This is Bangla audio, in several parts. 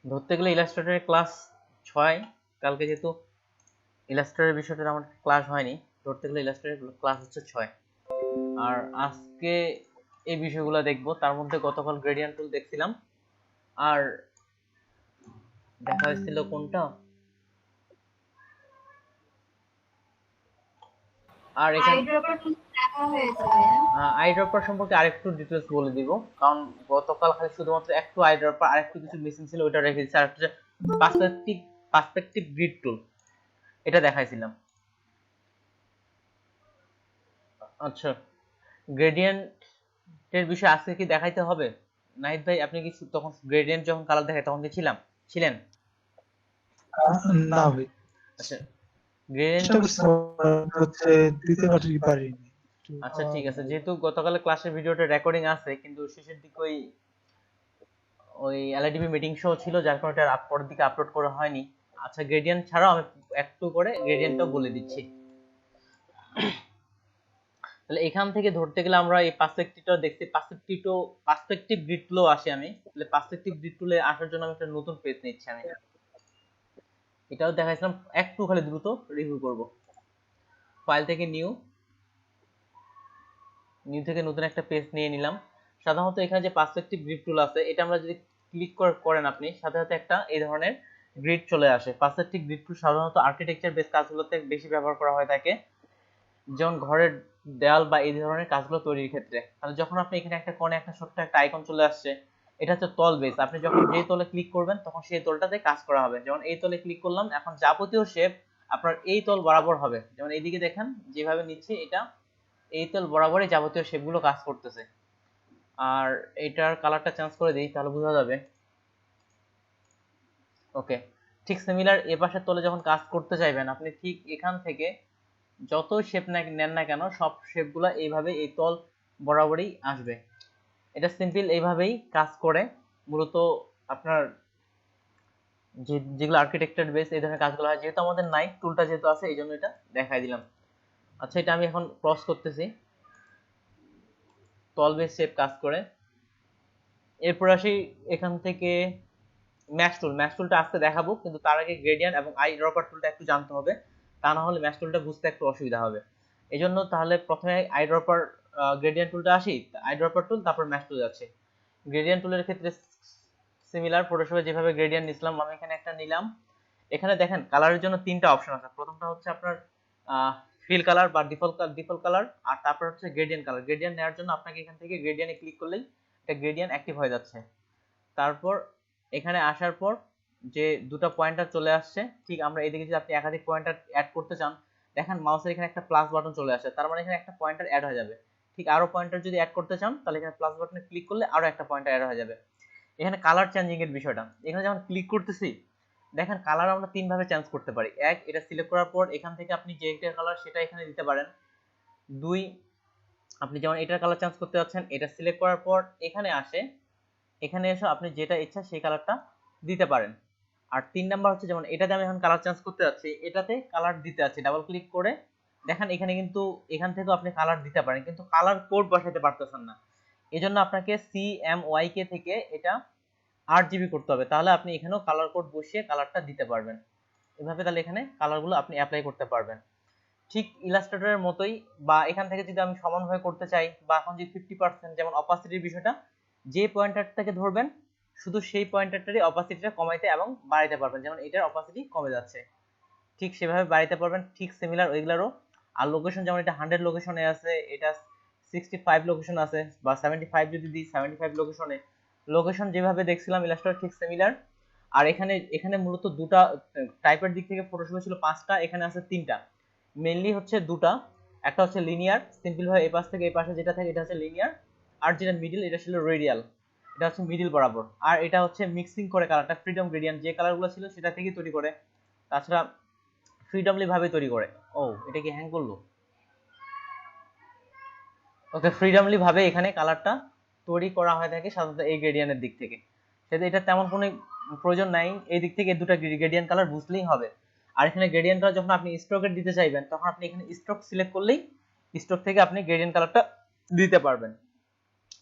ধরতে গেলে ইলাস্ট্রেটরের ক্লাস 6, কালকে যেহেতু ইলাস্ট্রেটরের বিষয়টা আমার ক্লাস হয়নি, ধরতে গেলে ইলাস্ট্রেটরের ক্লাস হচ্ছে 6। আর আজকে এই বিষয়গুলো দেখবো। তার মধ্যে গতকাল গ্রেডিয়েন্ট টুল দেখছিলাম, আর দেখা হয়েছিল কোনটা, আর এখানে আইড্রপার সম্পর্কে আরেকটু ডিটেলস বলে দিব, কারণ গতকাল খালি শুধুমাত্র একটু আইড্রপার, আরেকটু কিছু মিসিং ছিল, ওইটা রেখে দিচ্ছি। আর হচ্ছে পার্সপেক্টিভ গ্রিড টুল, এটা দেখাইছিলাম। আচ্ছা, গ্রেডিয়েন্টের বিষয়ে আজকে কি দেখাইতে হবে? নাহিদ ভাই, আপনি কি তখন গ্রেডিয়েন্ট যখন কালার দেখায় তখন কি ছিলেন? না ভাই, আচ্ছা, গ্রেডিয়েন্ট হচ্ছে দিতে পারিনি। আচ্ছা ঠিক আছে, যেহেতু গতকালের ক্লাসের ভিডিওটা রেকর্ডিং আছে, কিন্তু শেষের দিকে ওই এলআইডিবি মিটিং শো ছিল, যার কারণে এটা পরের দিকে আপলোড করা হয়নি। আচ্ছা, গ্রেডিয়েন্ট ছাড়াও আমি একটু করে গ্রেডিয়েন্টটাও বলে দিচ্ছি। তাহলে এখান থেকে ধরতে গেলে আমরা এই পার্সপেক্টিভটা দেখছি, পার্সপেক্টিভ গ্রিড টুলও আসি আমি। তাহলে পার্সপেক্টিভ গ্রিড টুলে আসার জন্য আমি একটা নতুন পেজ নিচ্ছি। আমি এটাও দেখাইছিলাম, একটু খালি দ্রুত রিভিউ করব। ফাইল থেকে নিউ থেকে নতুন একটা পেজ নিয়ে নিলাম। সাধারণত এখানে যে পার্সপেক্টিভ গ্রিড টুল আছে, এটা আমরা যদি ক্লিক করেন আপনি, সাথে সাথে একটা এই ধরনের গ্রিড চলে আসে। পার্সপেক্টিভ গ্রিড টুল সাধারণত আর্কিটেকচার বেস কাজগুলোতে বেশি ব্যবহার করা হয়ে থাকে, যেমন ঘরের দেয়াল বা এই ধরনের কাজগুলো তৈরির ক্ষেত্রে। তাহলে যখন আপনি এখানে একটা কোণে একটা ছোট্ট একটা আইকন চলে আসছে, এটা হচ্ছে তল বেস। আপনি যখন যে তলে ক্লিক করবেন তখন সেই তলটাতে কাজ করা হবে। যেমন এই তলে ক্লিক করলাম, এখন যাবতীয় শেপ আপনার এই তল বরাবর হবে। যেমন এইদিকে দেখেন যেভাবে নিচ্ছে, এটা এই তল বরাবরই যাবতীয় শেপগুলো কাজ করতেছে। আর এটার কালারটা চেঞ্জ করে দিই, তাহলে বোঝা যাবে। ওকে, ঠিক সিমিলার এ পাশের তলে যখন কাজ করতে চাইবেন আপনি, ঠিক এখান থেকে যত শেপ নেন না কেন, সব শেপগুলো এইভাবে এই তল বরাবরই আসবে। এটা সিম্পল এইভাবেই কাজ করে মূলত আপনার যেগুলো আর্কিটেকচার বেস এই ধরনের কাজগুলো হয়। যেহেতু আমাদের নাই, টুলটা যেহেতু আছে, এই জন্য এটা দেখাই দিলাম। আচ্ছা, এটা আমি এখন ক্রস করতেছি, তল বেস শেপ কাজ করে। এরপর আসি এখান থেকে ম্যাশ টুলটা আজকে দেখাবো, কিন্তু তার আগে গ্রেডিয়েন্ট এবং আই ড্রপার টুলটা একটু জানতে হবে, তা না হলে ম্যাশ টুলটা বুঝতে একটু অসুবিধা হবে। এই জন্য তাহলে প্রথমে আই ড্রপার গ্রেডিয়েন্ট টুলটা আসি, আই ড্রপার টুল, তারপর ম্যাশ টুল যাচ্ছে। গ্রেডিয়েন্ট টুলের ক্ষেত্রে সিমিলার, ফটোশপে যেভাবে গ্রেডিয়েন্ট নিছিলাম আমি এখানে একটা নিলাম। এখানে দেখেন কালারের জন্য তিনটা অপশন আছে। প্রথমটা হচ্ছে আপনার ফিল কালার বা ডিফল্ট কালার, আর তারপর হচ্ছে গ্রেডিয়েন্ট কালার। গ্রেডিয়েন্ট নেওয়ার জন্য আপনাকে এখান থেকে গ্রেডিয়েন্টে ক্লিক করলেই এটা গ্রেডিয়েন্ট অ্যাক্টিভ হয়ে যাচ্ছে। তারপর এখানে আসার পর যে দুটো পয়েন্টার চলে আসছে, ঠিক আমরা এদিকে যদি আপনি একাধিক পয়েন্টার অ্যাড করতে চান, দেখেন মাউসের এখানে একটা প্লাস বাটন চলে আসে, তার মানে এখানে একটা পয়েন্টার অ্যাড হয়ে যাবে। ঠিক আরো পয়েন্টার যদি অ্যাড করতে চান, তাহলে এখানে প্লাস বাটনে ক্লিক করলে আরো একটা পয়েন্টার অ্যাড হয়ে যাবে। এখানে কালার চেঞ্জিং এর বিষয়টা, এখানে যখন ক্লিক করতেছি, দেখেন কালার আমরা তিন ভাবে চেঞ্জ করতে পারি। এক, এটা সিলেক্ট করার পর এখান থেকে আপনি যে একটা কালার সেটা এখানে দিতে পারেন। দুই, আপনি যেমন এটার কালার চেঞ্জ করতে যাচ্ছেন, এটা সিলেক্ট করার পর এখানে এসে আপনি যেটা ইচ্ছা সেই কালারটা দিতে পারেন। আর তিন নাম্বার হচ্ছে, যেমন এটাতে আমি এখন কালার চেঞ্জ করতে যাচ্ছি, এটাতে কালার দিতে যাচ্ছি, ডাবল ক্লিক করে দেখেন এখানে কিন্তু এখান থেকেও আপনি কালার দিতে পারেন, কিন্তু কালার কোড বসাতে পারতেছেন না। এই জন্য আপনাকে CMYK থেকে এটা 8 GB করতে হবে, তাহলে আপনি এখানেও কালার কোড বসিয়ে কালারটা দিতে পারবেন। এভাবে তাহলে এখানে কালারগুলো আপনি অ্যাপ্লাই করতে পারবেন, ঠিক ইলাস্ট্রেটরের মতোই। বা এখান থেকে যদি আমি সমানভাবে করতে চাই, বা এখন যে 50%, যেমন অপাসিটির বিষয়টা, যে পয়েন্টারটাকে ধরবেন শুধু সেই পয়েন্টারটারই অপাসিটিটা কমাইতে এবং বাড়াইতে পারবেন। যেমন এটার অপাসিটি কমে যাচ্ছে, ঠিক সেভাবে বাড়াইতে পারবেন। ঠিক সিমিলার ওইগুলারও। আর লোকেশন, যেমন এটা 100 লোকেশনে আছে, এটা 65 লোকেশন আছে, বা 75 যদি দিই 75 লোকেশনে, লোকেশন যেভাবে দেখছিলাম ইলাস্ট্রেটর ঠিক সিমিলার। আর এখানে মূলত দুটা টাইপের দিক থেকে ফটোশপে ছিল 5টা, এখানে আছে 3টা। মেইনলি হচ্ছে দুটা, একটা হচ্ছে লিনিয়ার, সিম্পল ভাবে এই পাশ থেকে এই পাশে যেটা থাকে এটা হচ্ছে লিনিয়ার, আর যেটা মিডল এটা ছিল রেডিয়াল, এটা হচ্ছে মিডল বরাবর। আর এটা হচ্ছে মিক্সিং করে কালারটা ফ্রিডম গ্রেডিয়েন্ট, যে কালারগুলো ছিল সেটা থেকেই তৈরি করে, তাছাড়া ফ্রিডমলি ভাবে তৈরি করে। ও, এটা কি হ্যাং করলো? ওকে, ফ্রিডমলি ভাবে এখানে কালারটা তৈরি করা হয়ে থাকে সাধারণত এই গ্রেডিয়েন্টের দিক থেকে। সেটা এটা তেমন কোনো প্রয়োজন নাই, এই দিক থেকে দুটো গ্রেডিয়েন্ট কালার বুঝলেই হবে। আর এখানে গ্রেডিয়েন্ট কালার যখন আপনি স্ট্রোকের দিতে চাইবেন, তখন আপনি এখানে স্ট্রোক সিলেক্ট করলেই স্ট্রোক থেকে আপনি গ্রেডিয়েন্ট কালারটা দিতে পারবেন।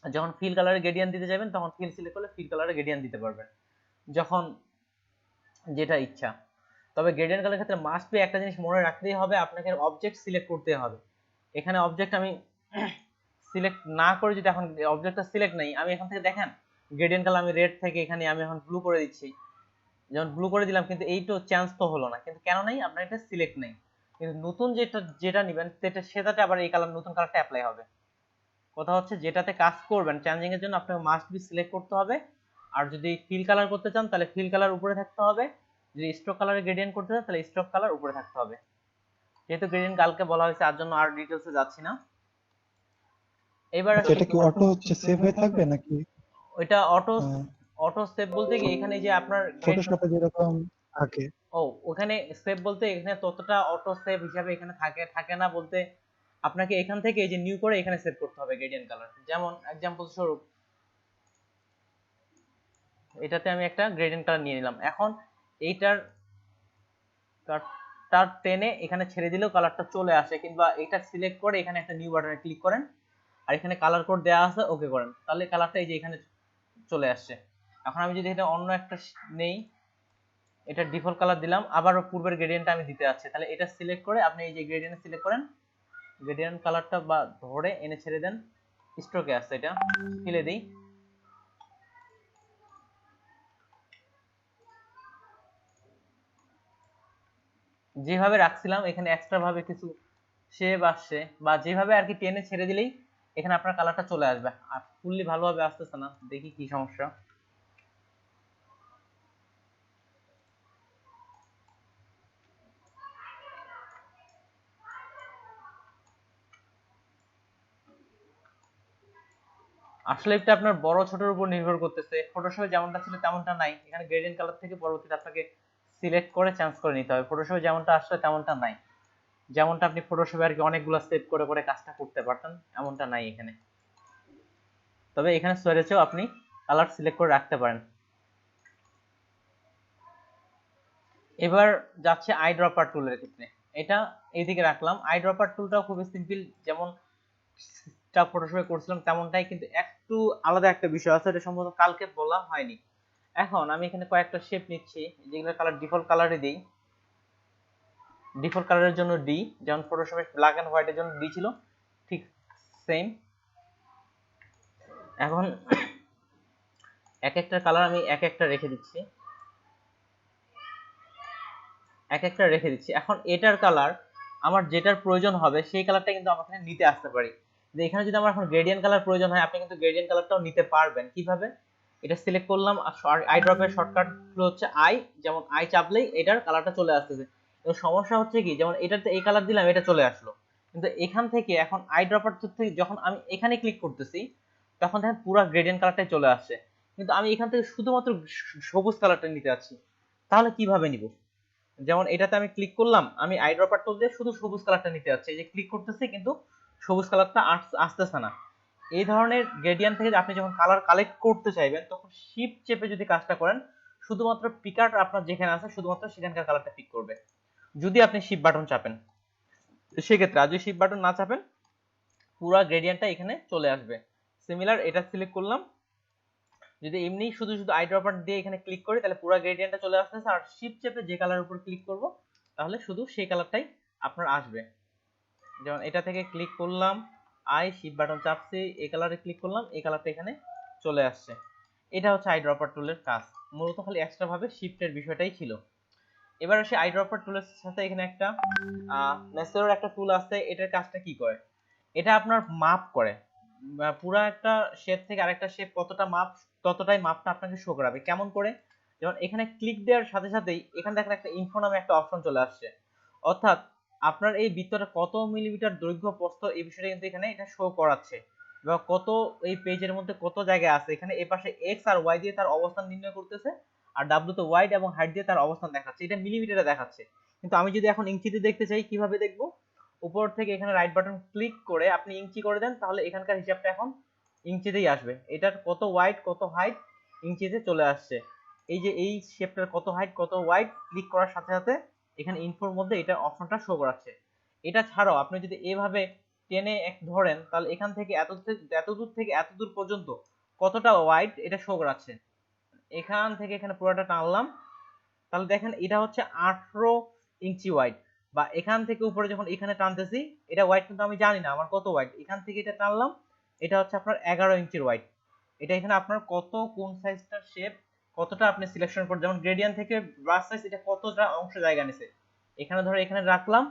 আর যখন ফিল কালারের গ্রেডিয়েন্ট দিতে যাবেন, তখন ফিল সিলেক্ট করলে ফিল কালারের গ্রেডিয়েন্ট দিতে পারবেন। যখন যেটা ইচ্ছা। তবে গ্রেডিয়েন্ট কালারের ক্ষেত্রে মাস্ট বি একটা জিনিস মনে রাখতেই হবে, আপনাকে অবজেক্ট সিলেক্ট করতে হবে। এখানে অবজেক্ট আমি সিলেক্ট না করে যদি এখন অবজেক্টটা সিলেক্ট নেই, আমি এখান থেকে দেখেন গ্রেডিয়েন্ট কালার আমি রেড থেকে এখানে আমি এখন ব্লু করে দিচ্ছি, যেমন ব্লু করে দিলাম, কিন্তু এইটো চেঞ্জ তো হলো না, কিন্তু কেন নেই? আপনার এটা সিলেক্ট নেই। কিন্তু নতুন যেটা নেবেন সেটাতে আবার এই কালার নতুন কালারটা অ্যাপ্লাই হবে। কথা হচ্ছে যেটাতে কাজ করবেন চেঞ্জিং এর জন্য আপনাকে মাস্ট বি সিলেক্ট করতে হবে। আর যদি ফিল কালার করতে চান তাহলে ফিল কালার উপরে থাকতে হবে, যদি স্ট্রোক কালারে গ্রেডিয়েন্ট করতে চান তাহলে স্ট্রোক কালার উপরে থাকতে হবে। যেহেতু গ্রেডিয়েন্ট কালকে বলা হয়েছে তার জন্য আর ডিটেইলসে যাচ্ছি না। এবার আচ্ছা, এটা কি অটো হচ্ছে সেভ হয়ে থাকবে নাকি? ওইটা অটো অটো সেভ বলতে কি এখানে যে আপনার ফটোশপে যেরকম থাকে। ও ওখানে সেভ বলতে এখানে ততটা অটো সেভ হিসাবে এখানে থাকে না বলতে, আপনাকে এখান থেকে এই যে নিউ করে এখানে সেভ করতে হবে গ্রেডিয়েন্ট কালার। যেমন एग्जांपल স্বরূপ এটাতে আমি একটা গ্রেডিয়েন্ট কালার নিয়ে নিলাম, এখন এইটার তার টেনে এখানে ছেড়ে দিলেও কালারটা চলে আসে, কিংবা এটা সিলেক্ট করে এখানে একটা নিউ বাটনে ক্লিক করেন আর এখানে কালার কোড দেওয়া আছে ওকে করেন, তাহলে কালারটা এই যে এখানে চলে আসছে। এখন আমি যদি এটা অন্য একটা নেই, এটা ডিফল্ট কালার দিলাম, আবার পূর্বের গ্রেডিয়েন্টটা আমি দিতে যাচ্ছি, তাহলে এটা সিলেক্ট করে আপনি এই যে গ্রেডিয়েন্ট সিলেক্ট করেন, গ্রেডিয়েন্ট কালারটা বা ধরে এনে ছেড়ে দেন, স্ট্রোকে আসছে, এটা ফেলে দিই। যেভাবে রাখছিলাম এখানে এক্সট্রা ভাবে কিছু শেপ আসছে, বা যেভাবে আর কি টেনে ছেড়ে দিলেই এখানে আপনার কালারটা চলে আসবে। আর ফুললি ভালোভাবে আসতেছে না, দেখি কি সমস্যা। আসলে এটা আপনার বড় ছোটর উপর নির্ভর করতেছে, ফটোশপে যেমনটা ছিল তেমনটা নাই, এখানে গ্রেডিয়েন্ট কালার থেকে পরবর্তীতে আপনাকে সিলেক্ট করে চেঞ্জ করে নিতে হবে। ফটোশপে যেমনটা আসলে তেমনটা নাই, যেমনটা আপনি ফটোশপে আর কি অনেকগুলো সেভ করে করে কাজটা করতে পারতেন এমনটা নাই এখানে। তবে এখানে স্টোরেজেও আপনি কালার সিলেক্ট করে রাখতে পারেন। এবার যাচ্ছে আই ড্রপার টুলের ক্ষেত্রে, এটা এইদিকে রাখলাম। আই ড্রপার টুলটাও খুবই সিম্পল, যেমন ফটোশপে করছিলাম তেমনটাই, কিন্তু একটু আলাদা একটা বিষয় আছে, এটা সম্ভবত কালকে বলা হয়নি। এখন আমি এখানে কয়েকটা শেপ নিচ্ছি, যেগুলো কালার ডিফল্ট কালারে দিই। ডিফল্ট কালারের জন্য ডি, যেমন ফটোশপে ব্ল্যাক এন্ড হোয়াইটের জন্য ডি ছিল, ঠিক সেম। এখন এক একটা কালার আমি এক একটা রেখে দিচ্ছি, এখন এটার কালার আমার যেটার প্রয়োজন হবে সেই কালারটা কিন্তু আমার এখানে নিতে আসতে পারি। যে এখানে যদি আমার এখন গ্রেডিয়েন্ট কালার প্রয়োজন হয়, আপনি কিন্তু গ্রেডিয়েন্ট কালারটাও নিতে পারবেন। কিভাবে? এটা সিলেক্ট করলাম, আই ড্রপের শর্টকাট হচ্ছে আই, যেমন আই চাপলেই এটার কালারটা চলে আসতেছে। এবং সমস্যা হচ্ছে কি, যেমন এটাতে এই কালার দিলাম এটা চলে আসলো, কিন্তু এখান থেকে এখন আই ড্রপার থেকে যখন আমি এখানে ক্লিক করতেছি তখন দেখেন পুরো গ্রেডিয়েন্ট কালারটাই চলে আসছে, কিন্তু আমি এখান থেকে শুধুমাত্র সবুজ কালারটা নিতে যাচ্ছি। তাহলে কিভাবে নিব? যেমন এটাতে আমি ক্লিক করলাম, আমি আই ড্রপার টুল দিয়ে শুধু সবুজ কালারটা নিতে যাচ্ছি, এই যে ক্লিক করতেছি কিন্তু সবুজ কালারটা আসতেছে না। এই ধরনের গ্রেডিয়েন্ট থেকে আপনি যখন কালার কালেক্ট করতে চাইবেন তখন শিফট চেপে যদি কাজটা করেন, শুধুমাত্র পিকার আপনার যেখানে আছে শুধুমাত্র সেখানকার কালারটা পিক করবে, যদি আপনি শিফট বাটন চাপেন। সেক্ষেত্রে আর যদি শিফট বাটন না চাপেন পুরো গ্রেডিয়েন্টটা এখানে চলে আসবে। সিমিলার এটা সিলেক্ট করলাম, যদি এমনি শুধু শুধু আই ড্রপার দিয়ে এখানে ক্লিক করি তাহলে পুরো গ্রেডিয়েন্টটা চলে আসতেছে, আর শিফট চেপে যে কালারের উপর ক্লিক করব তাহলে শুধু সেই কালারটাই আপনার আসবে। যেমন এটা থেকে ক্লিক করলাম, আই শিফট বাটন চাপছি, এই কালারে ক্লিক করলাম, এই কালারটা এখানে চলে আসছে। এটা হচ্ছে আই ড্রপার টুলের কাজ, মূলত খালি এক্সট্রা ভাবে শিফটের বিষয়টাই ছিল। এবার আসি আই ড্রপার টুলের সাথে এখানে একটা নেসেরোর একটা টুল আছে, এটার কাজটা কি করে? এটা আপনার মাপ করে, পুরো একটা শেপ থেকে আরেকটা শেপ কতটা মাপ, ততটাই মাপটা আপনাকে শো করাবে। কেমন করে? যেমন এখানে ক্লিক দেওয়ার সাথে সাথেই এখানে দেখেন একটা ইনফো নামে একটা অপশন চলে আসছে, অর্থাৎ আপনার এই বৃত্তটা কত মিলিমিটার দৈর্ঘ্য প্রস্থ এই বিষয়টা কিন্তু এখানে এটা শো করাচ্ছে, বা কত এই পেজের মধ্যে কত জায়গায় আছে, এখানে এই পাশে এক্স আর ওয়াই দিয়ে তার অবস্থান নির্ণয় করতেছে, আর ডাব্লিউ তে ওয়াইড এবং হাইট দিয়ে তার অবস্থান দেখাচ্ছে, এটা মিলিমিটারে দেখাচ্ছে। কিন্তু আমি যদি এখন ইঞ্চিতে দেখতে চাই, কিভাবে দেখবো? উপর থেকে এখানে রাইট বাটন ক্লিক করে আপনি ইঞ্চি করে দেন, তাহলে এখানকার হিসাবটা এখন ইঞ্চিতেই আসবে, এটার কত ওয়াইড কত হাইট ইঞ্চিতে চলে আসছে। এই যে এই শেপটার কত হাইট কত ওয়াইড ক্লিক করার সাথে সাথে এখানে ইনফোর মধ্যে এটা অপশনটা শো করাচ্ছে। এটা ছাড়াও আপনি যদি এভাবে টেনে ধরেন তাহলে এখান থেকে এত দূর থেকে এত দূর পর্যন্ত কতটা ওয়াইড এটা শো করাচ্ছে। এখান থেকে এখানে পুরোটা টানলাম, তাহলে দেখেন এটা হচ্ছে 18 ইঞ্চি ওয়াইড, বা এখান থেকে উপরে যখন এখানে টানতেছি, এটা ওয়াইড কিন্তু আমি জানি না আমার কত ওয়াইড, এখান থেকে এটা টানলাম, এটা হচ্ছে আপনার 11 ইঞ্চির ওয়াইড। এটা এখানে আপনার কত কোন সাইজটার শেপ কতটা আপনি সিলেকশন করে, যেমন গ্রেডিয়েন্ট থেকে ব্রাশ সাইজ এটা কতটা অংশ জায়গা নিছে, এখানে ধরো এখানে রাখলাম,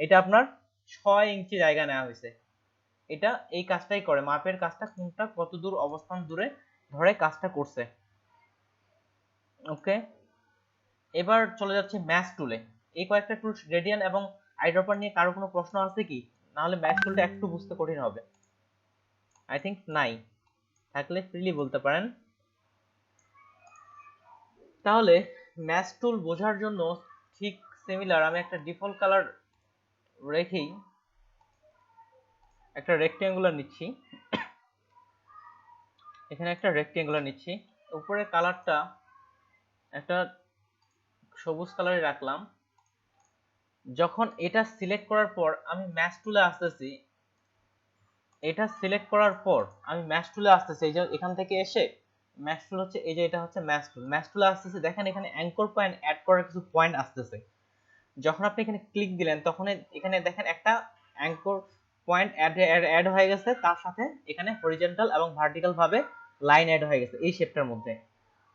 এটা আপনার 6 ইঞ্চি জায়গা নেওয়া হয়েছে। এটা এই কাজটাই করে, মাপের কাজটা কোনটা কত দূর অবস্থান দূরে ধরে কাজটা করছে। ওকে, এবার চলে যাচ্ছে ম্যাচ টুলে। এই কয়েকটা টুল গ্রেডিয়েন্ট এবং আইড্রপার নিয়ে কারো কোনো প্রশ্ন আছে কি? নাহলে ম্যাচ টুলটা একটু বুঝতে কঠিন হবে। আই থিংক নাই, থাকলে ফ্রিলি বলতে পারেন। তাহলে ম্যাচ টুল বোঝার জন্য ঠিক সিমিলার আমি একটা ডিফল্ট কালার রেখেই একটা রেক্টেঙ্গুলার নিচ্ছি, এখানে একটা রেক্টেঙ্গুলার নিচ্ছি, উপরে কালারটা একটা সবুজ কালারে রাখলাম। যখন এটা সিলেক্ট করার পর আমি ম্যাচ টুলে আসতেছি, এটা সিলেক্ট করার পর আমি ম্যাচ টুলে আসতেছি, এই যে এখান থেকে এসে ম্যাচ টুল হচ্ছে এই যে এটা হচ্ছে ম্যাচ টুল, ম্যাচ টুলে আসতেছে, দেখেন এখানে অ্যাঙ্কর পয়েন্ট অ্যাড করার কিছু পয়েন্ট আসতেছে। যখন আপনি এখানে ক্লিক দিলেন তখন এখানে দেখেন একটা অ্যাঙ্কর পয়েন্ট অ্যাড হয়ে গেছে, তার সাথে এখানে হরিজন্টাল এবং ভার্টিক্যাল ভাবে লাইন অ্যাড হয়ে গেছে এই শেপটার মধ্যে।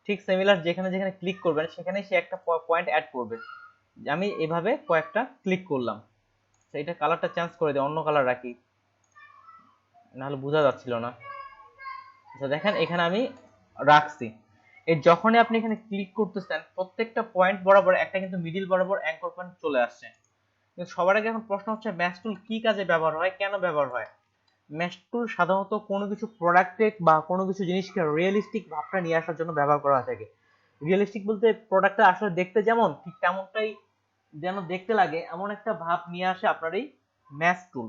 ঠিক সিমিলার যেখানে যেখানে ক্লিক করবেন সেখানে সে একটা পয়েন্ট অ্যাড করবে। আমি এভাবে কয়েকটা ক্লিক করলাম, সেইটা কালারটা চেঞ্জ করে দিই, অন্য কালার রাখি, নাহলে বোঝা যাচ্ছিল না। আচ্ছা দেখেন এখানে আমি রাখছি। এই যখনই আপনি এখানে ক্লিক করতেছেন প্রত্যেকটা পয়েন্ট বরাবর একটা কিন্তু মিডিল বরাবর অ্যাঙ্কর পয়েন্ট চলে আসছে। কিন্তু সবার আগে এখন প্রশ্ন হচ্ছে ম্যাচ টুল কি কাজে ব্যবহার হয়, কেন ব্যবহার হয়? ম্যাচ টুল সাধারণত কোনো কিছু প্রোডাক্টে বা কোনো কিছু জিনিসকে রিয়েলিস্টিক ভাবটা নিয়ে আসার জন্য ব্যবহার করা হয়ে থাকে। রিয়েলিস্টিক বলতে প্রোডাক্টটা আসলে দেখতে যেমন ঠিক তেমনটাই যেন দেখতে লাগে এমন একটা ভাব নিয়ে আসে আপনার এই ম্যাচ টুল।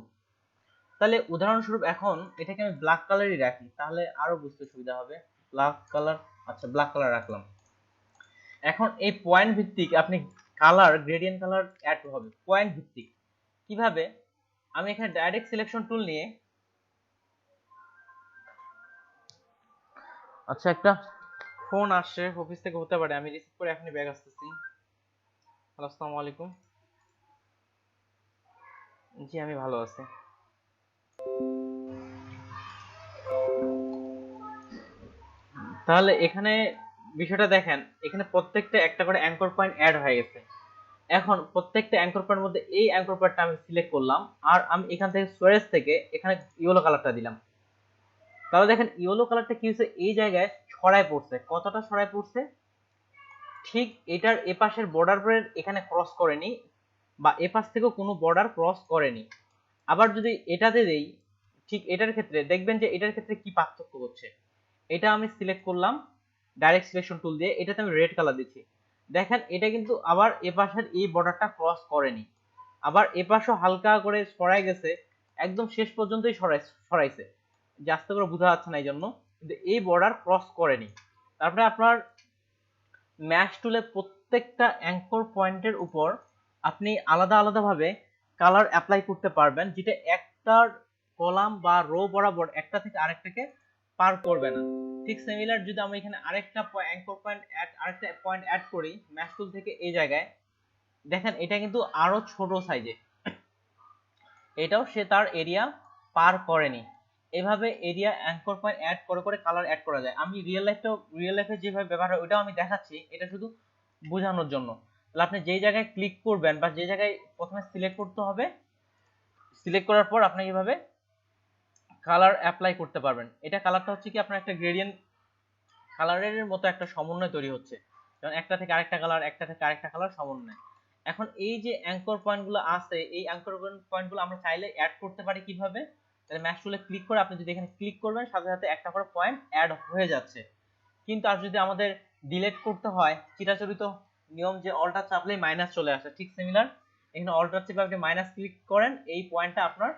তাহলে উদাহরণস্বরূপ এখন এটাকে আমি ব্ল্যাক কালারই রাখি, তাহলে আরো বুঝতে সুবিধা হবে। ব্ল্যাক কালার, আচ্ছা ব্ল্যাক কালার রাখলাম। এখন এই পয়েন্ট ভিত্তিক আপনি কালার গ্রেডিয়েন্ট কালার অ্যাড হবে পয়েন্ট ভিত্তিক। কিভাবে? আমি এখানে ডাইরেক্ট সিলেকশন টুল নিয়ে, আচ্ছা একটা ফোন আসছে অফিস থেকে, হতে পারে, আমি রিসিভ করে এখনই ব্যাগ আসতেছি। হ্যালো, আসসালামু আলাইকুম। জি আমি ভালো আছি। তাহলে এখানে বিষয়টা দেখেন, এখানে প্রত্যেকটা একটা করে অ্যাঙ্কর পয়েন্ট অ্যাড হয়ে গেছে। এখন প্রত্যেকটা অ্যাঙ্কর পয়েন্টের মধ্যে এই অ্যাঙ্কর পয়েন্টটা আমি সিলেক্ট করলাম, আর আমি এখান থেকে সোয়ারেজ থেকে এখানে ইয়েলো কালারটা দিলাম। তাহলে দেখেন ইয়েলো কালারটা কি হচ্ছে, এই জায়গায় ছড়ায় পড়ছে। কতটা ছড়ায় পড়ছে? ঠিক এটার এপাশের বর্ডারের এখানে ক্রস করেনি, বা এপাশ থেকেও কোনো বর্ডার ক্রস করেনি। আবার যদি এটাতে দেই, ঠিক এটার ক্ষেত্রে দেখবেন যে এটার ক্ষেত্রে কি পার্থক্য হচ্ছে। এটা আমি সিলেক্ট করলাম ডাইরেক্ট সিলেকশন টুল দিয়ে, এটাতে আমি রেড কালার দিচ্ছি, দেখেন এটা কিন্তু আবার এপাশের এই বর্ডারটা ক্রস করেনি, আবার এপাশও হালকা করে সরাই গেছে, একদম শেষ পর্যন্তই সরাইছে, যে আস্তে করে বোঝা যাচ্ছে না এই জন্য, কিন্তু এই বর্ডার ক্রস করেনি। তারপরে আপনার ম্যাশ টুলে প্রত্যেকটা অ্যাঙ্কর পয়েন্টের উপর আপনি আলাদা আলাদা ভাবে কালার অ্যাপ্লাই করতে পারবেন, যেটা একটার কলাম বা রো বরাবর একটা থেকে আরেকটাকে পার করবে না। ঠিক সিমিলার যদি আমি এখানে আরেকটা অ্যাঙ্কর পয়েন্ট আরেকটা পয়েন্ট অ্যাড করি ম্যাশ টুল থেকে, এই জায়গায় দেখেন এটা কিন্তু আরো ছোট সাইজে, এটাও সে তার এরিয়া পার করেনি। এভাবে এরিয়া অ্যাঙ্কর পয়েন্ট অ্যাড করে করে কালার অ্যাড করা যায়। আমি রিয়েল লাইফে যেভাবে ব্যবহার হয় ওটাও আমি দেখাচ্ছি, এটা শুধু বোঝানোর জন্য। তাহলে আপনি যেই জায়গায় ক্লিক করবেন বা যে জায়গায় প্রথমে সিলেক্ট করতে হবে, সিলেক্ট করার পর আপনি এইভাবে কালার অ্যাপ্লাই করতে পারবেন। এটা কালারটা হচ্ছে কি আপনার একটা গ্রেডিয়েন্ট কালারের মতো একটা সমন্বয় তৈরি হচ্ছে, যেমন একটা থেকে আরেকটা কালার, একটা থেকে আরেকটা কালার সমন্বয়। এখন এই যে অ্যাঙ্কর পয়েন্টগুলো আছে, এই অ্যাঙ্কর পয়েন্টগুলো আমরা চাইলে অ্যাড করতে পারি কিভাবে? তাহলে ম্যাশ টুলে ক্লিক করে আপনি যদি এখানে ক্লিক করবেন সাথে সাথে একটা করে পয়েন্ট অ্যাড হয়ে যাচ্ছে। কিন্তু আর যদি আমাদের ডিলিট করতে হয়, চিরাচরিত নিয়ম যে অল্টার চাপলেই মাইনাস চলে আসে, ঠিক সিমিলার এখানে অল্টার চেপে আপনি মাইনাস ক্লিক করেন, এই পয়েন্টটা আপনার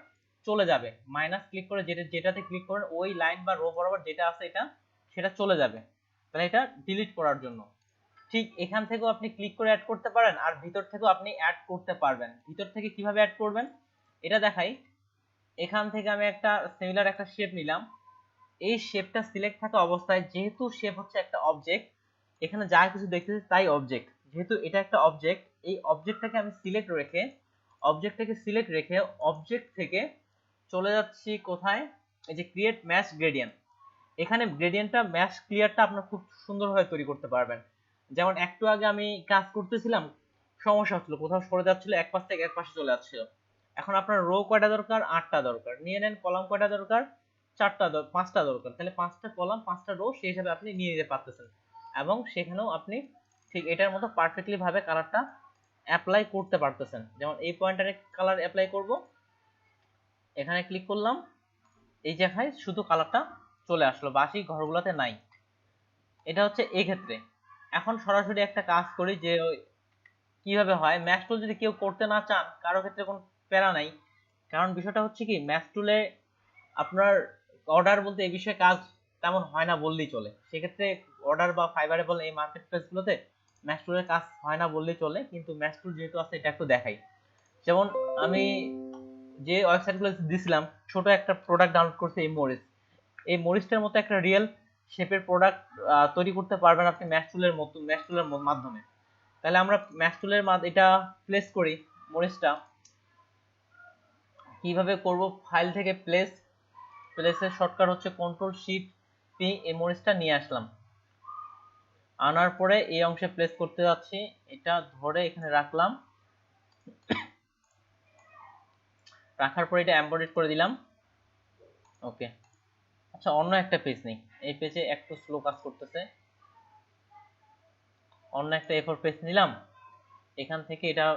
চলে যাবে। মাইনাস ক্লিক করে যেটাতে ক্লিক করেন ওই লাইন বা রো বরাবর যেটা আছে এটা সেটা চলে যাবে। তাহলে এটা ডিলিট করার জন্য ঠিক এখান থেকেও আপনি ক্লিক করে অ্যাড করতে পারেন, আর ভিতর থেকেও আপনি অ্যাড করতে পারবেন। ভিতর থেকে কিভাবে অ্যাড করবেন এটা দেখাই। এখান থেকে আমি একটা সিমিলার একটা শেপ নিলাম, এই শেপটা সিলেক্ট থাকা অবস্থায়, যেহেতু শেপ হচ্ছে একটা অবজেক্ট, এখানে যা কিছু দেখতেছি তাই অবজেক্ট, যেহেতু এটা একটা অবজেক্ট, এই অবজেক্টটাকে আমি সিলেক্ট রেখে অবজেক্ট থেকে চলে যাচ্ছি কোথায়, এই যে ক্রিয়েট ম্যাচ গ্রেডিয়েন্ট। এখানে গ্রেডিয়েন্টটা ম্যাচ ক্লিয়ারটা আপনারা খুব সুন্দরভাবে তৈরি করতে পারবেন। যেমন একটু আগে আমি কাজ করতেছিলাম, সমস্যা হচ্ছিল, কোথাও সরে যাচ্ছিল, এক পাশ থেকে এক পাশে চলে যাচ্ছিল। এখন আপনার রো কয়টা দরকার, 8টা দরকার, নিয়ে নেন। কলাম কয়টা দরকার, 5টা দরকার, তাহলে 5টা কলাম 5টা রো সেই হিসাবে আপনি নিয়ে নিতে পারতেছেন। এবং সেখানেও আপনি ঠিক এটার মতো পারফেক্টলি ভাবে কালারটা অ্যাপ্লাই করতে পারতেছেন। যেমন এই পয়েন্টারে কালার অ্যাপ্লাই করব, এখানে ক্লিক করলাম, এই জায়গায় শুধু কালারটা চলে আসলো, বাকি ঘরগুলোতে নাই। এটা হচ্ছে এই ক্ষেত্রে। এখন সরাসরি একটা কাজ করি যে কিভাবে হয়। ম্যাশ টুল যদি কেউ করতে না চান, কারো ক্ষেত্রে কোনো প্যারা নাই, কারণ বিষয়টা হচ্ছে কি, ম্যাশ টুলে আপনার অর্ডার বলতে এই বিষয়ে কাজ তেমন হয় না বললেই চলে। সেক্ষেত্রে অর্ডার বা ফাইবারে বলে এই মার্কেট প্লেসগুলোতে ম্যাশ টুলের কাজ হয় না বললেই চলে। কিন্তু ম্যাশ টুল যেহেতু আছে, এটা একটু দেখাই। যেমন আমি যে ওয়েবসাইটগুলো দিছিলাম, ছোট একটা প্রোডাক্ট ডাউনলোড করছি, এই মরিচটার মতো একটা রিয়েল শেপের প্রোডাক্ট তৈরি করতে পারবেন আপনি ম্যাশ টুলের মাধ্যমে। তাহলে আমরা ম্যাশ টুলের এটা প্লেস করি। মরিচটা কিভাবে করব, ফাইল থেকে প্লেসের শর্টকাট হচ্ছে কন্ট্রোল শিফট পি। এই মরিচটা নিয়ে আসলাম, আনার পরে এই অংশে প্লেস করতে যাচ্ছি, এটা ধরে এখানে রাখলাম, রাখার পরে এটা এমবেডেড করে দিলাম। ওকে, আচ্ছা অন্য একটা পেজ নেই, এই পেজে একটু স্লো কাজ করতেছে। অন্য একটা A4 পেজ নিলাম, এখান থেকে এটা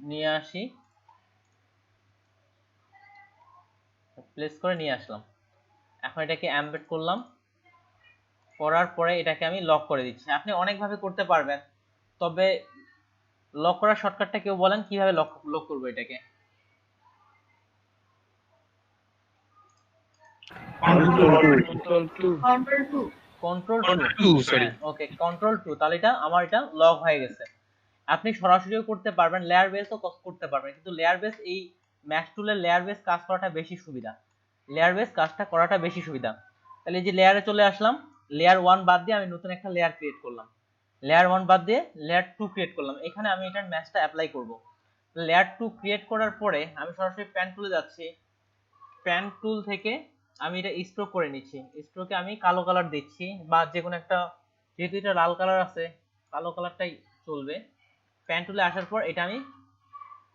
নিয়ে আসি, প্লেস করে নিয়ে আসলাম। এখন এটাকে এমবেড করলাম, করার পরে এটাকে আমি লক করে দিচ্ছি। আপনি অনেকভাবে করতে পারবেন, তবে লক করার শর্টকাটটা কেউ বলেন কিভাবে লক করবো এটাকে। কন্ট্রোল টু, সরি, ওকে, কন্ট্রোল টু। তাহলে এটা আমার এটা লক হয়ে গেছে। আপনি সরাসরিও করতে পারবেন, লেয়ার বেসও করতে পারবেন, কিন্তু লেয়ার বেস এই ম্যাশ টুলের লেয়ার বেস কাজ করাটা বেশি সুবিধা। তাহলে এই যে লেয়ারে চলে আসলাম, লেয়ার 1 বাদ দিয়ে আমি নতুন একটা লেয়ার ক্রিয়েট করলাম, লেয়ার 1 বাদ দিয়ে লেয়ার 2 ক্রিয়েট করলাম। এখানে আমি এটার ম্যাচটা অ্যাপ্লাই করব। লেয়ার 2 ক্রিয়েট করার পরে আমি সরাসরি প্যান টুলে যাচ্ছি, প্যান টুল থেকে আমি এটা স্ট্রোক করে নিচ্ছি, স্ট্রোকে আমি কালো কালার দিচ্ছি, বা যে কোনো একটা, যেহেতু এটা লাল কালার আছে কালো কালারটাই চলবে। প্যান টুলে আসার পর এটা আমি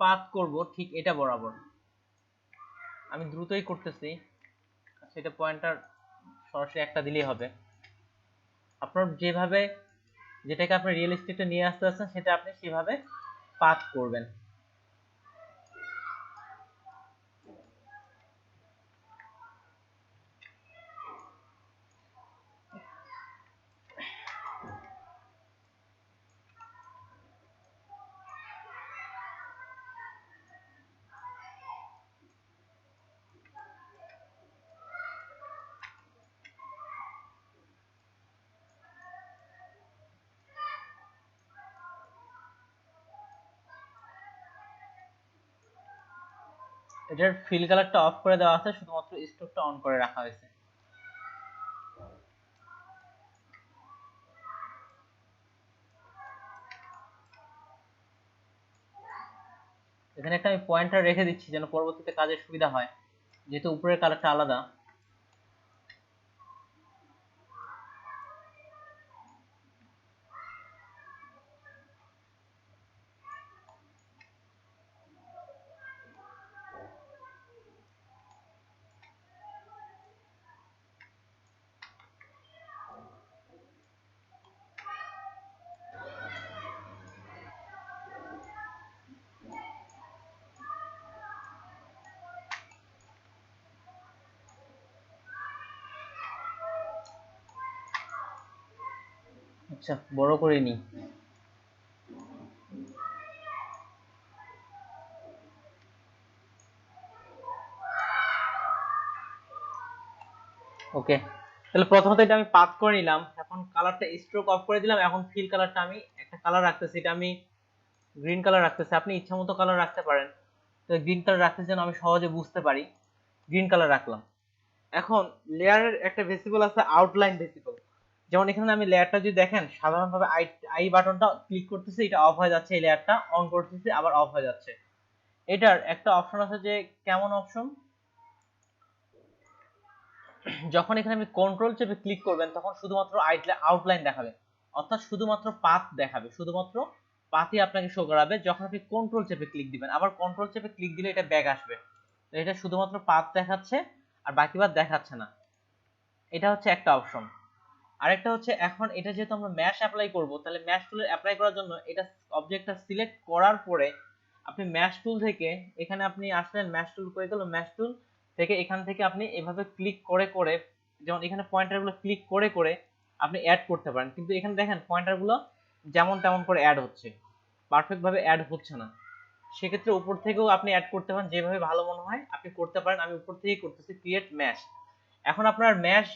পাথ করব ঠিক এটা বরাবর, আমি দ্রুতই করতেছি। সেটা পয়েন্টার সরাসরি একটা দিলেই হবে। আপনার যেভাবে, যেটাকে আপনি রিয়েল এস্টেটে নিয়ে আসতে চাচ্ছেন, সেটা আপনি সেভাবে পাথ করবেন। এটার ফিল কালারটা অফ করে দেওয়া আছে, শুধুমাত্র স্ট্রোকটা অন করে রাখা হয়েছে। এখানে একটা আমি পয়েন্টার রেখে দিচ্ছি যেন পরবর্তীতে কাজের সুবিধা হয়, যেহেতু উপরের কালারটা আলাদা। আচ্ছা, বড় করে নিই। ওকে, তাহলে প্রথমত এটা আমি পাথ করে নিলাম, এখন কালারটা স্ট্রোক অফ করে দিলাম। এখন ফিল কালারটা আমি একটা কালার রাখতেছি, এটা আমি গ্রিন কালার রাখতেছি, আপনি ইচ্ছা মতো কালার রাখতে পারেন। তো গ্রিন কালার রাখতেছি যেন আমি সহজে বুঝতে পারি, গ্রিন কালার রাখলাম। এখন লেয়ারের একটা ভেসিবল আছে, আউটলাইন ভেসিবল। যেমন এখানে আমি লেয়ারটা যদি দেখেন, সাধারণভাবে আই আই বাটনটা ক্লিক করতেছি, এটা অফ হয়ে যাচ্ছে, এই লেয়ারটা অন করতেছি আবার অফ হয়ে যাচ্ছে। এটার একটা অপশন আছে, যে কেমন অপশন, যখন এখানে আপনি কন্ট্রোল চেপে ক্লিক করবেন তখন শুধুমাত্র আউটলাইন দেখাবে, অর্থাৎ শুধুমাত্র পাথ দেখাবে, শুধুমাত্র পাথই আপনাকে শো করাবে। যখন আপনি কন্ট্রোল চেপে ক্লিক দিবেন, আবার কন্ট্রোল চেপে ক্লিক দিলে এটা ব্যাক আসবে। তো এটা শুধুমাত্র পাথ দেখাচ্ছে আর বাকি বাদ দেখাচ্ছে না। এটা হচ্ছে একটা অপশন। আরেকটা হচ্ছে, এখন এটা যেহেতু আমরা ম্যাশ অ্যাপ্লাই করব, তাহলে ম্যাশ টুলের অ্যাপ্লাই করার জন্য এটা অবজেক্টটা সিলেক্ট করার পরে আপনি ম্যাশ টুল থেকে এখানে আপনি আসলেন, ম্যাশ টুল করে গেল, ম্যাশ টুল থেকে এখান থেকে আপনি এভাবে ক্লিক করে করে, যেমন এখানে পয়েন্টারগুলো ক্লিক করে করে আপনি অ্যাড করতে পারেন, কিন্তু এখানে দেখেন পয়েন্টারগুলো যেমন তেমন করে অ্যাড হচ্ছে, পারফেক্ট ভাবে অ্যাড হচ্ছে না। সেক্ষেত্রে উপর থেকেও আপনি অ্যাড করতে পারেন, যেভাবে ভালো মনে হয় আপনি করতে পারেন। আমি উপর থেকেই করতেছি, ক্রিয়েট ম্যাশ। এখন আপনার ম্যাশ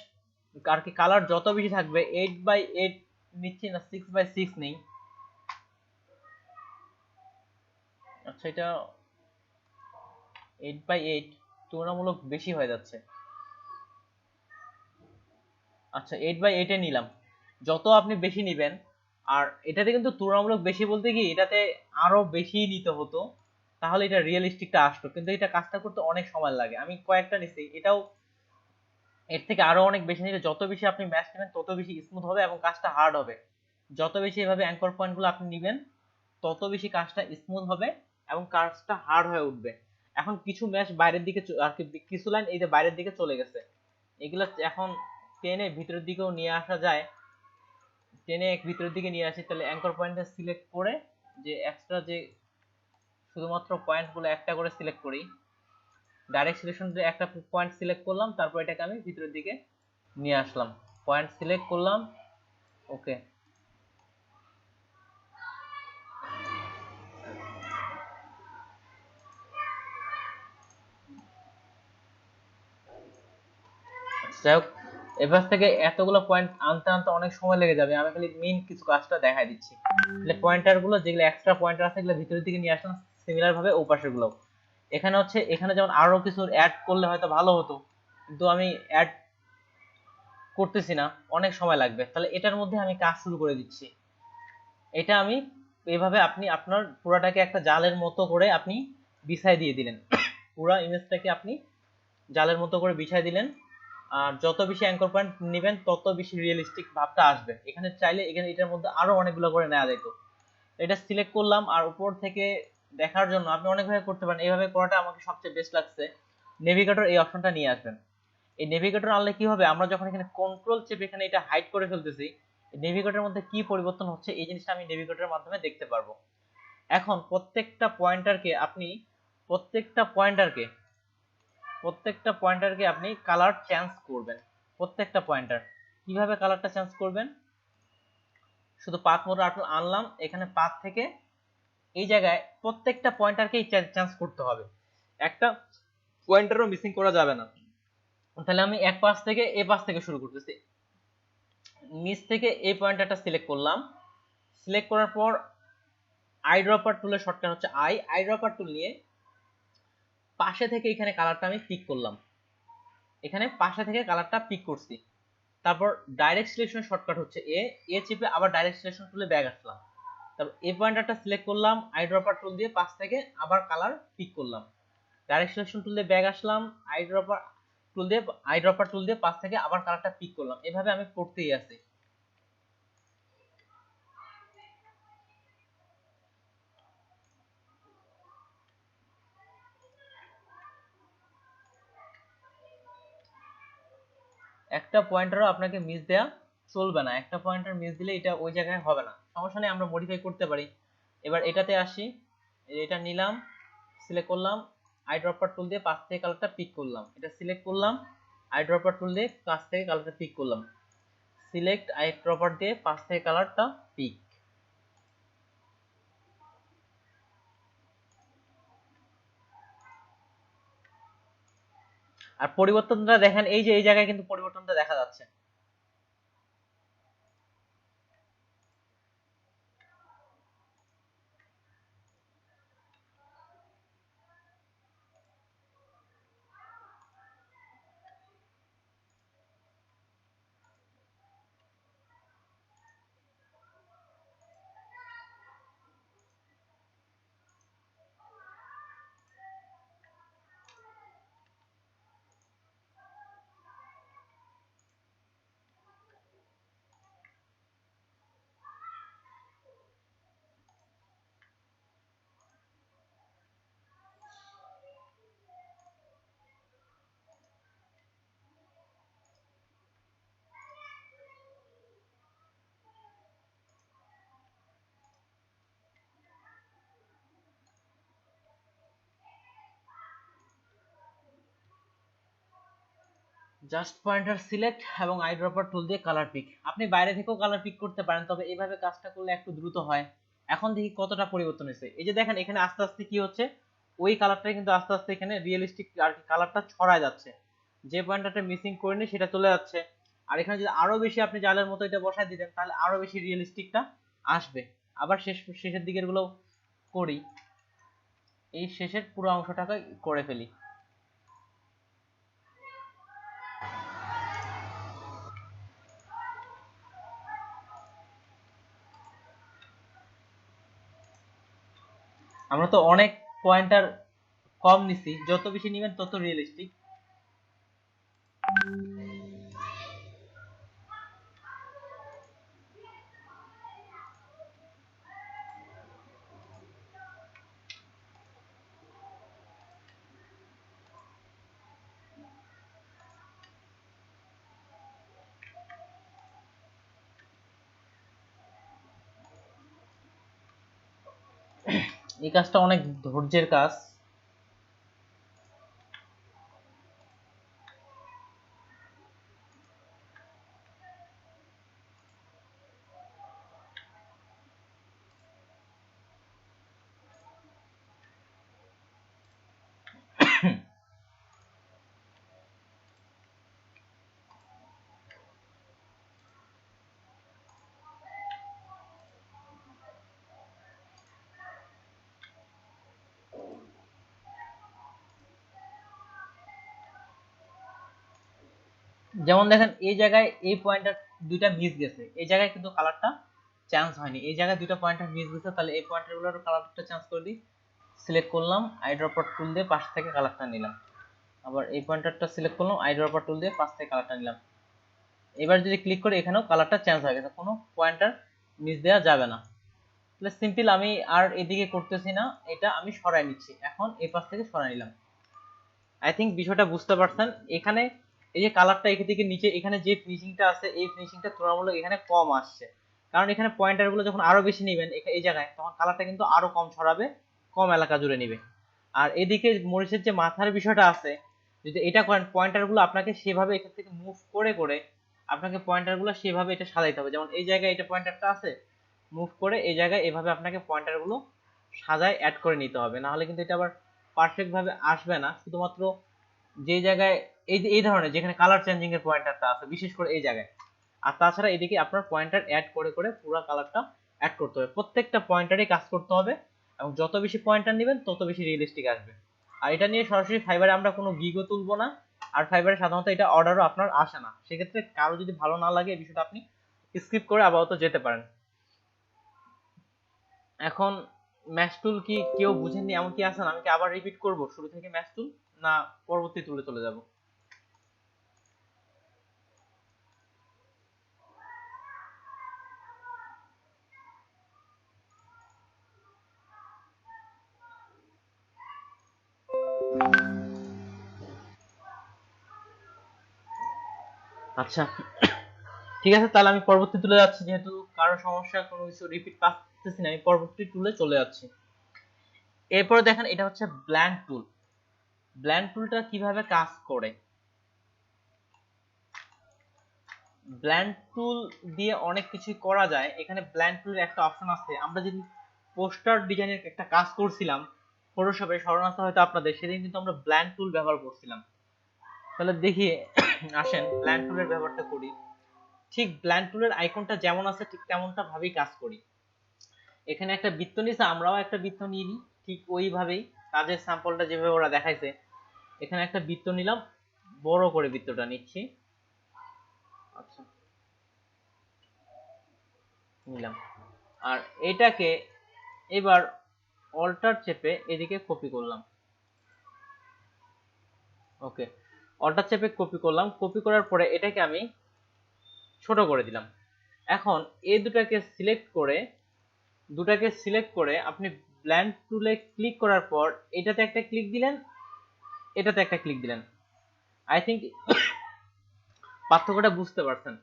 আর কি কালার যত বেশি থাকবে, 8x8 নিচ্ছি না 6x6 নেই, আচ্ছা এটা 8x8 তুলনামূলক বেশি হয়ে যাচ্ছে, আচ্ছা 8x8 এ নিলাম। যত আপনি বেশি নিবেন, আর এটাতে কিন্তু তুলনামূলক বেশি বলতে কি এটাতে আরো বেশি নিতে হতো, তাহলে এটা রিয়েলিস্টিকটা আসতো, কিন্তু এটা কাজটা করতে অনেক সময় লাগে। আমি কয়েকটা নিছি, এটাও এর থেকে আরো অনেক বেশি নিলে, যত বেশি আপনি ম্যাচ নেবেন তত বেশি স্মুথ হবে এবং কাজটা হার্ড হবে। যত বেশি এভাবে অ্যাঙ্কর পয়েন্টগুলো আপনি নেবেন তত বেশি কাজটা স্মুথ হবে এবং কাজটা হার্ড হয়ে উঠবে। এখন কিছু ম্যাচ বাইরের দিকে আর কি, কিছু লাইন এই যে বাইরের দিকে চলে গেছে, এগুলো এখন টেনে ভিতরের দিকেও নিয়ে আসা যায়। টেনে ভিতরের দিকে নিয়ে আসি, তাহলে অ্যাঙ্কর পয়েন্টটা সিলেক্ট করে যে এক্সট্রা যে শুধুমাত্র পয়েন্টগুলো একটা করে সিলেক্ট করি, ডাইরেক্ট সিলেকশন দিয়ে একটা পয়েন্ট সিলেক্ট করলাম, তারপর এটাকে আমি ভিতরের দিকে নিয়ে আসলাম, পয়েন্ট সিলেক্ট করলাম, ওকে। যাই হোক, এবার থেকে এতগুলো পয়েন্ট আনতে আনতে অনেক সময় লেগে যাবে, আমি খালি মেইন কিছু কাজটা দেখাই দিচ্ছি। তাহলে পয়েন্টার গুলো যেগুলো এক্সট্রা পয়েন্টার আছে এগুলো ভিতরের দিকে নিয়ে আসলাম, সিমিলার ভাবে ওপাশের গুলো। এখানে হচ্ছে, এখানে যেমন আরো কিছু অ্যাড করলে হয়তো ভালো হতো, কিন্তু আমি অ্যাড করতেছি না, অনেক সময় লাগবে, তাহলে এটার মধ্যে আমি কাজ শুরু করে দিচ্ছি। এটা আমি এইভাবে আপনি আপনার পুরাটাকে একটা জালের মতো করে আপনি বিছাই দিয়ে দিলেন, পুরা ইমেজটাকে আপনি জালের মতো করে বিছাই দিলেন। আর যত বেশি অ্যাঙ্কর পয়েন্ট নেবেন তত বেশি রিয়েলিস্টিক ভাবটা আসবে। এখানে চাইলে এখানে এটার মধ্যে আরো অনেকগুলো করে নেওয়া যেত। এটা সিলেক্ট করলাম, আর উপর থেকে দেখার জন্য আপনি অনেকভাবে করতে পারেন, এইভাবে করাটা আমাকে সবচেয়ে বেস্ট লাগছে। নেভিগেটর এই অপশনটা নিয়ে আসবেন। এই নেভিগেটর আনলে কি হবে, আমরা যখন এখানে কন্ট্রোল চেপে এখানে এটা হাইড করে ফেলতেছি, নেভিগেটরের মধ্যে কি পরিবর্তন হচ্ছে এই জিনিসটা আমি নেভিগেটরের মাধ্যমে দেখতে পারবো। এখন প্রত্যেকটা পয়েন্টারকে প্রত্যেকটা পয়েন্টারকে আপনি কালার চেঞ্জ করবেন। প্রত্যেকটা পয়েন্টার কিভাবে কালারটা চেঞ্জ করবেন, শুধু পাথ মোড আনলাম, এখানে পাথ থেকে এই জায়গায় প্রত্যেকটা পয়েন্টারকেই চেঞ্জ করতে হবে, একটা পয়েন্টারও মিসিং করা যাবে না। তাহলে আমি এক পাশ থেকে এ পাশ থেকে শুরু করতেছি, নিচ থেকে এই পয়েন্টারটা সিলেক্ট করলাম। সিলেক্ট করার পর আই ড্রপার টুলের শর্টকাট হচ্ছে আই ড্রপার টুল নিয়ে পাশে থেকে এখানে কালারটা আমি পিক করলাম, এখানে পাশে থেকে কালারটা পিক করছি। তারপর ডাইরেক্ট সিলেকশন শর্টকাট হচ্ছে এ চেপে আবার ডাইরেক্ট সিলেকশন টুলে ব্যাক আসলাম। তারপর এই পয়েন্টারটা সিলেক্ট করলাম, আই ড্রপার টুল দিয়ে পাশ থেকে আবার কালার পিক করলাম, ডাইরেক্ট সিলেকশন টুল দিয়ে ব্যাক আসলাম, আই ড্রপার টুল দিয়ে পাশ থেকে আবার কালারটা পিক করলাম। এভাবে আমি করতেই আছি। একটা পয়েন্টারও আপনাকে মিস দেয়া চলবে না, একটা পয়েন্টার মিস দিলে এটা ওই জায়গায় হবে না, সমস্যা নেই, আমরা মডিফাই করতে পারি। এবার এটাতে আসি, এটা নিলাম, সিলেক্ট করলাম, আই ড্রপার টুল দিয়ে পাশ থেকে কালারটা পিক করলাম, এটা সিলেক্ট করলাম, আই ড্রপার টুল দিয়ে পাশ থেকে কালারটা পিক করলাম, সিলেক্ট আই ড্রপার দিয়ে পাশ থেকে কালারটা পিক। আর পরিবর্তনটা দেখেন, এই যে এই জায়গায় কিন্তু পরিবর্তনটা দেখা যাচ্ছে। জাস্ট পয়েন্টার সিলেক্ট এবং আইড্রপার টুল দিয়ে কালার পিক। আপনি বাইরে থেকেও কালার পিক করতে পারেন, তবে এইভাবে কাজটা করলে একটু দ্রুত হয়। এখন দেখি কতটা পরিবর্তন হয়েছে। এই যে দেখেন এখানে আস্তে আস্তে কি হচ্ছে, ওই কালারটাই কিন্তু আস্তে আস্তে এখানে রিয়েলিস্টিক আর কি কালারটা ছড়ায় যাচ্ছে। যে পয়েন্টারটা মিসিং করিনি সেটা চলে যাচ্ছে। আর এখানে যদি আরো বেশি আপনি জালের মতো এটা বসায় দিতেন তাহলে আরো বেশি রিয়েলিস্টিকটা আসবে। আবার শেষের দিকের গুলো করি, এই শেষের পুরো অংশটাকে করে ফেলি। আমরা তো অনেক পয়েন্টার কম নিছি, যত বেশি নিবেন তত রিয়েলিস্টিক। এই কাজটা অনেক ধৈর্যের কাজ। যেমন দেখেন এই জায়গায় এই পয়েন্টার দুইটা মিস গেছে, এই জায়গায় কিন্তু কালারটা চেঞ্জ হয়নি। এই জায়গায় দুইটা পয়েন্টার মিস গেছে, তাহলে এই পয়েন্টারগুলোর কালারটা চেঞ্জ করে দিই। সিলেক্ট করলাম, আইড্রপার টুল দিয়ে পাশ থেকে কালারটা নিলাম। আবার এই পয়েন্টারটা সিলেক্ট করলাম, আইড্রপার টুল দিয়ে পাশ থেকে কালারটা নিলাম। এবার যদি ক্লিক করি এখানেও কালারটা চেঞ্জ হয়ে গেছে, কোনো পয়েন্টার মিস দেওয়া যাবে না। তাহলে সিম্পল, আমি আর এদিকে করতেছি না, এটা আমি সরাই নিচ্ছি। এখন এই পাশ থেকে সরাই নিলাম। আই থিঙ্ক বিষয়টা বুঝতে পারছেন। এখানে এই যে কালারটা এখান থেকে নিচে এখানে যে ফিনিশিংটা আছে, এই ফিনিশিংটা তুলনামূলক এখানে কম আসছে, কারণ এখানে পয়েন্টার গুলো যখন আরো বেশি নেবেন এই জায়গায়, তখন কালারটা কিন্তু আরো কম ছড়াবে, কম এলাকা জুড়ে নিবে। আর এদিকে মরিচের যে মাথার বিষয়টা আছে, যদি এটা করেন পয়েন্টার গুলো আপনাকে সেভাবে এখান থেকে মুভ করে করে আপনাকে পয়েন্টার গুলো সেভাবে এটা সাজাইতে হবে। যেমন এই জায়গায় এটা পয়েন্টারটা আছে, মুভ করে এই জায়গায় এভাবে আপনাকে পয়েন্টার গুলো সাজায় অ্যাড করে নিতে হবে, না হলে কিন্তু এটা আবার পারফেক্ট ভাবে আসবে না। শুধুমাত্র যে জায়গায় এই যে এই ধরনের যেখানে কালার চেঞ্জিং এর পয়েন্টারটা আছে, বিশেষ করে এই জায়গায়। আর তাছাড়া এদিকে আপনার পয়েন্টার অ্যাড করে করে পুরো কালারটা অ্যাড করতে হবে, প্রত্যেকটা পয়েন্টারে কাজ করতে হবে, এবং যত বেশি পয়েন্টার নেবেন তত বেশি রিয়েলিস্টিক আসবে। আর এটা নিয়ে সরাসরি ফাইবারে আমরা কোনো গিগও তুলবো না, আর ফাইবারে সাধারণত এটা অর্ডারও আপনার আসে না। সেক্ষেত্রে কারো যদি ভালো না লাগে এই বিষয়টা আপনি স্কিপ করে আপাতত যেতে পারেন। এখন ম্যাশ টুল কি কেউ বুঝেননি এমন কি আছেন? আমি কি আবার রিপিট করব শুরু থেকে ম্যাশ টুল, না পরবর্তী টুলে চলে যাব? আচ্ছা, ঠিক আছে, তাহলে আমি পরবর্তী টুলে যাচ্ছি। যেহেতু কারো সমস্যা কোনো কিছু রিপিট পাচ্তেছি না, আমি পরবর্তী টুলে চলে যাচ্ছি। এরপরে দেখেন এটা হচ্ছে ব্ল্যান্ড টুল। ব্ল্যান্ড টুলটা কিভাবে কাজ করে? ব্ল্যান্ড টুল দিয়ে অনেক কিছুই করা যায়। এখানে ব্ল্যান্ড টুলের একটা অপশন আছে। আমরা যদি পোস্টার ডিজাইনের একটা কাজ করছিলাম ফটোশপে, স্মরণ আছে হয়তো আপনাদের, সেদিন কিন্তু আমরা ব্ল্যান্ড টুল ব্যবহার করছিলাম। তাহলে দেখি আসেন ব্ল্যান্ড টুলের ব্যবহারটা করি। ঠিক ব্ল্যান্ড টুলের আইকনটা যেমন আছে ঠিক তেমনটা ভাবেই কাজ করি। এখানে একটা বৃত্ত নিছে, আমরাও একটা বৃত্ত নিয়ে নিই ঠিক ওইভাবেই, কাজের স্যাম্পলটা যেভাবে ওরা দেখাইছে। এখানে একটা বৃত্ত নিলাম, বড় করে বৃত্তটা নিচ্ছি। আচ্ছা, নিলাম। আর এটাকে এবার অল্টার চেপে এদিকে কপি করলাম। ওকে, অল্টার চেপে কপি করলাম। কপি করার পরে এটাকে আমি ছোট করে দিলাম। এখন এই দুটাকে সিলেক্ট করে আপনি ব্ল্যান্ড টুলে ক্লিক করার পর এটাতে একটা ক্লিক দিলেন, এটাতে একটা ক্লিক দিলেন। আই থিঙ্ক পার্থক্যটা বুঝতে পারছেন।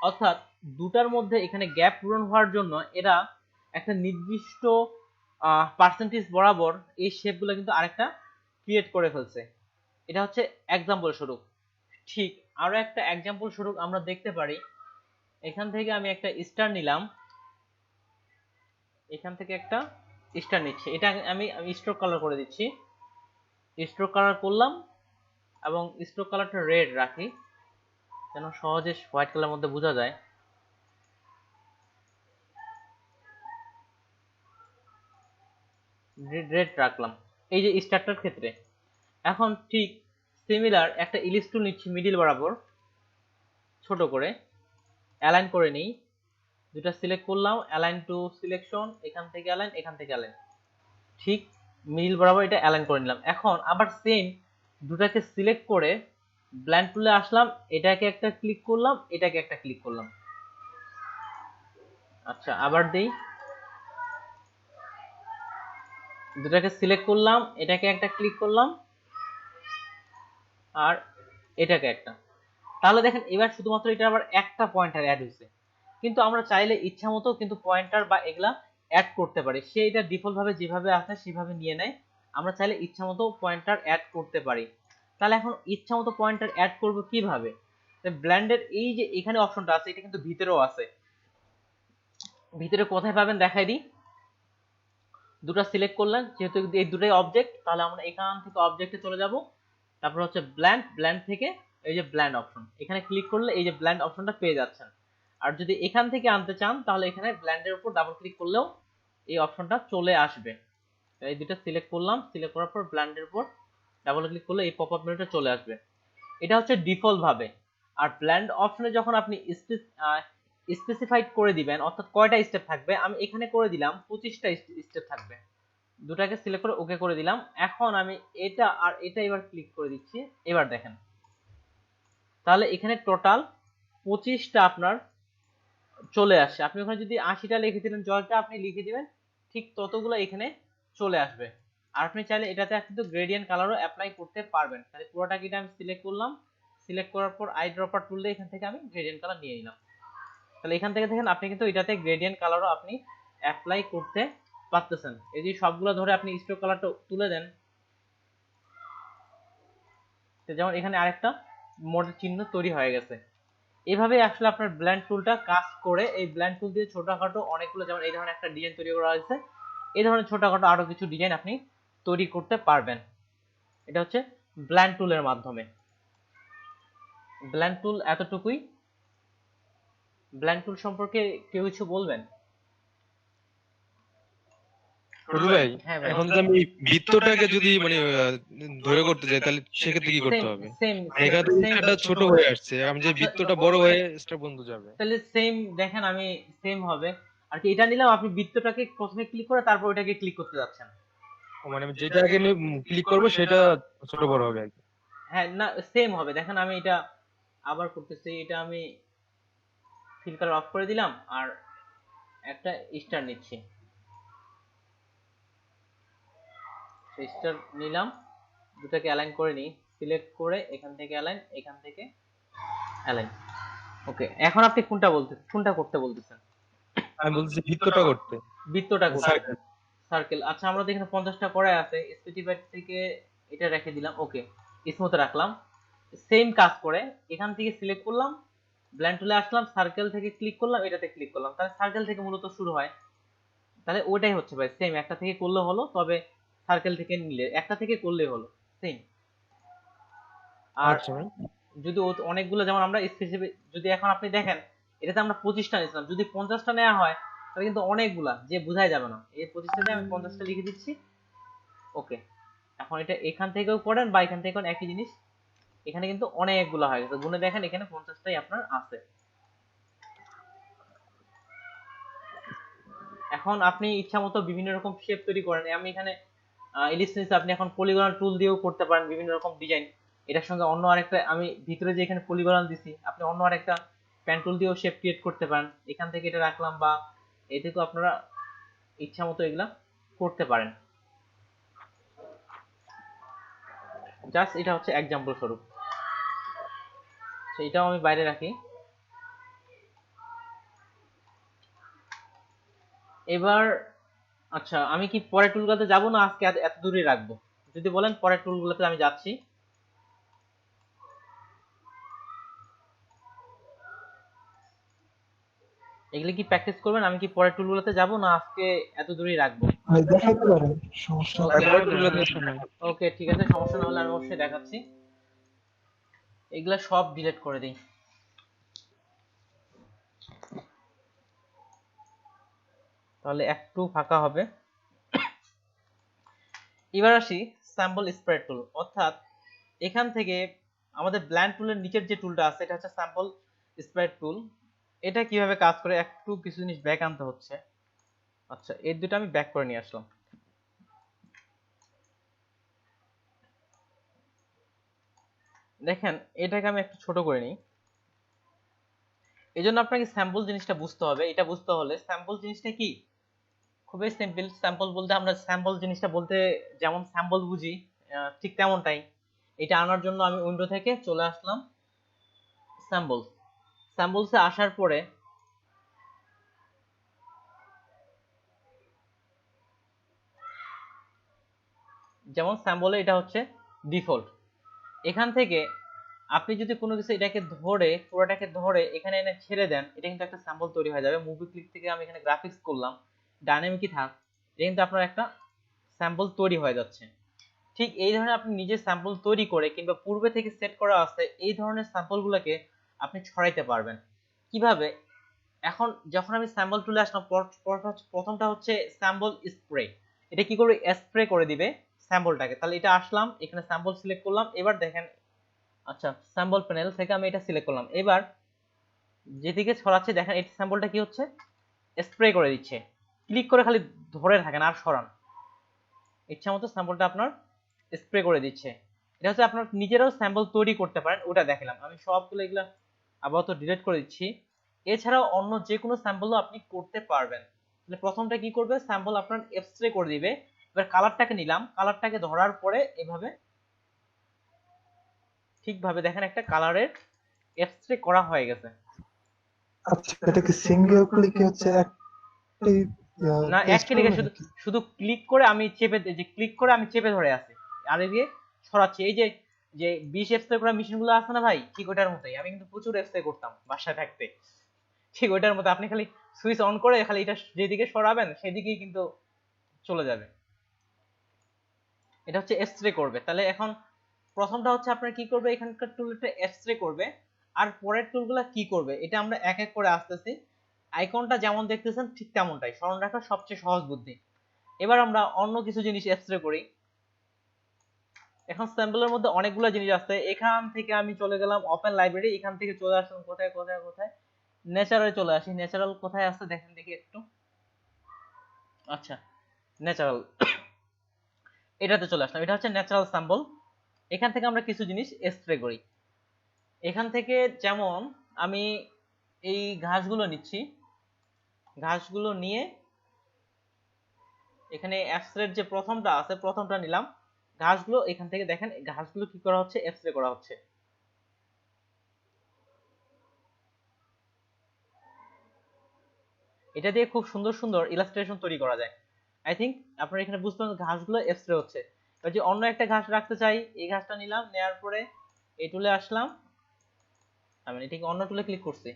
অর্থাৎ দুটার মধ্যে এখানে গ্যাপ পূরণ হওয়ার জন্য এরা একটা নির্দিষ্ট পার্সেন্টেজ বরাবর এই শেপগুলো কিন্তু আরেকটা ক্রিয়েট করে ফেলছে। এটা হচ্ছে এক্সাম্পল স্বরূপ। ঠিক আরো একটা एग्जांपल স্বরূপ আমরা দেখতে পারি, এখান থেকে আমি একটা স্টার নিলাম, এখান থেকে একটা স্টার নিচ্ছি, এটা আমি স্ট্রোক কালার করে দিচ্ছি, স্ট্রোক কালার করলাম এবং স্ট্রোক কালারটা রেড রাখি যেন সহজে হোয়াইট কালারের মধ্যে বোঝা যায়। রেড রাখলাম এই যে স্টারটার ক্ষেত্রে। এখন ঠিক সিমিলার একটা ইলিশ টুল নিচ্ছি, মিডিল বরাবর ছোট করে অ্যালাইন করে নিই, দুটো সিলেক্ট করলাম, অ্যালাইন টু সিলেকশন, এখান থেকে অ্যালাইন, এখান থেকে অ্যালাইন, ঠিক মিডিল বরাবর এটা অ্যালাইন করে নিলাম। এখন আবার সেম দুটাকে সিলেক্ট করে ব্লেন্ড টুলে আসলাম, এটাকে একটা ক্লিক করলাম, এটাকে একটা ক্লিক করলাম। আচ্ছা আবার দেই, দুটাকে সিলেক্ট করলাম, এটাকে একটা ক্লিক করলাম আর এটাকে একটা। তাহলে দেখেন এবার শুধুমাত্র এটা আবার একটা পয়েন্টার অ্যাড হয়েছে, কিন্তু আমরা চাইলে ইচ্ছা মতো কিন্তু পয়েন্টার বা এগুলা অ্যাড করতে পারি। সে এটা ডিফল্ট ভাবে যেভাবে আছে সেভাবে নিয়ে নেয়, আমরা চাইলে ইচ্ছা মতো পয়েন্টার অ্যাড করতে পারি। তাহলে এখন ইচ্ছা মতো পয়েন্টার অ্যাড করব কিভাবে? ব্লেন্ডের এই যে এখানে অপশনটা আছে, এটা কিন্তু ভিতরেও আছে। ভিতরে কোথায় পাবেন দেখাই দিই, দুটো সিলেক্ট করলেন, যেহেতু এই দুটোই অবজেক্ট, তাহলে আমরা এখান থেকে অবজেক্টে চলে যাব, তারপর হচ্ছে ব্ল্যান্ড, ব্ল্যান্ড থেকে এই যে ব্ল্যান্ড অপশন, এখানে ক্লিক করলে এই যে ব্ল্যান্ড অপশনটা পেয়ে যাচ্ছেন। আর যদি এখান থেকে আনতে চান তাহলে এখানে ব্ল্যান্ডের উপর ডাবল ক্লিক করলেও এই অপশনটা চলে আসবে। এই দুটো সিলেক্ট করলাম, সিলেক্ট করার পর ব্ল্যান্ডের উপর ডাবল ক্লিক করলে এই পপআপ মেনুটা চলে আসবে। এটা হচ্ছে ডিফল্ট ভাবে। আর ব্ল্যান্ড অপশনে যখন আপনি স্পেসিফাইড করে দিবেন, অর্থাৎ কয়টা স্টেপ থাকবে, আমি এখানে করে দিলাম 25টা স্টেপ থাকবে, দুটাকে সিলেক্ট করে ওকে করে দিলাম। এখন আমি এটা আর এটা এবার ক্লিক করে দিচ্ছি, এবার দেখেন তাহলে এখানে টোটাল 25টা আপনার চলে আসছে। আপনি ওখানে যদি 80টা লিখে দিলেন, জয়টা আপনি লিখে দিবেন, ঠিক ততগুলো এখানে চলে আসবে। আর আপনি চাইলে এটাতে কিন্তু গ্রেডিয়েন্ট কালারও অ্যাপ্লাই করতে পারবেন। তাহলে পুরোটাকে এটা আমি সিলেক্ট করলাম, সিলেক্ট করার পর আই ড্রপার টুল দিয়ে এখান থেকে আমি গ্রেডিয়েন্ট কালার নিয়ে নিলাম। তাহলে এখান থেকে দেখেন আপনি কিন্তু এটাতে গ্রেডিয়েন্ট কালারও আপনি অ্যাপ্লাই করতে পারতেছেন। এই যে সবগুলো ধরে আপনি স্ট্রোক কালারটা তুলে দেন, যেমন এখানে আরেকটা মোড়ের চিহ্ন তৈরি হয়ে গেছে। এইভাবে আসলে আপনার ব্লেন্ড টুলটা কাজ করে। এই ব্লেন্ড টুল দিয়ে ছোটখাটো অনেকগুলো, যেমন এই ধরনের একটা ডিজাইন তৈরি করা হয়েছে, এই ধরনের ছোটখাটো আরো কিছু ডিজাইন আপনি তৈরি করতে পারবেন। এটা হচ্ছে ব্লেন্ড টুলের মাধ্যমে। ব্লেন্ড টুল এতটুকুই। ব্লেন্ড টুল সম্পর্কে কেউ কিছু বলবেন? ছোট ভাই, হ্যাঁ ভাই। এখন যে আমি বৃত্তটাকে যদি মানে ধরে করতে যাই তাহলে সেক্ষেত্রে কি করতে হবে? সেম এখানে তো স্টারটা ছোট হয়ে আসছে, আমি যে বৃত্তটা বড় হয়ে স্টার বন্ধ যাবে। তাহলে সেম দেখেন, আমি সেম হবে আর কি। এটা নিলাম, আপনি বৃত্তটাকে প্রথমে ক্লিক করে তারপর ওইটাকে ক্লিক করতে যাচ্ছেন। মানে আমি যেটা আগে ক্লিক করবো সেটা ছোট বড় হবে আর কি। হ্যাঁ না, সেম হবে। দেখেন আমি এটা আবার করতেছি, এটা আমি ফিল কালার অফ করে দিলাম আর একটা স্টার নিচ্ছি, স্টার নিলাম, দুটাকে অ্যালাইন করে নিই, সিলেক্ট করে এখান থেকে অ্যালাইন, এখান থেকে অ্যালাইন। ওকে, এখন আপনি কোনটা করতে বলতেছেন? আমি বলছি বৃত্তটা করতে, বৃত্তটা করতে। সার্কেল। সার্কেল, আচ্ছা আমরা তো এখানে 50টা করে আছে, স্পেসিফাইড থেকে এটা রেখে দিলাম, ওকে স্মুথ রাখলাম। সেম কাজ করে এখান থেকে সিলেক্ট করলাম, ব্লেন্ড টুলে আসলাম, সার্কেল থেকে ক্লিক করলাম, এটাতে ক্লিক করলাম, তাহলে সার্কেল থেকে মূলত শুরু হয়। তাহলে ওইটাই হচ্ছে ভাই সেম, একটা থেকে করলে হলো, তবে সার্কেল থেকে নিলে একটা থেকে করলে হলো সেম। আর আচ্ছা ভাই। যদি অনেকগুলো, যেমন আমরা স্পেসিফিক, যদি এখন আপনি দেখেন এটাতে আমরা 25টা নিয়েছিলাম, যদি 50টা নেওয়া হয় তাহলে কিন্তু অনেকগুলা, যে বোঝাই যাবে না। এই 25টা দিয়ে আমি 50টা লিখে দিচ্ছি, ওকে। এখন এটা এখান থেকেও করেন বা এখান থেকে করেন, একই জিনিস। এখানে কিন্তু অনেকগুলো হয়ে গেছে, গুনে দেখেন এখানে 50টাই আপনার আছে। এখন আপনি ইচ্ছা মতো বিভিন্ন রকম শেপ তৈরি করেন। আমি এখানে ইলিস্ট্রেটর, আপনি এখন পলিগন টুল দিয়েও করতে পারেন বিভিন্ন রকম ডিজাইন। এটার সঙ্গে অন্য আরেকটা আমি ভিতরে যে এখানে পলিগন দিছি, আপনি অন্য আরেকটা প্যান টুল দিয়েও শেপ ক্রিয়েট করতে পারেন। এখান থেকে এটা রাখলাম, বা এই থেকেও আপনারা ইচ্ছা মতো এগুলা করতে পারেন। জাস্ট এটা হচ্ছে এক্সাম্পল স্বরূপ, সেইটাও আমি বাইরে রাখি। এবার আচ্ছা, আমি কি পরের টুলগুলোতে যাব না আজকে এত দূরে রাখবো? যদি বলেন পরের টুলগুলোতে আমি যাচ্ছি। এগুলি কি প্র্যাকটিস করবেন? আমি কি পরের টুলগুলোতে যাব না আজকে এত দূরেই রাখবো? ভাই দেখাইতে পারেন, সমস্যা আর আছে। পরের টুলে সমস্যা নাই। ওকে ঠিক আছে, সমস্যা না হলে আমি অবশ্যই দেখাচ্ছি। এগুলা সব ডিলিট করে দিই। তাহলে একটু ফাঁকা হবে। এবার আসি স্যাম্পল স্প্রেড টুল, অর্থাৎ এখান থেকে আমাদের ব্ল্যান্ড টুলের নিচের যে টুলটা আছে এটা হচ্ছে স্যাম্পল স্প্রেড টুল। এটা কিভাবে কাজ করে একটু কিছু জিনিস ব্যাক আনতে হচ্ছে। আচ্ছা, এর দুটো আমি ব্যাক করে নিয়ে আসলাম। দেখেন এটাকে আমি একটু ছোট করে নিই। এই জন্য আপনাকে স্যাম্পল জিনিসটা বুঝতে হবে। এটা বুঝতে হলে স্যাম্পল জিনিসটা কি, খুবই সিম্পল। স্যাম্পল বলতে আমরা স্যাম্পল জিনিসটা বলতে যেমন স্যাম্পল বুঝি ঠিক তেমনটাই। এটা আনার জন্য আমি উইন্ডো থেকে চলে আসলাম স্যাম্পল। স্যাম্পলসে আসার পরে যেমন স্যাম্পলে এটা হচ্ছে ডিফল্ট। এখান থেকে আপনি যদি কোনো কিছু এটাকে ধরে পুরোটাকে ধরে এখানে এনে ছেড়ে দেন, এটা কিন্তু একটা স্যাম্পল তৈরি হয়ে যাবে। মুভি ক্লিক থেকে আমি এখানে গ্রাফিক্স করলাম, ডাইনামিকই থাক, এটা কিন্তু আপনার একটা স্যাম্পল তৈরি হয়ে যাচ্ছে। ঠিক এই ধরনের আপনি নিজে স্যাম্পল তৈরি করে কিংবা পূর্বে থেকে সেট করা আছে এই ধরনের স্যাম্পলগুলোকে আপনি ছড়াইতে পারবেন। কিভাবে? এখন যখন আমি স্যাম্পল টুলে আসলাম, প্রথমটা হচ্ছে স্যাম্পল স্প্রে। এটা কি করবে? স্প্রে করে দিবে স্যাম্পলটাকে। তাহলে এটা আসলাম, এখানে স্যাম্পল সিলেক্ট করলাম। এবার দেখেন, আচ্ছা স্যাম্পল প্যানেল থেকে আমি এটা সিলেক্ট করলাম। এবার যেদিকে ছড়াচ্ছে দেখেন এই স্যাম্পলটা কি হচ্ছে, স্প্রে করে দিচ্ছে। ক্লিক করে খালি ধরে থাকেন আর সরান, ইচ্ছা মতো স্যাম্পলটা আপনার স্প্রে করে দিচ্ছে। এটা হচ্ছে আপনার নিজেরাও স্যাম্পল তৈরি করতে পারেন, ওটা দেখালাম। আমি সবগুলো এগুলা আপাতত ডিলিট করে দিচ্ছি। এছাড়াও অন্য যে কোনো স্যাম্পলও আপনি করতে পারবেন। তাহলে প্রথমটা কি করবে, স্যাম্পল আপনার এক্সট্রে করে দিবে। এবার কালারটাকে নিলাম, কালারটাকে ধরার পরে এভাবে ঠিকভাবে দেখেন একটা কালারের এক্সট্রে করা হয়ে গেছে। আচ্ছা, এটা কি সিঙ্গেল ক্লিকে হচ্ছে একটাই না এক পেস্ট ক্লিকে হবে শুধু নাকি? শুধু ক্লিক করে আমি চেপে যে ক্লিক করে আমি চেপে ধরে আছি আর এদিকে ছড়াচ্ছি। এই যে যে 20 এক্সট্রা করা মেশিনগুলো আছে না ভাই, ঠিক ওটার মতোই। আমি কিন্তু প্রচুর এক্সট্রা করতাম বাসায় থাকতে, ঠিক ওইটার মতো। আপনি খালি সুইচ অন করে খালি এটা যেদিকে সরাবেন সেদিকেই কিন্তু চলে যাবে। এটা হচ্ছে এক্সট্রে করবে। তাহলে এখন প্রথমটা হচ্ছে আপনার কি করবে, এখানকার টুলটা এক্সট্রে করবে। আর পরের টুলগুলো কি করবে এটা আমরা এক এক করে আসতেছি। আইকনটা যেমন দেখতেছেন ঠিক তেমনটাই, স্মরণ রাখা সবচেয়ে সহজ বুদ্ধি। এবার আমরা অন্য কিছু জিনিস এক্সট্রে করি। এখন স্যাম্পলের মধ্যে অনেকগুলো জিনিস আছে। এখান থেকে আমি চলে গেলাম ওপেন লাইব্রেরি, এখান থেকে চলে আসলাম কোথায় কোথায় কোথায়, ন্যাচারালে চলে আসি। ন্যাচারাল কোথায় আছে দেখেন দেখি একটু। আচ্ছা ন্যাচারাল, এটাতে চলে আসলাম। এটা হচ্ছে ন্যাচারাল স্যাম্পল। এখান থেকে আমরা কিছু জিনিস এক্সট্রে করি। এখান থেকে যেমন আমি এই ঘাসগুলো নিচ্ছি, ঘাসগুলো নিয়ে এখানে এক্সট্রের যে প্রথমটা আছে প্রথমটা নিলাম। ঘাসগুলো এখান থেকে দেখেন ঘাসগুলো কি করা হচ্ছে, এক্সট্রে করা হচ্ছে। এটা দিয়ে খুব সুন্দর সুন্দর ইলাস্ট্রেশন তৈরি করা যায়। আই থিঙ্ক আপনারা এখানে বুঝতে পারছেন ঘাসগুলো এক্সট্রে হচ্ছে। এবার যে অন্য একটা ঘাস রাখতে চাই, এই ঘাসটা নিলাম, নেওয়ার পরে এই টুলে আসলাম। আমি এটাকে অন্য টুলে ক্লিক করছি,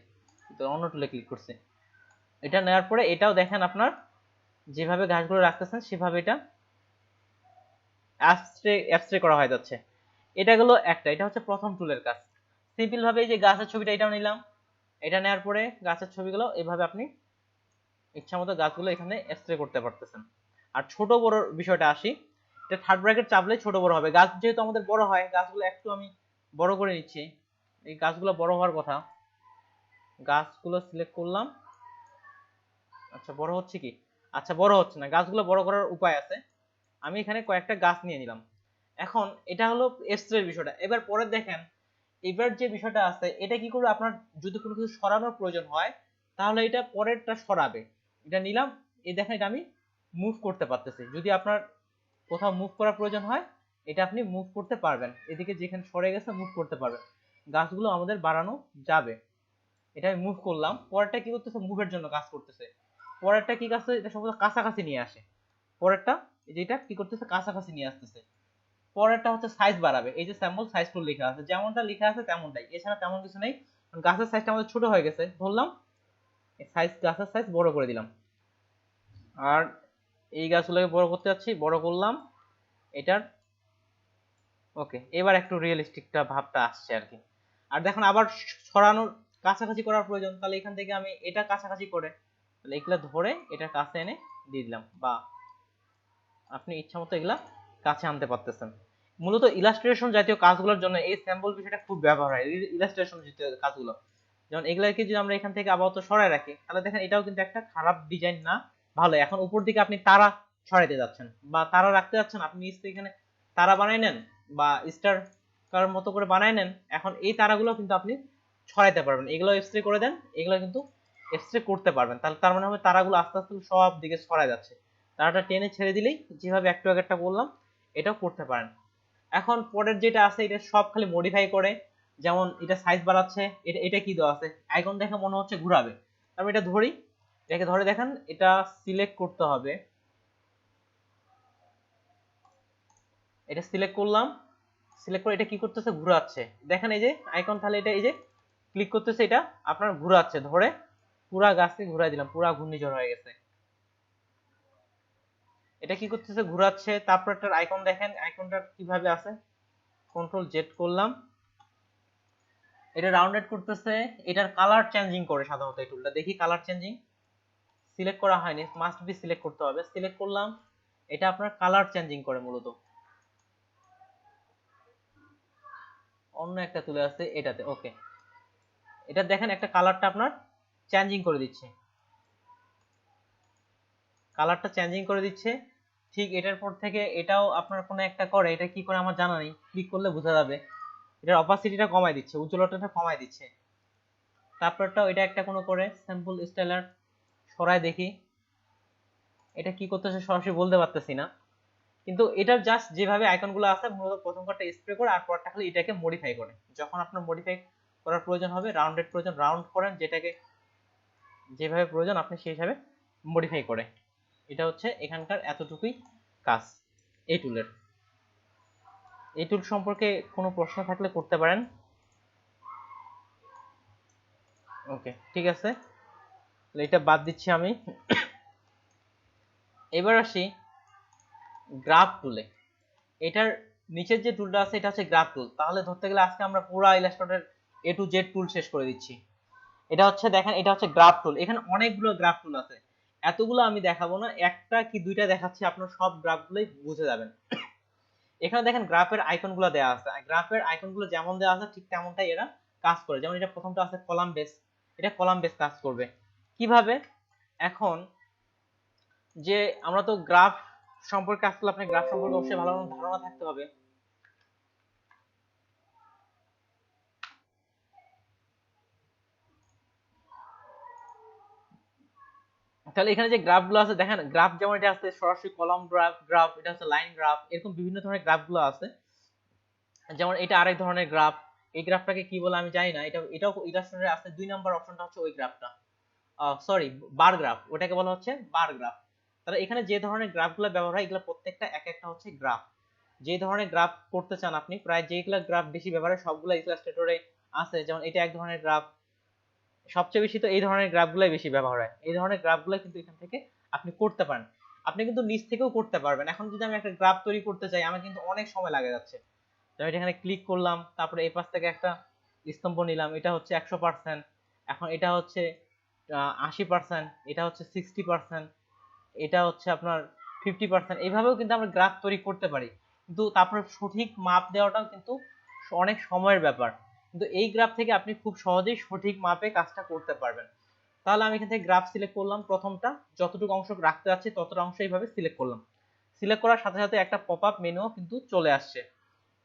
তো অন্য টুলে ক্লিক করছি। এটা নেওয়ার পরে এটাও দেখেন আপনার যেভাবে ঘাসগুলো রাখতেছেন সেভাবে এটা অ্যাবস্ট্রে করা হয়ে যাচ্ছে। এটা গেল একটা, এটা হচ্ছে প্রথম টুলের কাজ। সিম্পল ভাবে এই যে গাছের ছবিটা এটাও নিলাম, এটা নেওয়ার পরে গাছের ছবিগুলো এভাবে আপনি ইচ্ছা মতো গাছগুলো এখানে অ্যাবস্ট্রে করতে পারতেছেন। আর ছোট বড় বিষয়টা আসি, এটা থার্ড ব্র্যাকেট চাপলে ছোট বড় হবে। গাছ যেহেতু আমাদের বড় হয়, গাছগুলো একটু আমি বড় করে নিচ্ছি। এই গাছগুলো বড় হওয়ার কথা, গাছগুলো সিলেক্ট করলাম। আচ্ছা বড় হচ্ছে কি, আচ্ছা বড় হচ্ছে না, গাছগুলো বড় করার উপায় আছে। আমি এখানে কয়েকটা গাছ নিয়ে নিলাম। এখন এটা হলো এক্সট্রের বিষয়টা। এবার পরে দেখেন এবার যে বিষয়টা আছে এটা কি করবে, আপনার যদি কোনো কিছু সরানোর প্রয়োজন হয় তাহলে এটা পরেরটা সরাবে। এটা নিলাম, এই দেখেন এটা আমি মুভ করতে পারতেছি। যদি আপনার কোথাও মুভ করার প্রয়োজন হয় এটা আপনি মুভ করতে পারবেন, এদিকে যেখানে সরে গেছে মুভ করতে পারবেন। গাছগুলো আমাদের বাড়ানো যাবে। এটা আমি মুভ করলাম, পরেরটা কি করতেছে, মুভের জন্য কাজ করতেছে। পরেরটা কি কাজ, এটা সম্ভবত কাছাকাছি নিয়ে আসে। পরেরটা যেটা কি করতেছে, কাছাকাছি নিয়ে আসতেছে। পরেরটা হচ্ছে সাইজ বাড়াবে। এই যে স্যাম্পল সাইজ টুল লেখা আছে, যেমনটা লেখা আছে তেমনটাই, এছাড়া তেমন কিছু নেই। গাছের সাইজটা আমাদের ছোট হয়ে গেছে, ধরলাম সাইজ, গাছের সাইজ বড় করে দিলাম। আর এই গাছগুলোকে বড় করতে যাচ্ছি, বড় করলাম এটার। ওকে, এবার একটু রিয়েলিস্টিকটা ভাবটা আসছে আর কি। আর দেখুন আবার ছড়ানোর কাছাকাছি করার প্রয়োজন, তাহলে এখান থেকে আমি এটা কাছাকাছি করে তাহলে এগুলা ধরে এটার কাছে এনে দিয়ে দিলাম, বা আপনি ইচ্ছা মতো এগুলা কাছে আনতে পারতেছেন। মূলত ইলাস্ট্রেশন জাতীয় কাজগুলোর জন্য এই স্যাম্পল বিষয়টা খুব ব্যবহার হয়, ইলাস্ট্রেশন জাতীয় কাজগুলো। যেমন এগুলাকে যদি আমরা এখান থেকে আপাতত সরায় রাখি, তাহলে দেখেন এটাও কিন্তু একটা খারাপ ডিজাইন না, ভালো। এখন উপর দিকে আপনি তারা সরাইতে যাচ্ছেন বা তারা রাখতে যাচ্ছেন, আপনি নিচ থেকে এখানে তারা বানাই নেন বা স্টার কার মতো করে বানাই নেন। এখন এই তারাগুলো কিন্তু আপনি ছড়াইতে পারবেন, এগুলো এক্সট্রে করে দেন, এগুলো কিন্তু এক্সট্রে করতে পারবেন। তাহলে তার মানে হবে তারাগুলো আস্তে আস্তে সব দিকে ছড়ায় যাচ্ছে। তারাটা টেনে ছেড়ে দিলেই যেভাবে একটু আগে একটা বললাম এটাও করতে পারেন। এখন পরের যেটা আছে এটা সব খালি মডিফাই করে, যেমন এটা সাইজ বাড়াচ্ছে, এটা এটা কি দেওয়া আছে আইকন দেখে মনে হচ্ছে ঘোরাবে। আমি এটা ধরি, এটাকে ধরে দেখেন এটা সিলেক্ট করতে হবে, এটা সিলেক্ট করলাম, সিলেক্ট করে এটা কি করতেছে ঘোরাচ্ছে। দেখেন এই যে আইকন, তাহলে এটা এই যে ক্লিক করতেছে, এটা আপনার ঘোরাচ্ছে, ধরে পুরা গাছকে ঘুরাই দিলাম, পুরা ঘূর্ণিঝড় হয়ে গেছে। এটা কি করতেছে ঘোরাচ্ছে। তারপর একটা আইকন দেখেন, আইকনটা কিভাবে আছে, কন্ট্রোল জেড করলাম, এটা রাউন্ডেড করতেছে, এটার কালার চেঞ্জিং করে সাধারণত এই টুলটা। দেখি কালার চেঞ্জিং, সিলেক্ট করা হয়নি, মাস্ট বি সিলেক্ট করতে হবে। সিলেক্ট করলাম, এটা আপনার কালার চেঞ্জিং করে মূলত। অন্য একটা তুলে আছে এটাতে, ওকে, এটা দেখেন একটা কালারটা আপনার চেঞ্জিং করে দিচ্ছে, কালারটা চেঞ্জিং করে দিচ্ছে। ঠিক এটার পর থেকে এটাও আপনার কোনো একটা করে, এটা কি করে আমার জানা নেই, ক্লিক করলে বোঝা যাবে। এটার অপাসিটিটা কমায় দিচ্ছে, উজ্জ্বলতাটা কমায় দিচ্ছে। তারপরটাও এটা একটা কোনো করে স্যাম্পল স্টাইলার সরায় দেখি, এটা কি করতেছে সরাসরি বলতে পারতেছি না, কিন্তু এটার জাস্ট যেভাবে আইকনগুলো আছে মূলত প্রথম কারটা স্প্রে করে আর পরটা খালি এটাকে মডিফাই করে। যখন আপনার মডিফাই করার প্রয়োজন হবে, রাউন্ডেড প্রয়োজন রাউন্ড করেন, যেটাকে যেভাবে প্রয়োজন আপনি সেই হিসাবে মডিফাই করে। এটা হচ্ছে এখানকার এতটুকুই কাজ এই টুলের। এই টুল সম্পর্কে কোনো প্রশ্ন থাকলে করতে পারেন। ওকে, ঠিক আছে, এটা বাদ দিচ্ছি আমি। এবার আসি গ্রাফ টুলে। এটার নিচের যে টুলটা আছে এটা হচ্ছে গ্রাফ টুল। তাহলে ধরতে গেলে আজকে আমরা পুরো ইলাস্ট্রেটরের এ টু জেড টুল শেষ করে দিচ্ছি। এটা হচ্ছে দেখেন, এটা হচ্ছে গ্রাফ টুল। এখানে অনেকগুলো গ্রাফ টুল আছে, এতগুলো আমি দেখাবো না, একটা কি দুইটা দেখাচ্ছি, আপনার সব গ্রাফগুলোই বুঝে যাবেন। এখানে দেখেন গ্রাফের আইকনগুলো দেওয়া আছে, গ্রাফের আইকনগুলো যেমন দেওয়া আছে ঠিক তেমনটাই এরা কাজ করে। যেমন এটা প্রথমটা আছে কলাম বেস, এটা কলাম বেস কাজ করবে কিভাবে। এখন যে আমরা তো গ্রাফ সম্পর্কে আসলে আপনি গ্রাফ সম্পর্কে অবশ্যই ভালো ধারণা থাকতে হবে। তাহলে এখানে যে গ্রাফগুলো আছে দেখেন, গ্রাফ যেমন এটা আছে সরাসরি কলাম গ্রাফ, গ্রাফ এটা হচ্ছে লাইন গ্রাফ, এরকম বিভিন্ন ধরনের গ্রাফগুলো আছে। যেমন এটা আরেক ধরনের গ্রাফ, এই গ্রাফটাকে কি বলে আমি জানি না, এটাও ইলাস্ট্রেটরে আছে। 2 নাম্বার অপশনটা হচ্ছে ওই গ্রাফটা, সরি বার গ্রাফ, ওটাকে বলা হচ্ছে বার গ্রাফ। তাহলে এখানে যে ধরনের গ্রাফগুলো ব্যবহার হয় এগুলো প্রত্যেকটা এক একটা হচ্ছে গ্রাফ। যে ধরনের গ্রাফ করতে চান আপনি, প্রায় যেগুলো গ্রাফ বেশি ব্যবহার হয় সবগুলো ইলাস্ট্রেটরে আছে। যেমন এটা এক ধরনের গ্রাফ, সবচেয়ে বেশি তো এই ধরনের গ্রাফগুলোই বেশি ব্যবহার হয়। এই ধরনের গ্রাফগুলো কিন্তু এখান থেকে আপনি করতে পারেন, আপনি কিন্তু নিচ থেকেও করতে পারবেন। এখন যদি আমি একটা গ্রাফ তৈরি করতে চাই আমার কিন্তু অনেক সময় লাগে যাচ্ছে। আমি এখানে ক্লিক করলাম, তারপরে এই পাশ থেকে একটা স্তম্ভ নিলাম, এটা হচ্ছে 100%, এখন এটা হচ্ছে 80%, এটা হচ্ছে 60%, এটা হচ্ছে আপনার 50%। এইভাবেও কিন্তু আমরা গ্রাফ তৈরি করতে পারি, কিন্তু তারপরে সঠিক মাপ দেওয়াটাও কিন্তু অনেক সময়ের ব্যাপার। কিন্তু এই গ্রাফ থেকে আপনি খুব সহজেই সঠিক মাপে কাজটা করতে পারবেন। তাহলে আমি এখান থেকে গ্রাফ সিলেক্ট করলাম, প্রথমটা যতটুকু অংশ রাখতে যাচ্ছি ততটা অংশ এইভাবে সিলেক্ট করলাম। সিলেক্ট করার সাথে সাথে একটা পপ আপ মেনু কিন্তু চলে আসছে।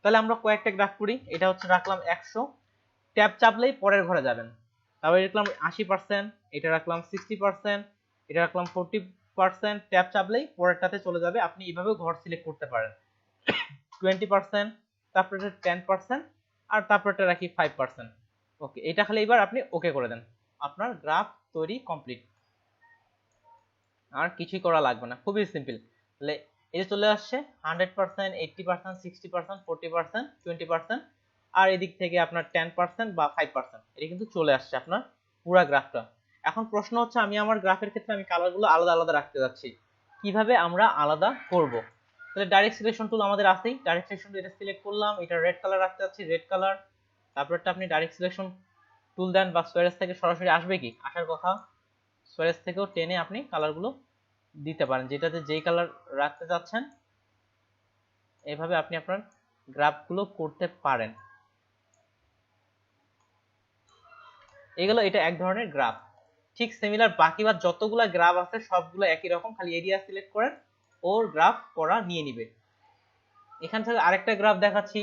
তাহলে আমরা কয়েকটা গ্রাফ করি, এটা হচ্ছে রাখলাম 100, ট্যাব চাপলেই পরের ঘরে যাবেন। তারপরে রাখলাম 80%, এটা রাখলাম 60%, এটা রাখলাম 40%, ট্যাব চাপলেই পরেরটাতে চলে যাবে। আপনি এইভাবেও ঘর সিলেক্ট করতে পারেন। 20%, তারপরে 10%, আর তারপরটা রাখি 5%। ওকে, এটা খালি এবার আপনি ওকে করে দেন, আপনার গ্রাফ তৈরি কমপ্লিট। আর কিছুই করা লাগবে না, খুবই সিম্পল। তাহলে এই যে চলে আসছে 100%, 80%, 60%, 40%, 20%, আর এদিক থেকে আপনার 10% বা 5%, এটা কিন্তু চলে আসছে আপনার পুরো গ্রাফটা। এখন প্রশ্ন হচ্ছে আমি আমার গ্রাফের ক্ষেত্রে আমি কালারগুলো আলাদা আলাদা রাখতে যাচ্ছি, কিভাবে আমরা আলাদা করব? তাহলে ডাইরেক্ট সিলেকশন টুল আমাদের আছেই, ডাইরেক্ট সিলেকশন টুল এটা সিলেক্ট করলাম, এটা রেড কালার রাখতে যাচ্ছি, রেড কালার। তারপরটা আপনি ডাইরেক্ট সিলেকশন টুল দেন বা সোয়ারেজ থেকে সরাসরি আসবে কি, আসার কথা, সোয়ারেজ থেকেও টেনে আপনি কালারগুলো দিতে পারেন যেটাতে যেই কালার রাখতে যাচ্ছেন। এইভাবে আপনি আপনার গ্রাফগুলো করতে পারেন। এগুলো এটা এক ধরনের গ্রাফ। ঠিক সিমিলার বাকিবার যতগুলা গ্রাফ আছে সবগুলো একই রকম, খালি এরিয়া সিলেক্ট করেন, ওর গ্রাফ করা নিয়ে নিবে। এখান থেকে আরেকটা গ্রাফ দেখাচ্ছি,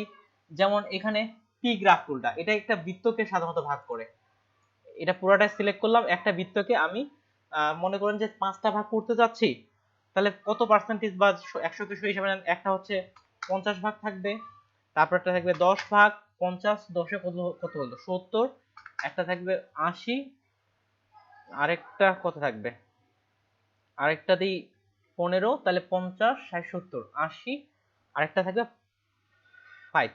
যেমন এখানে পি গ্রাফ টুলটা, এটা একটা বৃত্তকে সাধারণত ভাগ করে। এটা পুরোটা সিলেক্ট করলাম, একটা বৃত্তকে আমি মনে করেন যে 5টা ভাগ করতে যাচ্ছি, তাহলে কত পার্সেন্টেজ বা 100 হিসাবে নেন, একটা হচ্ছে 50 ভাগ থাকবে, তারপরটা থাকবে 10 ভাগ, 50 10 কত কত হলো 70, একটা থাকবে 80, আরেকটা কত থাকবে, আরেকটা দিই 15, তাহলে 50 60 70 80, আরেকটা থাকবে 5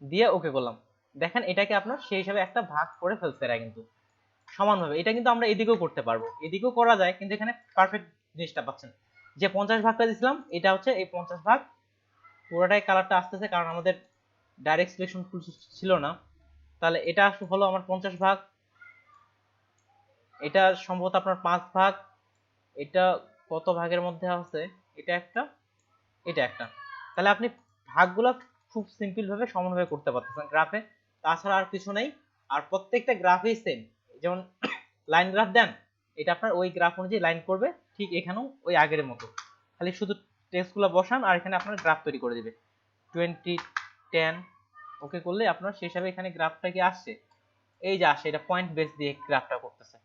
দিয়ে ওকে করলাম। দেখেন এটাকে আপনার সেই হিসাবে একটা ভাগ করে ফেলছে এরা কিন্তু সমানভাবে। এটা কিন্তু আমরা এদিকেও করতে পারবো, এদিকেও করা যায়, কিন্তু এখানে পারফেক্ট জিনিসটা পাচ্ছেন যে 50 ভাগটা দিছিলাম, এটা হচ্ছে এই 50 ভাগ পুরোটাই কালারটা আসতেছে, কারণ আমাদের ডাইরেক্ট সিলেকশন ছিল না। তাহলে এটা হলো আমার 50 ভাগ, এটা সম্ভবত আপনার 5 ভাগ, এটা কত ভাগের মধ্যে আছে, এটা একটা, এটা একটা। তাহলে আপনি ভাগগুলো খুব সিম্পল ভাবে সমানভাবে করতে পারতেছেন গ্রাফে, তাছাড়া আর কিছু নেই। আর প্রত্যেকটা গ্রাফেই সেম, যেমন লাইন গ্রাফ দেন, এটা আপনার ওই গ্রাফ অনুযায়ী লাইন করবে, ঠিক এখানেও ওই আগের মতো, খালি শুধু টেক্সটগুলো বসান আর এখানে আপনার গ্রাফ তৈরি করে দিবে। 20 10 ওকে করলে আপনার সেই হিসাবে এখানে গ্রাফটা কি আসছে, এই যে আসে, এটা পয়েন্ট বেস দিয়ে গ্রাফটা করতেছে।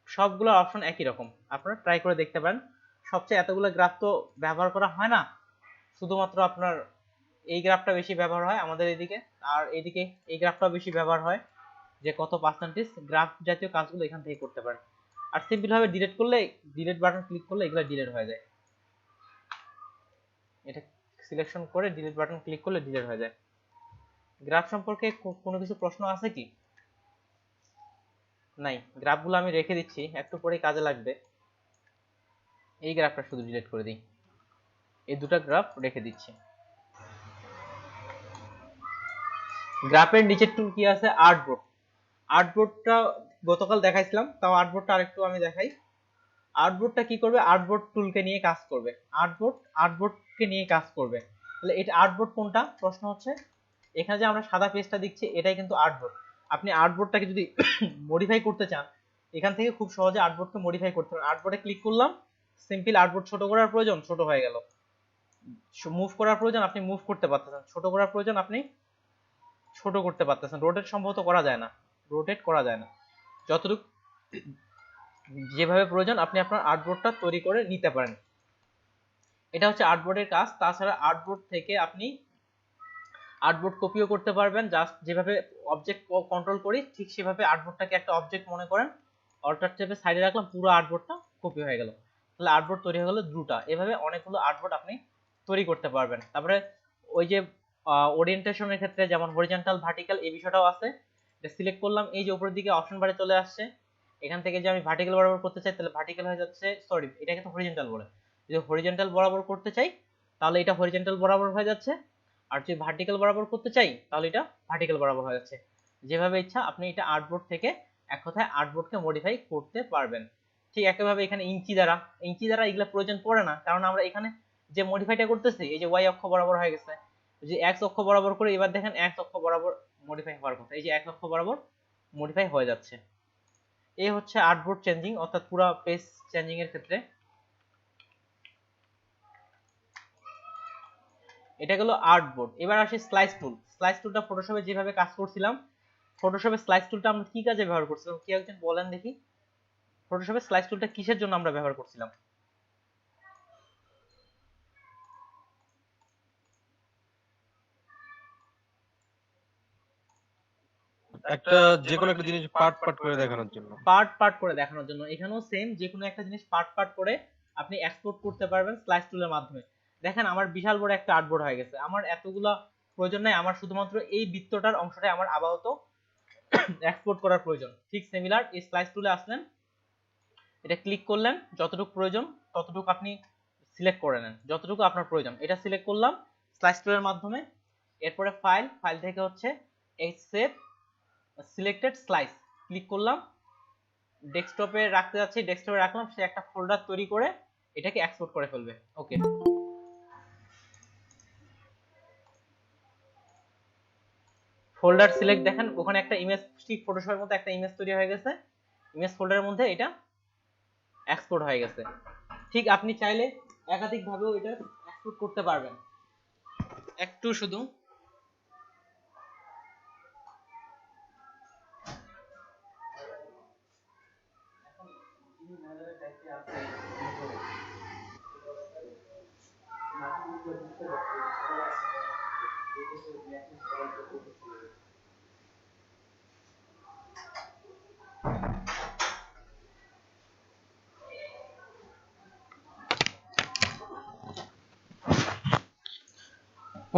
সবগুলো অপশন একই রকম, আপনারা ট্রাই করে দেখতে পারেন। সবচেয়ে এতগুলো গ্রাফ তো ব্যবহার করা হয় না, শুধুমাত্র আপনার এই গ্রাফটা বেশি ব্যবহার হয় আমাদের এদিকে, আর এদিকে এই গ্রাফটাও বেশি ব্যবহার হয়, যে কত পার্সেন্টেজ গ্রাফ জাতীয় কাজগুলো এখান থেকে করতে পারেন। আর সিম্পল ভাবে ডিলিট করলে, ডিলিট বাটন ক্লিক করলে এগুলো ডিলিট হয়ে যায়, এটা সিলেকশন করে ডিলিট বাটন ক্লিক করলে ডিলিট হয়ে যায়। গ্রাফ সম্পর্কে কোনো কিছু প্রশ্ন আছে কি? নাই, গ্রাফগুলো আমি রেখে দিচ্ছি, একটু পরেই কাজে লাগবে। এই গ্রাফটা শুধু ডিলিট করে দিই, এই দুটো গ্রাফ রেখে দিচ্ছি। গ্রাফের নিচের টুল কি আছে, আর্টবোর্ড। আর্টবোর্ডটা গতকাল দেখাইছিলাম, তাও আর্টবোর্ডটা আরেকটু আমি দেখাই। আর্টবোর্ডটা কি করবে, আর্টবোর্ড টুলকে নিয়ে কাজ করবে, আর্টবোর্ডকে নিয়ে কাজ করবে। তাহলে এটা আর্টবোর্ড কোনটা প্রশ্ন হচ্ছে, এখানে যে আমরা সাদা পেজটা দিচ্ছি এটাই কিন্তু আর্টবোর্ড। আপনি আর্টবোর্ডটাকে যদি মডিফাই করতে চান, এখান থেকে খুব সহজে আর্টবোর্ডকে মডিফাই করতে পারেন। আর্টবোর্ডে ক্লিক করলাম, সিম্পল আর্টবোর্ড ছোট করার প্রয়োজন ছোট হয়ে গেল, মুভ করার প্রয়োজন আপনি মুভ করতে পারতেছেন, ছোট করার প্রয়োজন আপনি ছোট করতে পারতেছেন। রোটেট সম্ভবত করা যায় না, রোটেট করা যায় না, যতটুকু যেভাবে প্রয়োজন আপনি আপনার আর্টবোর্ডটা তৈরি করে নিতে পারেন। এটা হচ্ছে আর্টবোর্ডের কাজ। তাছাড়া আর্টবোর্ড থেকে আপনি আর্টবোর্ড কপিও করতে পারবেন, জাস্ট যেভাবে অবজেক্ট কন্ট্রোল করি ঠিক সেভাবে আর্টবোর্ডটাকে একটা অবজেক্ট মনে করেন, অল্টার চেপে সাইডে রাখলাম, পুরো আর্টবোর্ডটা কপি হয়ে গেল। তাহলে আর্টবোর্ড তৈরি হয়ে গেল দুটা। এভাবে অনেকগুলো আর্টবোর্ড আপনি তৈরি করতে পারবেন। তারপরে ওই যে ওরিয়েন্টেশনের ক্ষেত্রে যেমন হরিজন্টাল ভার্টিক্যাল এই বিষয়টাও আছে, এটা সিলেক্ট করলাম, এই যে উপরের দিকে অপশন বারে চলে আসছে, এখান থেকে যে আমি ভার্টিক্যাল বরাবর করতে চাই তাহলে ভার্টিক্যাল হয়ে যাচ্ছে, সরি এটাকে তো হরিজন্টাল বলে, যদি হরিজন্টাল বরাবর করতে চাই তাহলে এটা হরিজন্টাল বরাবর হয়ে যাচ্ছে, আর যদি ভার্টিক্যাল বরাবর করতে চাই তাহলে এটা ভার্টিক্যাল বরাবর হয়ে যাচ্ছে। যেভাবে ইচ্ছা আপনি এটা আর্টবোর্ড থেকে এক কথায় আর্টবোর্ডকে মডিফাই করতে পারবেন। ঠিক একইভাবে এখানে ইঞ্চি দ্বারা এগুলা প্রয়োজন পড়ে না, কারণ আমরা এখানে যে মডিফাইটা করতেছি এই যে ওয়াই অক্ষ বরাবর হয়ে গেছে, যে এক্স অক্ষ বরাবর করে এবার দেখেন এক্স অক্ষ বরাবর মডিফাই হওয়ার কথা, এই যে এক্স অক্ষ বরাবর মডিফাই হয়ে যাচ্ছে। এই হচ্ছে আর্টবোর্ড চেঞ্জিং, অর্থাৎ পুরো পেজ চেঞ্জিং এর ক্ষেত্রে। এটা গেল আর্টবোর্ড। এবার আসি স্লাইস টুল। স্লাইস টুলটা ফটোশপে যেভাবে কাজ করছিলাম, ফটোশপে স্লাইস টুলটা আমরা কি কাজে ব্যবহার করছিলাম কি একজন বলেন দেখি, ফটোশপে স্লাইস টুলটা কিসের জন্য আমরা ব্যবহার করছিলাম? একটা যে কোনো একটা জিনিস পার্ট পার্ট করে দেখানোর জন্য। পার্ট পার্ট করে দেখানোর জন্য। এখানেও সেম, যে কোনো একটা জিনিস পার্ট পার্ট করে আপনি এক্সপোর্ট করতে পারবেন স্লাইস টুলের মাধ্যমে। দেখেন আমার বিশাল বড় একটা আর্টবোর্ড হয়ে গেছে, আমার এতগুলা প্রয়োজন নাই, আমার শুধুমাত্র এই বৃত্তটার অংশটাই আমার আপাতত এক্সপোর্ট করার প্রয়োজন। ঠিক সিমিলার এই স্লাইস টুলে আসলেন, এটা ক্লিক করলেন, যতটুকু প্রয়োজন ততটুকু আপনি সিলেক্ট করে নেন, যতটুকু আপনার প্রয়োজন এটা সিলেক্ট করলাম স্লাইস টুলের মাধ্যমে। এরপরে ফাইল থেকে হচ্ছে এই সেভ সিলেক্টেড স্লাইস ক্লিক করলাম, ডেস্কটপে রাখতে যাচ্ছি, ডেস্কটপে রাখলাম, সে একটা ফোল্ডার তৈরি করে এটাকে এক্সপোর্ট করে ফেলবে। ওকে, ফোল্ডার সিলেক্ট, দেখেন ওখানে একটা ইমেজ, ঠিক ফটোশপের মতো একটা ইমেজ তৈরি হয়ে গেছে, ইমেজ ফোল্ডারের মধ্যে এটা এক্সপোর্ট হয়ে গেছে। ঠিক আপনি চাইলে একাধিক ভাবেও এটা এক্সপোর্ট করতে পারবেন। একটু শুধু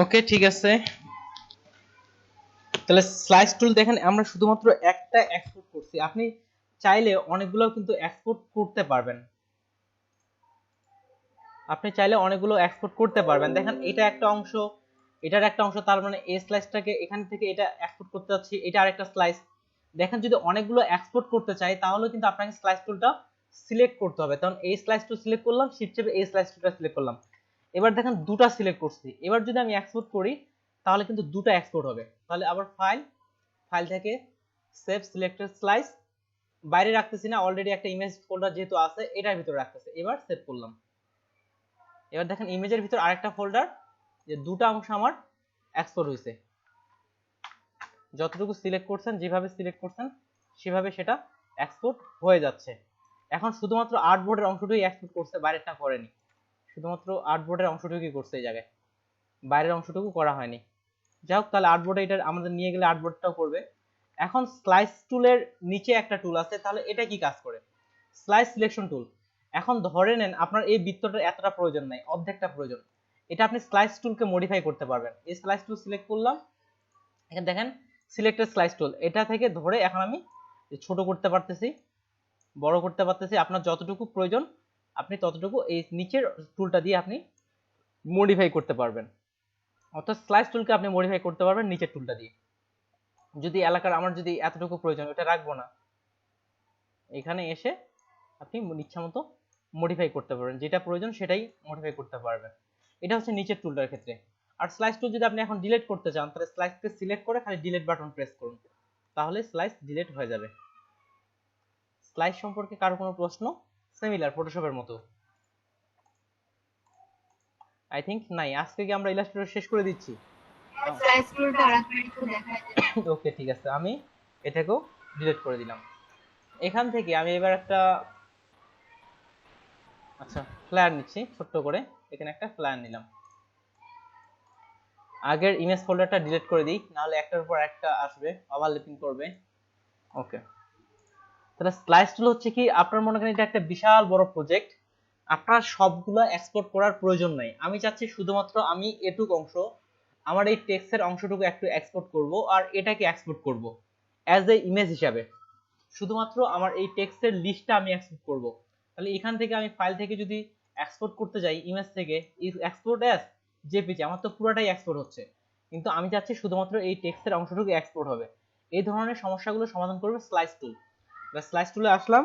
ওকে, ঠিক আছে। তাহলে স্লাইস টুল দেখেন আমরা শুধুমাত্র একটা এক্সপোর্ট করছি, আপনি চাইলে অনেকগুলো কিন্তু এক্সপোর্ট করতে পারবেন, আপনি চাইলে অনেকগুলো এক্সপোর্ট করতে পারবেন। দেখেন এটা একটা অংশ, এটার একটা অংশ, তার মানে এই স্লাইসটাকে এখান থেকে এটা এক্সপোর্ট করতে যাচ্ছি, এটা আরেকটা স্লাইস। দেখেন যদি অনেকগুলো এক্সপোর্ট করতে চাই তাহলে কিন্তু আপনাকে স্লাইস টুলটা সিলেক্ট করতে হবে, তখন এই স্লাইস টুল সিলেক্ট করলাম, শিফট চেপে এই স্লাইস টুলটা সিলেক্ট করলাম, এবার দেখেন দুটো সিলেক্ট করছি, এবার যদি আমি এক্সপোর্ট করি তাহলে কিন্তু দুটো এক্সপোর্ট হবে। তাহলে আবার ফাইল থেকে সেভ সিলেক্টেড স্লাইস, বাইরে রাখতেছি না, অলরেডি একটা ইমেজ ফোল্ডার যেহেতু আছে এটার ভিতরে রাখতেছে, এবার সেভ করলাম। এবার দেখেন ইমেজের ভিতর আরেকটা ফোল্ডার, যে দুটো অংশ আমার এক্সপোর্ট হয়েছে, যতটুকু সিলেক্ট করছেন, যেভাবে সিলেক্ট করছেন সেভাবে সেটা এক্সপোর্ট হয়ে যাচ্ছে। এখন শুধুমাত্র আর্টবোর্ডের অংশটুকুই এক্সপোর্ট করছে, বাইরেরটা করেনি, শুধুমাত্র আর্টবোর্ডের অংশটুকুই করছে এই জায়গায়, বাইরের অংশটুকু করা হয়নি। যাই হোক, তাহলে আর্টবোর্ডে এটা আমাদের নিয়ে গেলে আর্টবোর্ডটাও করবে। এখন স্লাইস টুলের নিচে একটা টুল আছে, তাহলে এটা কি কাজ করে? Slice selection tool. এখন ধরে নেন আপনার এই বৃত্তটার এতটা প্রয়োজন নাই, অর্ধেকটা প্রয়োজন, এটা আপনি স্লাইস টুলকে মডিফাই করতে পারবেন। এই স্লাইস টুল সিলেক্ট করলাম, এখানে দেখেন সিলেক্টেড স্লাইস টুল, এটা থেকে ধরে এখন আমি ছোট করতে পারতেছি, বড় করতে পারতেছি, আপনার যতটুকু প্রয়োজন আপনি ততটুকু এই নিচের টুলটা দিয়ে আপনি মডিফাই করতে পারবেন। অর্থাৎ স্লাইস টুলকে আপনি মডিফাই করতে পারবেন নিচের টুলটা দিয়ে। যদি এলাকার আমার যদি এতটুকু প্রয়োজন, এটা রাখবো না, এখানে এসে আপনি ইচ্ছা মতো মডিফাই করতে পারবেন, যেটা প্রয়োজন সেটাই মডিফাই করতে পারবেন। এটা হচ্ছে নিচের টুলটার ক্ষেত্রে। আর স্লাইস টুল যদি আপনি এখন ডিলিট করতে চান তাহলে স্লাইসকে সিলেক্ট করে খালি ডিলিট বাটন প্রেস করুন, তাহলে স্লাইস ডিলিট হয়ে যাবে। স্লাইস সম্পর্কে কারো কোনো প্রশ্ন? সিমিলার ফটোশপের মতো আই থিংক নাই। আজকে কি আমরা ইলাস্ট্রেটর শেষ করে দিচ্ছি? স্লাইস টুলটা আরেকবার একটু দেখাই দেন। ওকে, ঠিক আছে, আমি এটাকেও ডিলিট করে দিলাম। এখান থেকে আমি এবার একটা ফ্লায়ার নিচ্ছি ছোট্ট করে, এখানে একটা ফ্লায়ার নিলাম। আগের ইমেজ ফোল্ডারটা ডিলিট করে দিই, নাহলে একটার উপর একটা আসবে, ওভারল্যাপিং করবে। ওকে, তাহলে স্লাইস টুল হচ্ছে কি, আপনার মনে করেন এটা একটা বিশাল বড় প্রজেক্ট, আপনার সবগুলো এক্সপোর্ট করার প্রয়োজন নাই। আমি চাচ্ছি শুধুমাত্র আমি এটুক অংশ, আমার এই টেক্সটের অংশটুকু একটু এক্সপোর্ট করব, আর এটাকে এক্সপোর্ট করব অ্যাজ এ ইমেজ হিসাবে, শুধুমাত্র আমার এই টেক্সটের লিস্টটা আমি এক্সপোর্ট করব। তাহলে এখান থেকে আমি ফাইল থেকে যদি এক্সপোর্ট করতে যাই, ইমেজ থেকে এক্সপোর্ট অ্যাজ জেপিজি, আমার তো পুরোটাই এক্সপোর্ট হচ্ছে, কিন্তু আমি চাচ্ছি শুধুমাত্র এই টেক্সটের অংশটুকু এক্সপোর্ট হবে। এই ধরনের সমস্যাগুলো সমাধান করবে স্লাইস টুল। স্লাইস টুলে আসলাম,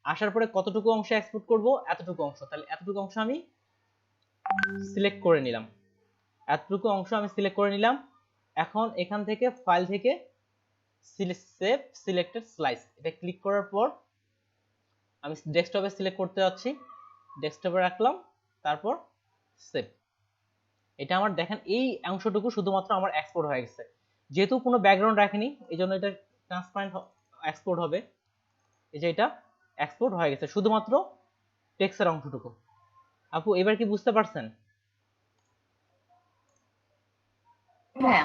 আসার পরে কতটুকু অংশ এক্সপোর্ট করব, এতটুকু অংশ, তাহলে এতটুকু অংশ আমি সিলেক্ট করে নিলাম, এতটুকু অংশ আমি সিলেক্ট করে নিলাম। এখন এখান থেকে ফাইল থেকে সেভ সিলেক্টেড স্লাইস, এটা ক্লিক করার পর আমি ডেস্কটপে সিলেক্ট করতে যাচ্ছি, ডেস্কটপে রাখলাম, তারপর সেভ। এটা আমার দেখেন এই অংশটুকু শুধুমাত্র আমার এক্সপোর্ট হয়ে গেছে, যেহেতু কোনো ব্যাকগ্রাউন্ড রাখিনি এই জন্য এটা ট্রান্সপারেন্ট এক্সপোর্ট হবে। এই যে এটা এক্সপোর্ট হয়ে গেছে শুধুমাত্র টেক্সটের অংশটুকু। আপু এবার কি বুঝতে পারছেন? হ্যাঁ।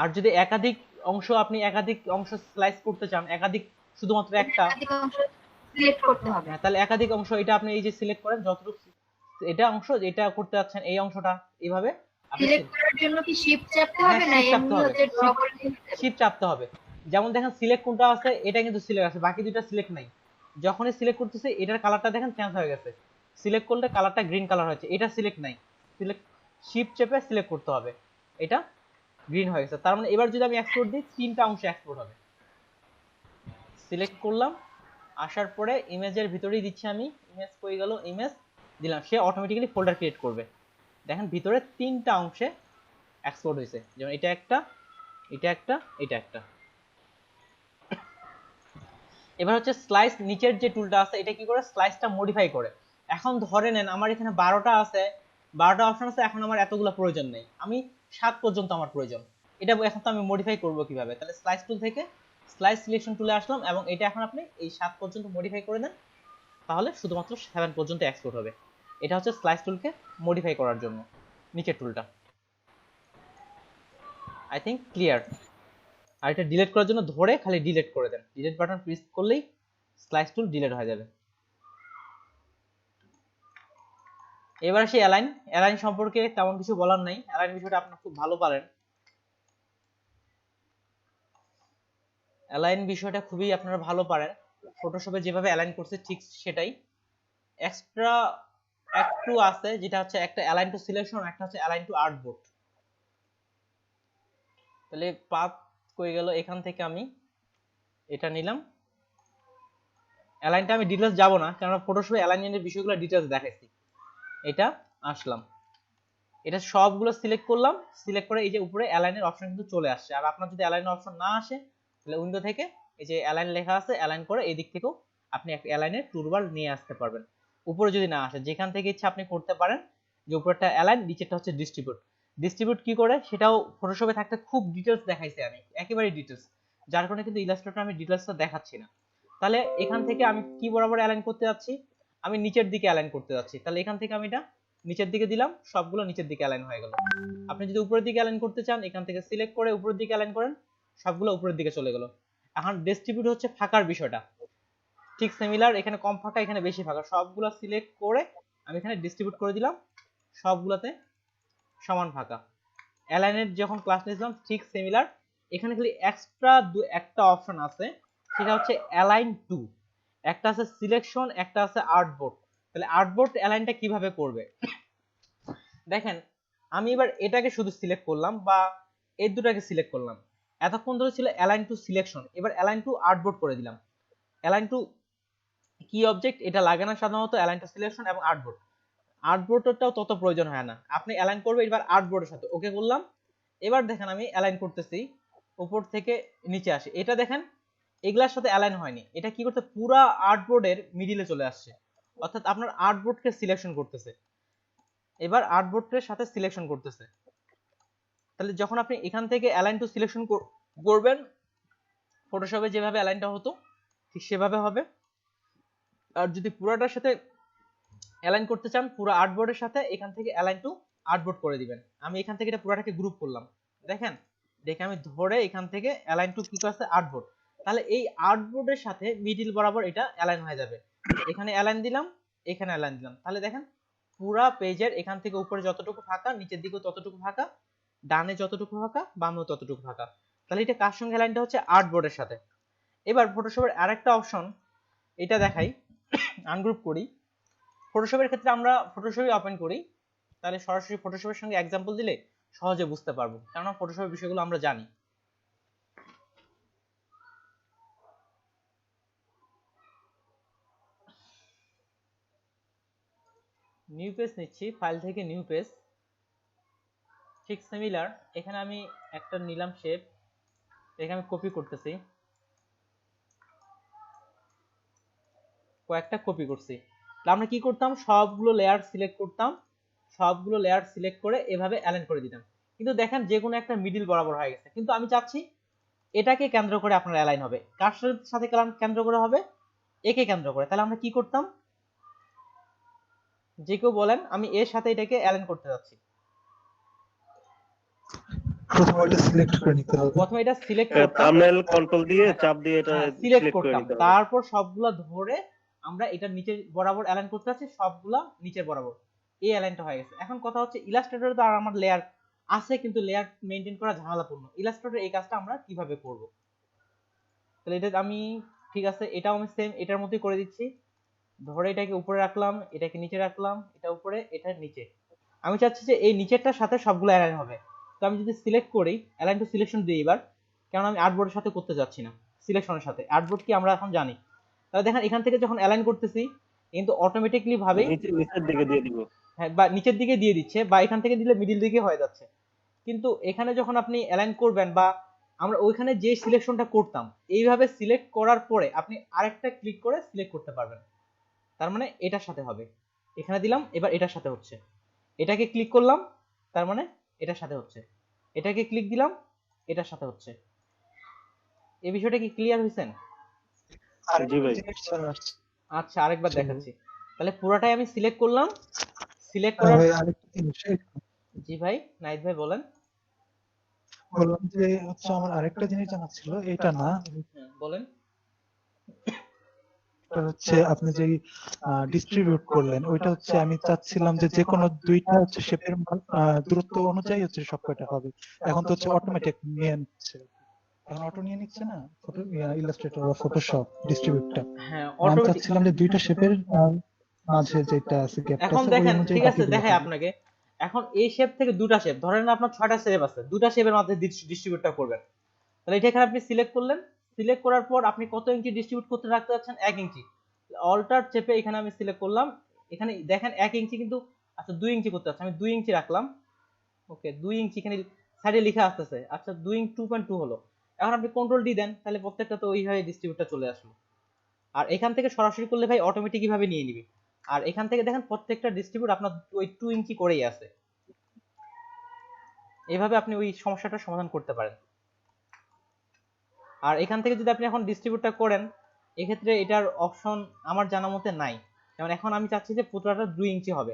আর যদি একাধিক অংশ স্লাইস করতে চান, একাধিক শুধুমাত্র একটা একাধিক অংশ সিলেক্ট করতে হবে। তাহলে একাধিক অংশ, এটা আপনি এই যে সিলেক্ট করেন যতটুকু এটা অংশ যেটা করতে যাচ্ছেন এই অংশটা এইভাবে সিলেক্ট করার জন্য কি শিফট চাপতে হবে না এমনি হচ্ছে ড্র করে দিতে হবে? শিফট চাপতে হবে। যেমন দেখেন সিলেক্ট কোনটা আছে, এটা কিন্তু সিলেক্ট আছে, বাকি দুইটা সিলেক্ট নাই। যখনই সিলেক্ট করতেছে এটার কালারটা দেখেন চেঞ্জ হয়ে গেছে, সিলেক্ট করলে কালারটা গ্রিন কালার হয়েছে, এটা সিলেক্ট নাই, সিলেক্ট শিফট চেপে সিলেক্ট করতে হবে, এটা গ্রিন হয়ে গেছে। তার মানে এবার যদি আমি এক্সপোর্ট দিই তিনটা অংশে এক্সপোর্ট হবে। সিলেক্ট করলাম, আসার পরে ইমেজের ভিতরেই দিচ্ছি আমি, ইমেজ কই গেল, ইমেজ দিলাম, সে অটোমেটিক্যালি ফোল্ডার ক্রিয়েট করবে। দেখেন ভিতরে তিনটা অংশে এক্সপোর্ট হয়েছে, যেমন এটা একটা, এটা একটা, এটা একটা। এবার হচ্ছে স্লাইস, নিচের যে টুলটা আছে এটা কি করে স্লাইসটা মডিফাই করে। এখন ধরে নেন আমার এখানে 12টা আছে, 12টা অপশন আছে, এখন আমার এতগুলো প্রয়োজন নেই, আমি 7 পর্যন্ত আমার প্রয়োজন। এটা এখন তো আমি মডিফাই করব কিভাবে, তাহলে স্লাইস টুল থেকে স্লাইস সিলেকশন টুলে আসলাম এবং এটা এখন আপনি এই 7 পর্যন্ত মডিফাই করে দেন, তাহলে শুধুমাত্র 7 পর্যন্ত এক্সপোর্ট হবে। এটা হচ্ছে স্লাইস টুলকে মডিফাই করার জন্য নিচের টুলটা। I think clear. আর এটা ডিলিট করার জন্য ধরে খালি ডিলিট করে দেন, ডিলিট বাটন প্রেস করলেই স্লাইস টুল ডিলিট হয়ে যাবে। এবার আসি অ্যালাইন। অ্যালাইন সম্পর্কে তেমন কিছু বলার নাই, অ্যালাইন বিষয়টা আপনারা খুব ভালো পারেন। অ্যালাইন বিষয়টা খুবই আপনারা ভালো পারেন, ফটোশপে যেভাবে অ্যালাইন করছে ঠিক সেটাই। এক্সট্রা একটু আছে যেটা হচ্ছে একটা অ্যালাইন টু সিলেকশন, একটা হচ্ছে অ্যালাইন টু আর্টবোর্ড। তাহলে পাথ কই গেল, এখান থেকে আমি এটা নিলাম। অ্যালাইনটা আমি ডিটেইলস যাব না, কারণ ফটোশপে অ্যালাইনমেন্টের বিষয়গুলো ডিটেইলস দেখাইছি। এটা আসলাম, এটা সবগুলো সিলেক্ট করলাম, সিলেক্ট করে এই যে উপরে অ্যালাইনের অপশন কিন্তু চলে আসছে। আর আপনার যদি অ্যালাইনের অপশন না আসে তাহলে উইন্ডো থেকে এই যে অ্যালাইন লেখা আছে, অ্যালাইন করে এই দিক থেকেও আপনি একটা অ্যালাইনের টুলবার নিয়ে আসতে পারবেন। উপরে যদি না আসে, যেখান থেকে ইচ্ছা আপনি করতে পারেন, যে উপরেরটা অ্যালাইন, নিচেরটা হচ্ছে ডিস্ট্রিবিউট। ডিস্ট্রিবিউট কি করে সেটাও ফটোশপে থাকতে খুব ডিটেইলস দেখাইছি আমি, একেবারে ডিটেইলস, যার কারণে কিন্তু ইলাস্ট্রেটর আমি ডিটেইলসটা দেখাচ্ছি না। তাহলে এখান থেকে আমি কি বরাবর অ্যালাইন করতে যাচ্ছি, আমি নিচের দিকে অ্যালাইন করতে যাচ্ছি, তাহলে এখান থেকে আমি এটা নিচের দিকে দিলাম, সবগুলো নিচের দিকে অ্যালাইন হয়ে গেল। আপনি যদি উপরের দিকে অ্যালাইন করতে চান, এখান থেকে সিলেক্ট করে উপরের দিকে অ্যালাইন করেন, সবগুলো উপরের দিকে চলে গেল। এখন ডিস্ট্রিবিউট হচ্ছে ফাঁকার বিষয়টা, ঠিক সিমিলার, এখানে কম ফাঁকা এখানে বেশি ফাঁকা, সবগুলো সিলেক্ট করে আমি এখানে ডিস্ট্রিবিউট করে দিলাম, সবগুলোতে সমান ফাঁকা। অ্যালাইনের যখন ক্লাস নিয়েছিলাম ঠিক সিমিলার, এখানে খালি এক্সট্রা একটা অপশন আছে, সেটা হচ্ছে অ্যালাইন টু, একটা আছে সিলেকশন, একটা আছে আর্টবোর্ড। তাহলে আর্টবোর্ড অ্যালাইনটা কিভাবে করবে দেখেন, আমি এবার এটাকে শুধু সিলেক্ট করলাম বা এই দুটাকে সিলেক্ট করলাম, এতক্ষণ ধরে ছিল অ্যালাইন টু সিলেকশন, এবার অ্যালাইন টু আর্টবোর্ড করে দিলাম। অ্যালাইন টু কি অবজেক্ট এটা লাগে না সাধারণত, অ্যালাইন টু সিলেকশন এবং আর্টবোর্ড, আর্টবোর্ডটাও তত প্রয়োজন হয় না, আপনি অ্যালাইন করবে এবার আর্টবোর্ডের সাথে, ওকে করলাম। এবার দেখেন আমি অ্যালাইন করতেছি, উপর থেকে নিচে আসে, এটা দেখেন এগুলার সাথে অ্যালাইন হয়নি, এটা কি করতে পুরা আর্টবোর্ডের মিডিলে চলে আসছে, অর্থাৎ আপনার আর্টবোর্ডকে সিলেকশন করতেছে, এবার আর্টবোর্ডের সাথে সিলেকশন করতেছে। তাহলে যখন আপনি এখান থেকে অ্যালাইন টু সিলেকশন করবেন, ফটোশপে যেভাবে অ্যালাইনটা হতো ঠিক সেভাবে হবে। আর যদি পুরোটার সাথে অ্যালাইন করতে চান, পুরো আর্টবোর্ডের সাথে, এখান থেকে অ্যালাইন টু আর্টবোর্ড করে দিবেন। আমি এখান থেকে এটা পুরোটাকে গ্রুপ করলাম, দেখেন দেখে আমি ধরে এখান থেকে অ্যালাইন টু কি করছে আর্টবোর্ড, তাহলে এই আর্টবোর্ডের সাথে মিডিল বরাবর এটা অ্যালাইন হয়ে যাবে। এখানে অ্যালাইন দিলাম, এখানে অ্যালাইন দিলাম, তাহলে দেখেন পুরা পেজের এখান থেকে উপরে যতটুকু ফাঁকা, নিচের দিকেও ততটুকু ফাঁকা, ডানে যতটুকু ফাঁকা, বামেও ততটুকু ফাঁকা। তাহলে এটা কার সঙ্গে অ্যালাইনটা হচ্ছে আর্টবোর্ডের সাথে। এবার ফটোশপের আরেকটা অপশন এটা দেখাই, আনগ্রুপ করি। ফটোশপের ক্ষেত্রে আমরা ফটোশপই ওপেন করি, তাহলে সরাসরি ফটোশপের সঙ্গে एग्जांपल দিলে সহজে বুঝতে পারবো, কারণ ফটোশপের বিষয়গুলো আমরা জানি। নিউ পেজ নিচ্ছি, ফাইল থেকে নিউ পেজ, ঠিক সিমিলার, এখানে আমি একটা নিলাম শেপ, এখানে আমি কপি করতেছি, কয়েকটা কপি করছি। তাহলে আমরা কি করতাম, সবগুলো লেয়ার সিলেক্ট করতাম, সবগুলো লেয়ার সিলেক্ট করে এভাবে অ্যালাইন করে দিতাম, কিন্তু দেখেন যে কোনো একটা মিডিল বরাবর হয়ে গেছে। কিন্তু আমি চাচ্ছি এটাকে কেন্দ্র করে আপনার অ্যালাইন হবে, কার সাথে কেন্দ্র করে হবে, একে কেন্দ্র করে। তাহলে আমরা কি করতাম, যে কেউ বলেন, আমি এর সাথে এটাকে অ্যালাইন করতে যাচ্ছি, প্রথমে এটা সিলেক্ট করে নিতে হবে, প্রথমে এটা সিলেক্ট করতাম, থাম্বনেল কন্ট্রোল দিয়ে চাপ দিয়ে এটা সিলেক্ট সিলেক্ট করে করতাম, নিতে হবে। তারপর সবগুলা ধরে আমরা এটা নিচের বরাবর অ্যালাইন করতে যাচ্ছি, সবগুলা নিচের বরাবর, এই অ্যালাইনটা হয়ে গেছে। এখন কথা হচ্ছে ইলাস্ট্রেটরে তো আর আমার লেয়ার আছে, কিন্তু লেয়ার মেইনটেইন করা ঝামেলাপূর্ণ, ইলাস্ট্রেটরে এই কাজটা আমরা কিভাবে করব। তাহলে এটা আমি ঠিক আছে, এটাও আমি সেম এটার মতোই করে দিচ্ছি। ধরে এটাকে উপরে রাখলাম, এটাকে নিচে রাখলাম, এটা উপরে এটা নিচে। আমি চাচ্ছি যে এই নিচেরটার সাথে সবগুলো অ্যালাইন হবে। তো আমি যদি সিলেক্ট করি, অ্যালাইন টু সিলেকশন দিই এবার, কারণ আমি আর্টবোর্ডের সাথে করতে যাচ্ছি না, সিলেকশনের সাথে। আর্টবোর্ড কি আমরা এখন জানি। তাহলে দেখেন এখান থেকে যখন অ্যালাইন করতেছি কিন্তু অটোমেটিকলি ভাবেই নিচের দিকে দিয়ে দিব। হ্যাঁ, বা নিচের দিকে দিয়ে দিচ্ছে, বা এখান থেকে দিলে মিডিল দিকে হয়ে যাচ্ছে। কিন্তু এখানে যখন আপনি অ্যালাইন করবেন, বা আমরা ওইখানে যে সিলেকশনটা করতাম এইভাবে সিলেক্ট করার পরে আপনি আরেকটা ক্লিক করে সিলেক্ট করতে পারবেন। তার মানে এটার সাথে হবে, এখানে দিলাম, এবার এটার সাথে হচ্ছে। এটাকে ক্লিক করলাম, তার মানে এটার সাথে হচ্ছে। এটাকে ক্লিক দিলাম, এটার সাথে হচ্ছে। এই বিষয়টা কি ক্লিয়ার হয়েছেন? জি ভাই। আচ্ছা, আরেকবার দেখাচ্ছি। তাহলে পুরোটাই আমি সিলেক্ট করলাম, সিলেক্ট হ্যাঁ করার ভাই, আরেকটা জিনিস জি ভাই, নাইদ ভাই বলেন। বললাম যে হচ্ছে আমার আরেকটা জিনিস জানা ছিল, এটা না, হ্যাঁ, বলেন। এটা হচ্ছে আপনি যে ডিস্ট্রিবিউট করলেন, ওইটা হচ্ছে আমি চাচ্ছিলাম যে যে কোনো দুইটা হচ্ছে শেপের দূরত্ব অনুযায়ী হচ্ছে সব কয়টা হবে। এখন তো হচ্ছে অটোমেটিক নিয়ে নিচ্ছে, এখন অটো নিয়ে নিচ্ছে না ফটো ইলাস্ট্রেটর বা ফটোশপ ডিস্ট্রিবিউটটা। হ্যাঁ, আমি অটোমেটিক। চাচ্ছিলাম যে দুইটা শেপের মাঝে যেটা আছে গ্যাপটা এখন আছে ওই দেখেন, অনুযায়ী ঠিক আছে, বাকিগুলো দেখাই হবে। আপনাকে। এখন এই শেপ থেকে দুটা শেপ, ধরেন আপনার 6টা শেপ আছে, দুটা শেপের মধ্যে ডিস্ট্রিবিউটটা করবেন। তাহলে এটা এখানে আপনি সিলেক্ট করলেন, সিলেক্ট করার পর আপনি কত ইঞ্চি ডিস্ট্রিবিউট করতে রাখতে যাচ্ছেন, 1 ইঞ্চি। অল্টার চেপে এখানে আমি সিলেক্ট করলাম, এখানে দেখেন 1 ইঞ্চি কিন্তু, আচ্ছা 2 ইঞ্চি করতে যাচ্ছে, আমি 2 ইঞ্চি রাখলাম। ওকে, 2 ইঞ্চি এখানে সাইডে লেখা আসতেছে, আচ্ছা 2 ইঞ্চি 2.2 হলো। এখন আপনি কন্ট্রোল ডি দেন, তাহলে প্রত্যেকটা তো ওইভাবে ডিস্ট্রিবিউটটা চলে আসলো। আর এখান থেকে সরাসরি করলে ভাই অটোমেটিক ভাবে নিয়ে নিবে। আর এখান থেকে দেখেন প্রত্যেকটা ডিস্ট্রিবিউট আপনার ওই 2 ইঞ্চি করেই আছে। এইভাবে আপনি ওই সমস্যাটার সমাধান করতে পারেন। আর এখান থেকে যদি আপনি এখন ডিস্ট্রিবিউটটা করেন, এক্ষেত্রে এটার অপশন আমার জানা মতে নাই। যেমন এখন আমি চাচ্ছি যে পুরোটা 2 ইঞ্চি হবে,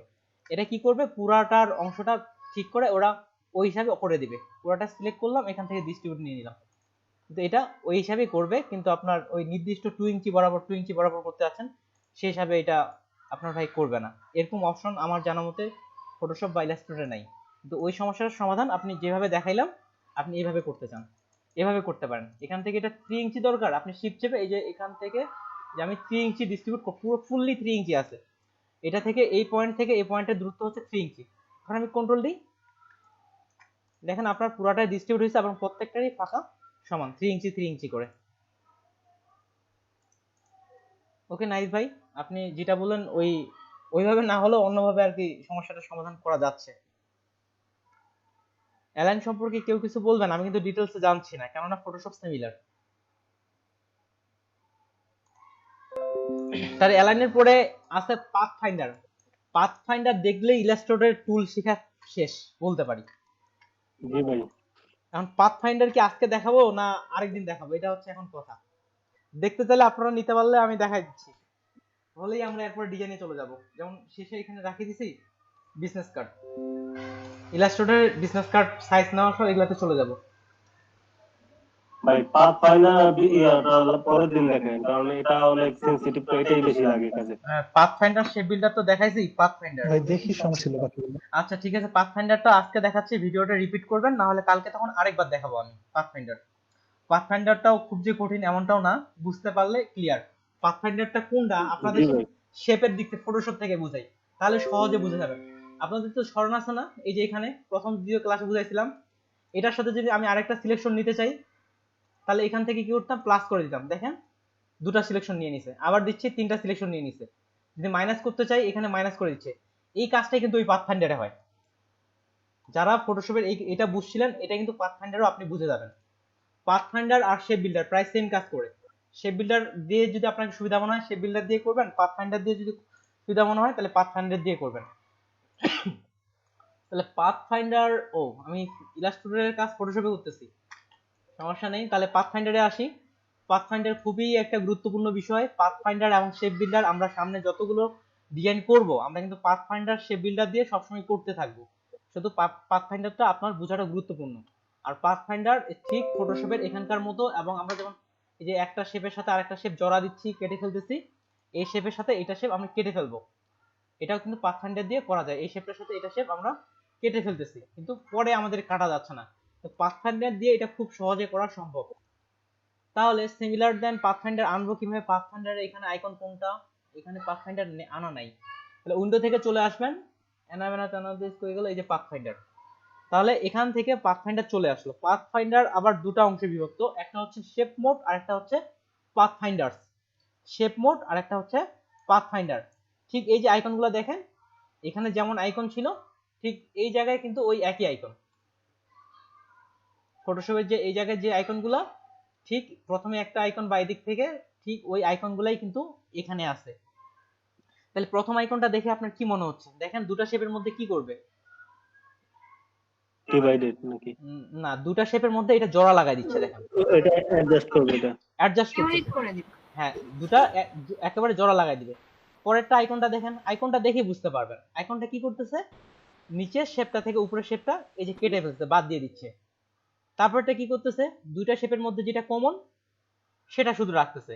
এটা কি করবে, পুরাটার অংশটা ঠিক করে ওরা ওই হিসাবে করে দিবে। পুরাটা সিলেক্ট করলাম, এখান থেকে ডিস্ট্রিবিউট নিয়ে নিলাম, কিন্তু এটা ওই হিসাবেই করবে। কিন্তু আপনার ওই নির্দিষ্ট 2 ইঞ্চি বরাবর 2 ইঞ্চি বরাবর করতে আছেন, সেই হিসাবে এটা আপনার ভাই করবে না। এরকম অপশন আমার জানা মতে ফটোশপ বা ইলাস্ট্রেটরে নাই। কিন্তু ওই সমস্যার সমাধান আপনি যেভাবে দেখাইলাম, আপনি এইভাবে করতে চান, এভাবে করতে পারেন। এখান থেকে এটা 3 ইঞ্চি দরকার, আপনি শিফট চেপে এই যে এখান থেকে যে আমি 3 ইঞ্চি ডিস্ট্রিবিউট পুরো ফুললি 3 ইঞ্চি আছে, এটা থেকে এই পয়েন্ট থেকে এই পয়েন্টের দূরত্ব হচ্ছে 3 ইঞ্চি। এখন আমি কন্ট্রোল দিই, দেখেন আপনার পুরাটাই ডিস্ট্রিবিউট হয়েছে এবং প্রত্যেকটারই ফাঁকা সমান 3 ইঞ্চি 3 ইঞ্চি করে। ওকে নাইস ভাই, আপনি যেটা বললেন ওইভাবে না হলেও অন্যভাবে আর কি সমস্যাটার সমাধান করা যাচ্ছে। অ্যালাইন সম্পর্কে কেউ কিছু বলবেন? আমি কিন্তু ডিটেলসে জানছি না, কেননা ফটোশপ সিমিলার। তার অ্যালাইনের পরে আছে পাথ ফাইন্ডার। পাথ ফাইন্ডার দেখলে ইলাস্ট্রেটরের টুল শেখা শেষ বলতে পারি। জি ভাই। এখন পাথ ফাইন্ডার কি আজকে দেখাবো না আরেকদিন দেখাবো, এটা হচ্ছে এখন কথা। দেখতে চাইলে আপনারা নিতে পারলে আমি দেখাই দিচ্ছি, হলেই আমরা এরপর ডিজাইনে চলে যাব। যেমন শেষে এখানে রাখি দিছি বিজনেস কার্ড, ইলাস্ট্রেটরের বিজনেস কার্ড সাইজ নেওয়ার পর এগুলাতে চলে যাব। ভাই পাথ ফাইন্ডার ইয়াটা পরের দিন দেখেন, কারণ এটা অনেক সেনসিটিভ, তো এটাই বেশি লাগে কাজে। পাথ ফাইন্ডার শেপ বিল্ডার তো দেখাইছি, পাথ ফাইন্ডার। ভাই দেখি সমস্যা ছিল বাকিগুলো। আচ্ছা ঠিক আছে, পাথ ফাইন্ডারটা আজকে দেখাচ্ছি, ভিডিওটা রিপিট করবেন, না হলে কালকে তখন আরেকবার দেখাবো আমি পাথ ফাইন্ডার। পাথ ফাইন্ডারটাও খুব যে কঠিন এমনটাও না, বুঝতে পারলে ক্লিয়ার। পাথ ফাইন্ডারটা কোনটা আপনাদের জি ভাই। শেপের দিক থেকে ফটোশপ থেকে বুঝাই, তাহলে সহজে বুঝে যাবেন। আপনাদের তো স্মরণ আছে না, এই যে এখানে প্রথম দ্বিতীয় ক্লাসে বুঝাইছিলাম, এটার সাথে যদি আমি আরেকটা সিলেকশন নিতে চাই, তাহলে এখান থেকে কি করতাম, প্লাস করে দিতাম। দেখেন দুটা সিলেকশন নিয়ে নিছে, আবার দিচ্ছি 3টা সিলেকশন নিয়ে নিছে। যদি মাইনাস করতে চাই, এখানে মাইনাস করে দিচ্ছে। এই কাজটাই কিন্তু ওই পাথ ফাইন্ডারে হয়। যারা ফটোশপের এটা বুঝছিলেন, এটা কিন্তু পাথ ফাইন্ডারও আপনি বুঝে যাবেন। পাথ ফাইন্ডার আর শেপ বিল্ডার প্রায় সেম কাজ করে। শেপ বিল্ডার দিয়ে যদি আপনাকে সুবিধা মনে হয় শেপ বিল্ডার দিয়ে করবেন, পাথ ফাইন্ডার দিয়ে যদি সুবিধা মনে হয় তাহলে পাথ ফাইন্ডার দিয়ে করবেন। তাহলে পাথ ফাইন্ডার, ও আমি ইলাস্ট্রেটরের কাজ ফটোশপে করতেছি, সমস্যা নেই। তাহলে পাথ ফাইন্ডারে আসি। পাথ ফাইন্ডার খুবই একটা গুরুত্বপূর্ণ বিষয়। পাথ ফাইন্ডার এবং শেপ বিল্ডার আমরা সামনে যতগুলো ডিজাইন করব, আমরা কিন্তু পাথ ফাইন্ডার শেপ বিল্ডার দিয়ে সবসময় করতে থাকবো। শুধু পাথ ফাইন্ডারটা আপনার বোঝাটা গুরুত্বপূর্ণ। আর পাথ ফাইন্ডার ঠিক ফটোশপের এখানকার মতো, এবং আমরা যেমন এই যে একটা শেপের সাথে আরেকটা শেপ জড়া দিচ্ছি, কেটে ফেলতেছি, এই শেপের সাথে এটা শেপ আমরা কেটে ফেলবো, এটাও কিন্তু পাথ ফাইন্ডার দিয়ে করা যায়। এই শেপটার সাথে এটা শেপ আমরা কেটে ফেলতেছি, কিন্তু পরে আমাদের কাটা যাচ্ছে না, তো পাথ ফাইন্ডার দিয়ে এটা খুব সহজে করা সম্ভব। তাহলে সিমিলার দেন পাথফাইন্ডার আনবো কিভাবে? পাথফাইন্ডারের এখানে আইকন কোনটা? এখানে পাথফাইন্ডার আনা নাই। তাহলে উইন্ডো থেকে চলে আসবেন, এনাবেনাত অ্যানালাইসিস করে গেল, এই যে পাথফাইন্ডার। তাহলে এখান থেকে পাথফাইন্ডার চলে আসলো। পাথফাইন্ডার আবার দুটো অংশে বিভক্ত, একটা হচ্ছে শেপ মোড আর একটা হচ্ছে পাথফাইন্ডার্স। শেপ মোড আর একটা হচ্ছে পাথফাইন্ডার। ঠিক এই যে আইকনগুলো দেখেন, এখানে যেমন আইকন ছিল ঠিক এই জায়গায় কিন্তু ওই একই আইকন। ফটোশপের যে এই জায়গায় যে আইকনগুলো, ঠিক প্রথমে একটা আইকন বাই দিক থেকে ঠিক ওই আইকনগুলাই কিন্তু এখানে আছে। তাহলে প্রথম আইকনটা দেখে আপনার কি মনে হচ্ছে? দেখেন দুটো শেপের মধ্যে কি করবে? ডিভাইডেড নাকি? না, দুটো শেপের মধ্যে এটা জোড়া লাগাই দিচ্ছে। দেখেন এটা অ্যাডজাস্ট করবে, এটা অ্যাডজাস্ট ইউনিট করতেছে। করে দিবে। হ্যাঁ, দুটা একেবারে জোড়া লাগাই দিবে। পরেরটা আইকনটা দেখেন, আইকনটা দেখে বুঝতে পারবেন আইকনটা কি করতেছে। নিচের শেপটা থেকে উপরের শেপটা এই যে কেটে ফেলছে, বাদ দিয়ে দিচ্ছে। তারপরটা কি করতেছে, দুইটা শেপের মধ্যে যেটা কমন সেটা শুধু রাখতেছে।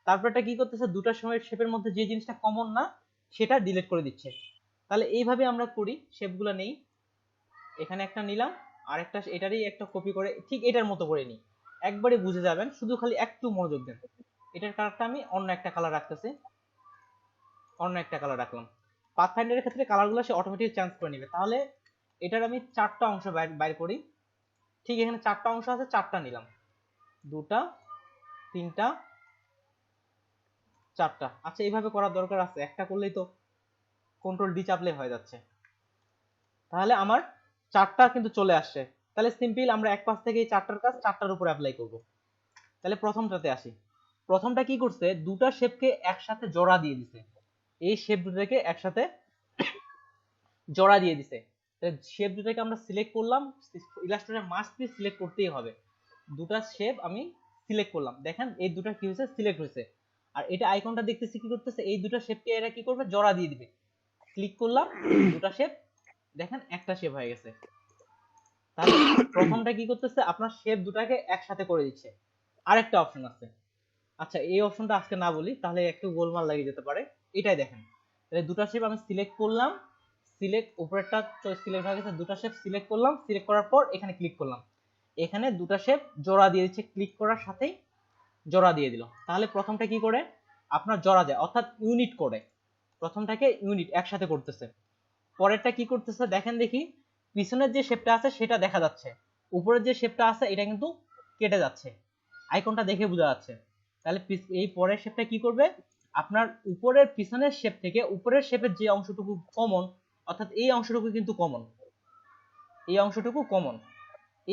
তারপরটা কি করতেছে, দুটা শেপের মধ্যে যে জিনিসটা কমন না সেটা ডিলিট করে দিচ্ছে। তাহলে এইভাবে আমরা করি, শেপগুলো নেই, এখানে একটা নিলাম, আরেকটা এটারই একটা কপি করে ঠিক এটার মতো করে নিই, একবারে বুঝে যাবেন। শুধু খালি একটু মনোযোগ দেন। এটার কালারটা আমি অন্য একটা কালার রাখতেছি, অন্য একটা কালার রাখলাম। পাথফাইন্ডারের ক্ষেত্রে কালারগুলো সে অটোমেটিক চেঞ্জ করে নেবে। তাহলে এটার আমি চারটা অংশ বাইর করি। ঠিক এখানে চারটা অংশ আছে, চারটা নিলাম, দুটা, তিনটা, চারটা। আচ্ছা, এইভাবে করার দরকার আছে? একটা করলেই তো কন্ট্রোল ডি চাপলে হয়ে যাচ্ছে। তাহলে আমার চারটা কিন্তু চলে আসছে। তাহলে সিম্পল আমরা এক পাশ থেকে এই চারটার কাজ চারটার উপর অ্যাপ্লাই করব। তাহলে প্রথমটাতে আসি। প্রথমটা কি করছে, দুটা শেপকে একসাথে জোড়া দিয়ে দিছে। এই শেপ দুটাকে একসাথে জোড়া দিয়ে দিছে। তাহলে শেপ দুটাকে আমরা সিলেক্ট করলাম, ইলাস্ট্রেটর মাস্ট বি সিলেক্ট করতেই হবে। দুটা শেপ আমি সিলেক্ট করলাম, দেখেন এই দুটা কি হয়েছে, সিলেক্ট হয়েছে। আর এটা আইকনটা দেখতেছি কি করতেছে, এই দুটা শেপকে এরা কি করবে, জোড়া দিয়ে দিবে। ক্লিক করলাম, দুটা শেপ, দেখেন একটা শেপ হয়ে গেছে। তাহলে প্রথমটা কি করতেছে, আপনার শেপ দুটাকে একসাথে করে দিচ্ছে। আরেকটা অপশন আছে, আচ্ছা এই অপশনটা আজকে না বলি, তাহলে একটু গোলমাল লাগিয়ে যেতে পারে। এটাই দেখেন, তাহলে দুটা শেপ আমি সিলেক্ট করলাম, সিলেক্ট উপরেরটা সিলেক্ট হয়ে গেছে, দুটা শেপ সিলেক্ট করলাম, সিলেক্ট করার পর এখানে ক্লিক করলাম, এখানে দুটা শেপ জোড়া দিয়ে দিচ্ছে, ক্লিক করার সাথেই জোড়া দিয়ে দিল। তাহলে প্রথমটা কি করে, আপনার জোড়া যায়, অর্থাৎ ইউনিট করে। প্রথমটাকে ইউনিট একসাথে করতেছে। পরেরটা কি করতেছে দেখেন দেখি, পিছনের যে শেপটা আছে সেটা দেখা যাচ্ছে, উপরের যে শেপটা আছে এটা কিন্তু কেটে যাচ্ছে, আইকনটা দেখে বোঝা যাচ্ছে। তাহলে এই পরের শেপটা কি করবে, আপনার উপরের পিছনের শেপ থেকে উপরের শেপের যে অংশটুকু কমন, অর্থাৎ এই অংশটুকু কিন্তু কমন, এই অংশটুকু কমন,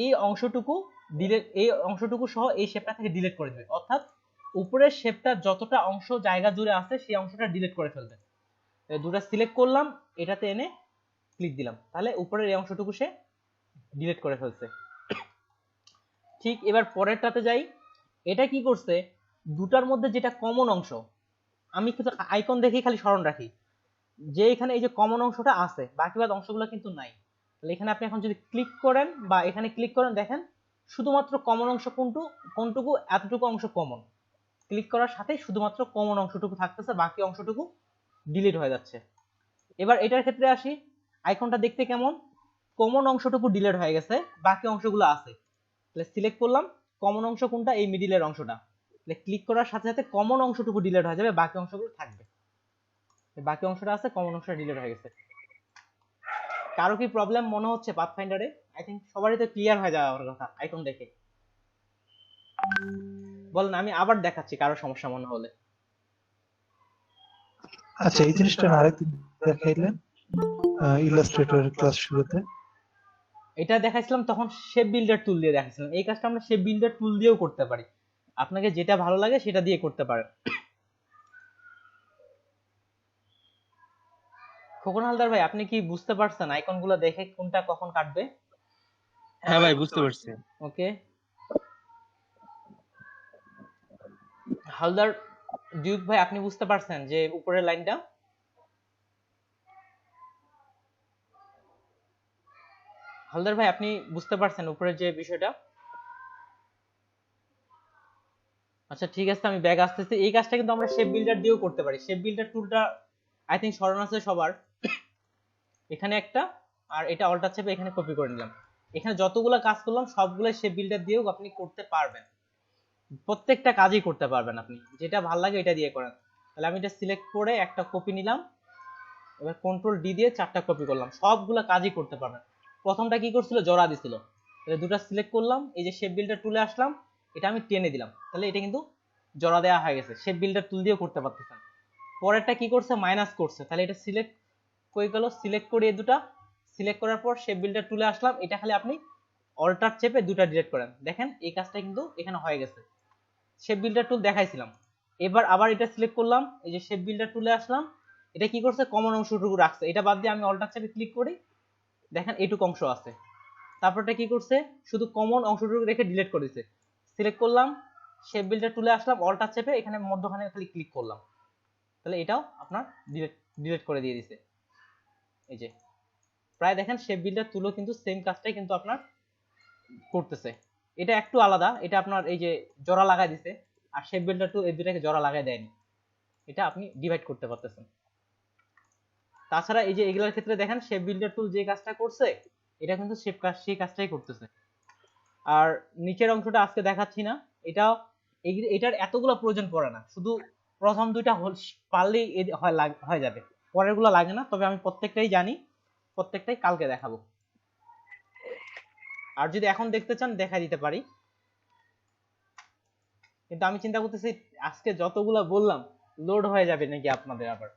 এই অংশটুকু ডিলিট, এই অংশটুকু সহ এই শেপটা থেকে ডিলিট করে দেবে। অর্থাৎ উপরের শেপটা যতটা অংশ জায়গা জুড়ে আছে সেই অংশটা ডিলিট করে ফেলবে। দুটো সিলেক্ট করলাম, এটাতে এনে ক্লিক দিলাম, তাহলে উপরের এই অংশটুকু সে ডিলিট করে ফেলছে। ঠিক এবার পরেরটাতে যাই। এটা কি করছে, দুটার মধ্যে যেটা কমন অংশ, আমি কিন্তু আইকন দেখেই খালি স্মরণ রাখি যে এখানে এই যে কমন অংশটা আছে, বাকি বাদ অংশগুলো কিন্তু নাই। তাহলে এখানে আপনি এখন যদি ক্লিক করেন বা এখানে ক্লিক করেন, দেখেন শুধুমাত্র কমন অংশ কোনটুকু, এতটুকু অংশ কমন। ক্লিক করার সাথে শুধুমাত্র কমন অংশটুকু থাকতেছে, বাকি অংশটুকু ডিলিট হয়ে যাচ্ছে। এবার এটার ক্ষেত্রে আসি, আইকনটা দেখতে কেমন, কমন অংশটুকু ডিলিট হয়ে গেছে, বাকি অংশগুলো আছে। তাহলে সিলেক্ট করলাম, কমন অংশ কোনটা, এই মিডিলের অংশটা। তাহলে ক্লিক করার সাথে সাথে কমন অংশটুকু ডিলিট হয়ে যাবে, বাকি অংশগুলো থাকবে। বাকি অংশটা আছে, কমন অংশটা ডিলিট হয়ে গেছে। কারো কি প্রবলেম মনে হচ্ছে পাথফাইন্ডারে? আই থিংক সবারই তো ক্লিয়ার হয়ে যাওয়ার কথা আইকন দেখে। বলেন, আমি আবার দেখাচ্ছি কারো সমস্যা মনে হলে। আচ্ছা, এই জিনিসটা আরেকদিন দেখাইলেন ইলাস্ট্রেটরের ক্লাস শুরুতে। এটা দেখাইছিলাম তখন শেপ বিল্ডার টুল দিয়ে দেখাইছিলাম। এই কাজটা আমরা শেপ বিল্ডার টুল দিয়েও করতে পারি, আপনাকে যেটা ভালো লাগে সেটা দিয়ে করতে পারেন। খোকন হালদার ভাই, আপনি কি বুঝতে পারছেন আইকনগুলো দেখে কোনটা কখন কাটবে? হ্যাঁ ভাই, বুঝতে পারছি। ওকে, হালদার ডিউক ভাই, আপনি বুঝতে পারছেন যে উপরের লাইনটা? হালদার ভাই, আপনি বুঝতে পারছেন উপরের যে বিষয়টা? আচ্ছা ঠিক আছে, আমি ব্যাগ আসতেছি। এই কাজটা কিন্তু আমরা শেপ বিল্ডার দিয়েও করতে পারি। শেপ বিল্ডার টুলটা আই থিংক স্মরণ আছে সবার। এখানে একটা, আর এটা অল্টার চেপে এখানে কপি করে নিলাম। এখানে যতগুলো কাজ করলাম সবগুলো শেপ বিল্ডার দিয়েও আপনি করতে পারবেন। প্রত্যেকটা কাজই করতে পারবেন আপনি, যেটা ভালো লাগে এটা দিয়ে করেন। তাহলে আমি এটা সিলেক্ট করে একটা কপি নিলাম, এবার কন্ট্রোল ডি দিয়ে 4টা কপি করলাম, সবগুলা কাজই করতে পারবেন। প্রথমটা কি করছিল, জোড়া দিছিল, তাহলে দুটো সিলেক্ট করলাম, এই যে শেপ বিল্ডার টুলে আসলাম, এটা আমি টেনে দিলাম, তাহলে এটা কিন্তু জোড়া দেওয়া হয়ে গেছে, শেপ বিল্ডার টুল দিয়েও করতে পারতেছেন। পরেরটা কি করছে, মাইনাস করছে, তাহলে এটা সিলেক্ট কই গেল, সিলেক্ট করে এই দুটা সিলেক্ট করার পর শেপ বিল্ডার টুলে আসলাম, এটা খালি আপনি অল্টার চেপে দুটা ডিলিট করেন, দেখেন এই কাজটা কিন্তু এখানে হয়ে গেছে। শেপ বিল্ডার টুল দেখাইছিলাম, এবার আবার এটা সিলেক্ট করলাম, এই যে শেপ বিল্ডার টুলে আসলাম, এটা কি করছে, কমন অংশটুকু রাখছে, এটা বাদ দিয়ে আমি অল্টার চেপে ক্লিক করি, দেখেন এইটুকু অংশ আছে। তারপরটা কি করছে, শুধু কমন অংশটুকু রেখে ডিলিট করেছে, সিলেক্ট করলাম, শেপ বিল্ডার টুলে আসলাম, অল্টার চেপে এখানে মধ্যখানে খালি ক্লিক করলাম, তাহলে এটাও আপনার ডিলিট করে দিয়ে দিছে। এই যে প্রায় দেখেন শেপ বিল্ডার টুলও কিন্তু সেম কাজটাই কিন্তু আপনার করতেছে, এটা একটু আলাদা, এটা আপনার এই যে জোড়া লাগাই দিছে, আর শেপ বিল্ডার টুল এই দুটাকে জোড়া লাগাই দেয়নি, এটা আপনি ডিভাইড করতে পারতেছেন। তাছাড়া এই যে এগুলোর ক্ষেত্রে দেখেন শেপ বিল্ডার টুল যে কাজটা করছে, এটা কিন্তু সেই কাজটাই করতেছে। আর নিচের অংশটা আজকে দেখাচ্ছি না, এটাও এটার এতগুলো প্রয়োজন পড়ে না, শুধু প্রথম দুইটা পারলেই হয়ে যাবে, পরেরগুলো লাগে না, তবে আমি প্রত্যেকটাই জানি, প্রত্যেকটাই কালকে দেখাবো। আর যদি এখন দেখতে চান দেখা দিতে পারি, কিন্তু আমি চিন্তা করতেছি আজকে যতগুলো বললাম লোড হয়ে যাবে নাকি আপনাদের আবার।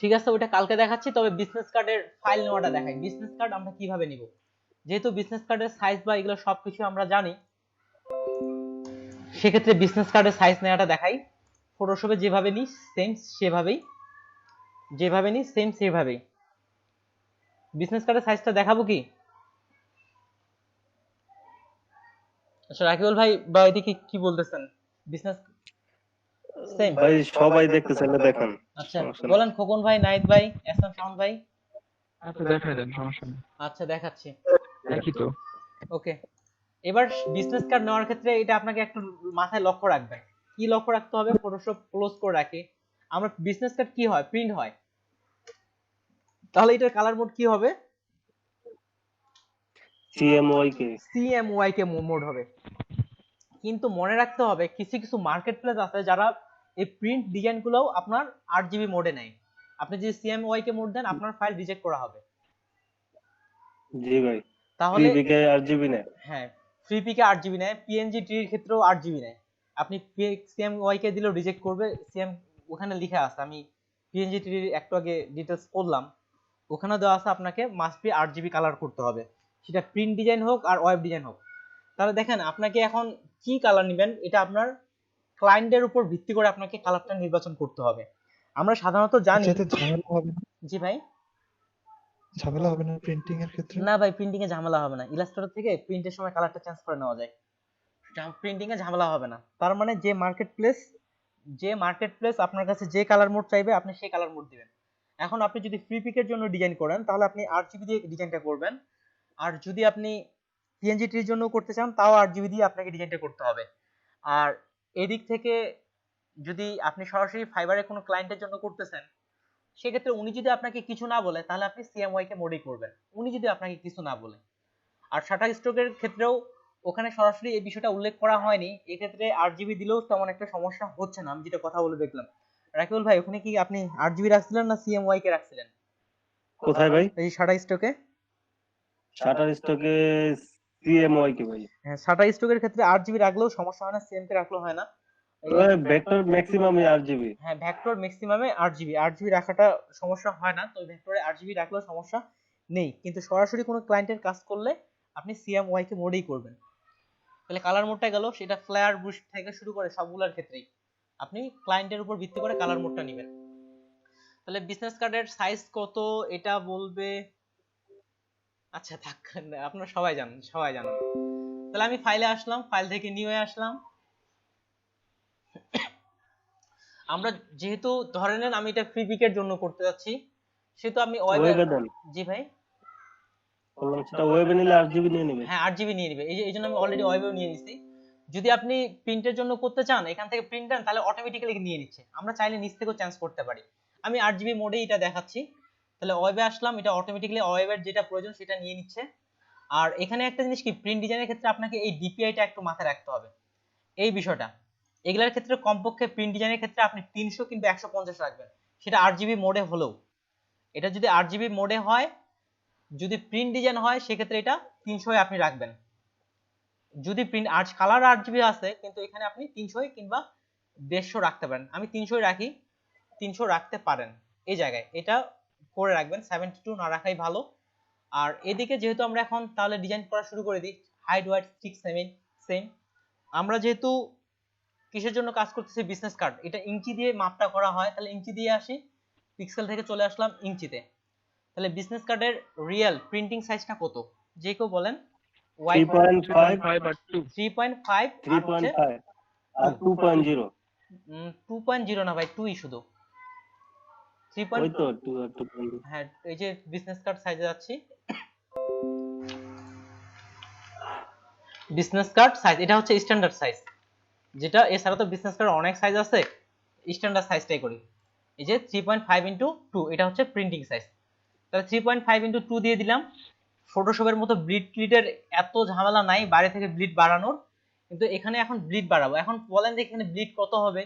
ঠিক আছে, ওটা কালকে দেখাচ্ছি, তবে বিজনেস কার্ডের ফাইল নেওয়াটা দেখাই। বিজনেস কার্ড আমরা কিভাবে নিব, যেহেতু বিজনেস কার্ডের সাইজ বা এগুলো সবকিছু আমরা জানি, সেক্ষেত্রে বিজনেস কার্ডের সাইজ নেওয়াটা দেখাই। ফটোশপে যেভাবে নিই সেম সেভাবেই, বিজনেস কার্ডের সাইজটা দেখাবো কি? আচ্ছা রাকিবুল ভাই বা এদিকে কি বলতেছেন, বিজনেস সেম ভাই সবাই দেখতেছেন, দেখেন। আচ্ছা বলেন, খোকন ভাই, নাইদ ভাই, এহসান শাওন ভাই। আচ্ছা দেখাই দেন, সমস্যা নেই। আচ্ছা দেখাচ্ছি, দেখি তো। ওকে। এবার বিজনেস কার্ড নেওয়ার ক্ষেত্রে এটা আপনাকে একটু মাথায় লক্ষ্য রাখবেন। কি লক্ষ্য রাখতে হবে, ফটোশপ ক্লোজ করে রাখি আমরা, বিজনেস কার্ড কি হয়, প্রিন্ট হয়, তাহলে এটার কালার মোড কি হবে, CMYK মোড হবে। কিন্তু মনে রাখতে হবে কিছু কিছু মার্কেট প্লেস আছে যারা এই প্রিন্ট ডিজাইন গুলোও আপনার 8GB মোডে নেয়, আপনি যদি CMYK মোড দেন আপনার ফাইল রিজেক্ট করা হবে। জি ভাই, তাহলে ফ্রিপিকে 8GB নেয়। হ্যাঁ, ফ্রিপিকে 8GB নেয়, PNG ট্রির ক্ষেত্রেও 8GB নেয়, আপনি CMYK দিলেও রিজেক্ট করবে। সিএম ওখানে লেখা আছে, আমি PNG ট্রির একটু আগে ডিটেলস পড়লাম, ওখানে দেওয়া আছে আপনাকে মাস্ট বি 8GB কালার করতে হবে, সেটা প্রিন্ট ডিজাইন হোক আর ওয়েব ডিজাইন হোক। তাহলে দেখেন আপনাকে এখন কি কালার নেবেন, এটা আপনার ক্লায়েন্টের উপর ভিত্তি করে আপনাকে কালারটা নির্বাচন করতে হবে। আমরা সাধারণত জানি, এতে ঝামেলা হবে না? জি ভাই, ঝামেলা হবে না প্রিন্টিং এর ক্ষেত্রে? না ভাই প্রিন্টিং এ ঝামেলা হবে না, ইলাস্ট্রেটর থেকে প্রিন্টের সময় কালারটা চেঞ্জ করে নেওয়া যায়, প্রিন্টিং এ ঝামেলা হবে না। তার মানে যে মার্কেট প্লেস আপনার কাছে যে কালার মোড চাইবে আপনি সেই কালার মোড দিবেন। এখন আপনি যদি ফ্রি পিকের জন্য ডিজাইন করেন তাহলে আপনি 8GB দিয়ে ডিজাইনটা করবেন, আর যদি আপনি পিএনজি ট্রির জন্য করতে চান তাও 8GB দিয়ে আপনাকে ডিজাইনটা করতে হবে। আর এদিক থেকে যদি আপনি সরাসরি ফাইবারে কোনো ক্লায়েন্টের জন্য করতেছেন, সেক্ষেত্রে উনি যদি আপনাকে কিছু না বলে তাহলে আপনি CMYK মোডেই করবেন, উনি যদি আপনাকে কিছু না বলে। আর শাটার স্ট্রোকের ক্ষেত্রেও ওখানে সরাসরি এই বিষয়টা উল্লেখ করা হয়নি, এক্ষেত্রে 8GB দিলেও তেমন একটা সমস্যা হচ্ছে না, আমি যেটা কথা বলে দেখলাম। রাকিবুল ভাই ওখানে কি আপনি 8GB রাখছিলেন না CMYK রাখছিলেন? কোথায় ভাই? এই শাটার স্ট্রোকে? শাটার স্টকে CMYK ভাই। হ্যাঁ, শাটার স্ট্রোকের ক্ষেত্রে 8GB রাখলেও সমস্যা হয় না, CMYK রাখলেও হয় না। ভেক্টর ম্যাক্সিমামই 8GB। হ্যাঁ, ভেক্টর ম্যাক্সিমামে 8GB রাখাটা সমস্যা হয় না, তো ভেক্টরে 8GB রাখলেও সমস্যা নেই, কিন্তু সরাসরি কোনো ক্লায়েন্টের কাজ করলে আপনি CMYK মোডেই করবেন। তাহলে কালার মোডটা গেল, সেটা ফ্লেয়ার বুস্ট থেকে শুরু করে সবগুলোর ক্ষেত্রেই আপনি ক্লায়েন্টের উপর ভিত্তি করে কালার মোডটা নেবেন। তাহলে বিজনেস কার্ডের সাইজ কত এটা বলবে, আচ্ছা থাক, আপনারা সবাই জানেন। তাহলে আমি ফাইলে আসলাম, ফাইল থেকে নিউ এ আসলাম। আমরা যেহেতু ধরে নেন আমি এটা ফ্রি পিকের জন্য করতে যাচ্ছি, সেহেতু আমি ওয়েবে দেন। জি ভাই, বললাম সেটা ওয়েবে নিলে 8GB নিয়ে নেবে। হ্যাঁ 8GB নিয়ে নেবে, এই জন্য আমি অলরেডি ওয়েবেও নিয়ে নিছি। যদি আপনি প্রিন্টের জন্য করতে চান এখান থেকে প্রিন্ট দেন তাহলে অটোমেটিক্যালি নিয়ে নিচ্ছে, আমরা চাইলে নিচ থেকেও চেঞ্জ করতে পারি। আমি 8GB মোডেই এটা দেখাচ্ছি, তাহলে ওয়েবে আসলাম, এটা অটোমেটিক্যালি ওয়েবের যেটা প্রয়োজন সেটা নিয়ে নিচ্ছে। আর এখানে একটা জিনিস কি, প্রিন্ট ডিজাইনের ক্ষেত্রে আপনাকে এই ডিপিআইটা একটু মাথায় রাখতে হবে, এই বিষয়টা। এগুলোর ক্ষেত্রে কমপক্ষে প্রিন্ট ডিজাইনের ক্ষেত্রে আপনি 300 কিংবা 150 রাখবেন, সেটা 8GB মোডে হলেও। এটা যদি 8GB মোডে হয়, যদি প্রিন্ট ডিজাইন হয় সেক্ষেত্রে এটা 300 আপনি রাখবেন। যদি প্রিন্ট কালার 8GB আছে কিন্তু এখানে আপনি 300 কিংবা 150 রাখতে পারেন। আমি 300 রাখি, 300 রাখতে পারেন এই জায়গায়, এটা করে রাখবেন। 72 না রাখাই ভালো। আর এদিকে যেহেতু আমরা এখন তাহলে ডিজাইন করা শুরু করে দিই, হাইট ওয়াইড 6 সেম। আমরা যেহেতু কিসের জন্য কাজ করতেছি, বিজনেস কার্ড, এটা ইঞ্চি দিয়ে মাপটা করা হয়, তাহলে ইঞ্চি দিয়ে আসি, পিক্সেল থেকে চলে আসলাম ইঞ্চিতে। তাহলে বিজনেস কার্ডের রিয়েল প্রিন্টিং সাইজটা কত, যে কেউ বলেন। 3.5 আর 2 3.5 আর হচ্ছে 3.5 আর 2.0 2.0 না ভাই, 2 শুধু 3. ওই তো 2 আর 2.0 হ্যাঁ, এই যে বিজনেস কার্ড সাইজে যাচ্ছি, বিজনেস কার্ড সাইজ এটা হচ্ছে স্ট্যান্ডার্ড সাইজ, যেটা এছাড়া তো বিজনেস কার্ড অনেক সাইজ আছে, স্ট্যান্ডার্ড সাইজটাই করি। এই যে 3.5x2, এটা হচ্ছে প্রিন্টিং সাইজ। তাহলে 3.5x2 দিয়ে দিলাম। ফটোশপের মতো ব্লিড ক্লিটের এত ঝামেলা নাই বাইরে থেকে ব্লিড বাড়ানোর, কিন্তু এখানে এখন ব্লিড বাড়াবো। এখন বলেন যে এখানে ব্লিড কত হবে,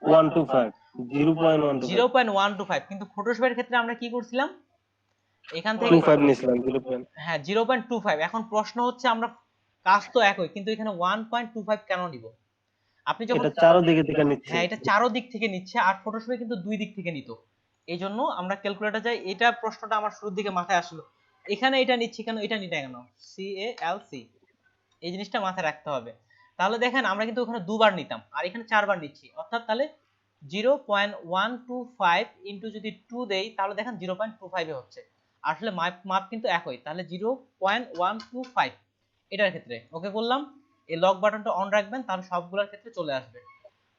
125 0.125 0.125। কিন্তু ফটোশপের ক্ষেত্রে আমরা কি করছিলাম, এখান থেকে 25 নিছিলাম 0. হ্যাঁ 0.25। এখন প্রশ্ন হচ্ছে আমরা কাজ তো একই, কিন্তু এখানে 1.25 কেন নিব? আপনি যখন এটা চারদিকে থেকে নিচ্ছে। হ্যাঁ, এটা চারো দিক থেকে নিচ্ছে, আর ফটোশপে কিন্তু দুই দিক থেকে নিত। এই জন্য আমরা ক্যালকুলেটর যাই, এটা প্রশ্নটা আমার শুরুর দিকে মাথায় আসলো, এখানে এটা নিচ্ছি কেন, এটা নিটা কেন, CALC, এই জিনিসটা মাথায় রাখতে হবে। তাহলে দেখেন আমরা কিন্তু ওখানে দুবার নিতাম আর এখানে চারবার নিচ্ছি, অর্থাৎ তাহলে 0.125 ইন্টু যদি 2 দেই তাহলে দেখেন 0.25 এ হচ্ছে। আসলে মাপ কিন্তু একই, তাহলে 0.125 এটার ক্ষেত্রে ওকে করলাম। এই লক বাটনটা অন রাখবেন, তাহলে সবগুলোর ক্ষেত্রে চলে আসবে।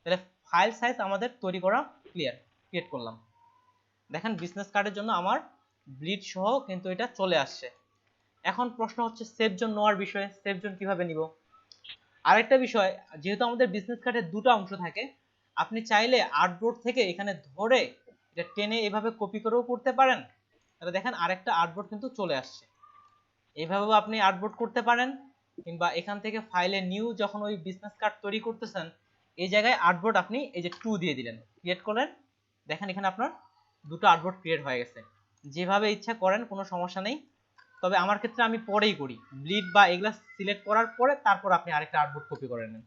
তাহলে ফাইল সাইজ আমাদের তৈরি করা ক্রিয়েট করলাম। দেখেন বিজনেস কার্ডের জন্য আমার ব্লিড সহ কিন্তু এটা চলে আসছে। এখন প্রশ্ন হচ্ছে সেভ জোন নেওয়ার বিষয়ে, সেভ জোন কিভাবে নিব। আরেকটা বিষয়, যেহেতু আমাদের বিজনেস কার্ডের দুটো অংশ থাকে, আপনি চাইলে আর্টবোর্ড থেকে এখানে ধরে এটা টেনে এভাবে কপি করেও করতে পারেন। তাহলে দেখেন আরেকটা আর্টবোর্ড কিন্তু চলে আসছে, এইভাবেও আপনি আর্টবোর্ড করতে পারেন। কিংবা এখান থেকে ফাইলে নিউ, যখন ওই বিজনেস কার্ড তৈরি করতেছেন এই জায়গায় আর্টবোর্ড আপনি এই যে 2 দিয়ে দিলেন, ক্রিয়েট করলেন, দেখেন এখানে আপনার দুটো আর্টবোর্ড ক্রিয়েট হয়ে গেছে। যেভাবে ইচ্ছা করেন, কোনো সমস্যা নেই। তবে আমার ক্ষেত্রে আমি পরেই করি, ব্লিড বা এগুলা সিলেক্ট করার পরে তারপর আপনি আরেকটা আর্টবোর্ড কপি করে নেন।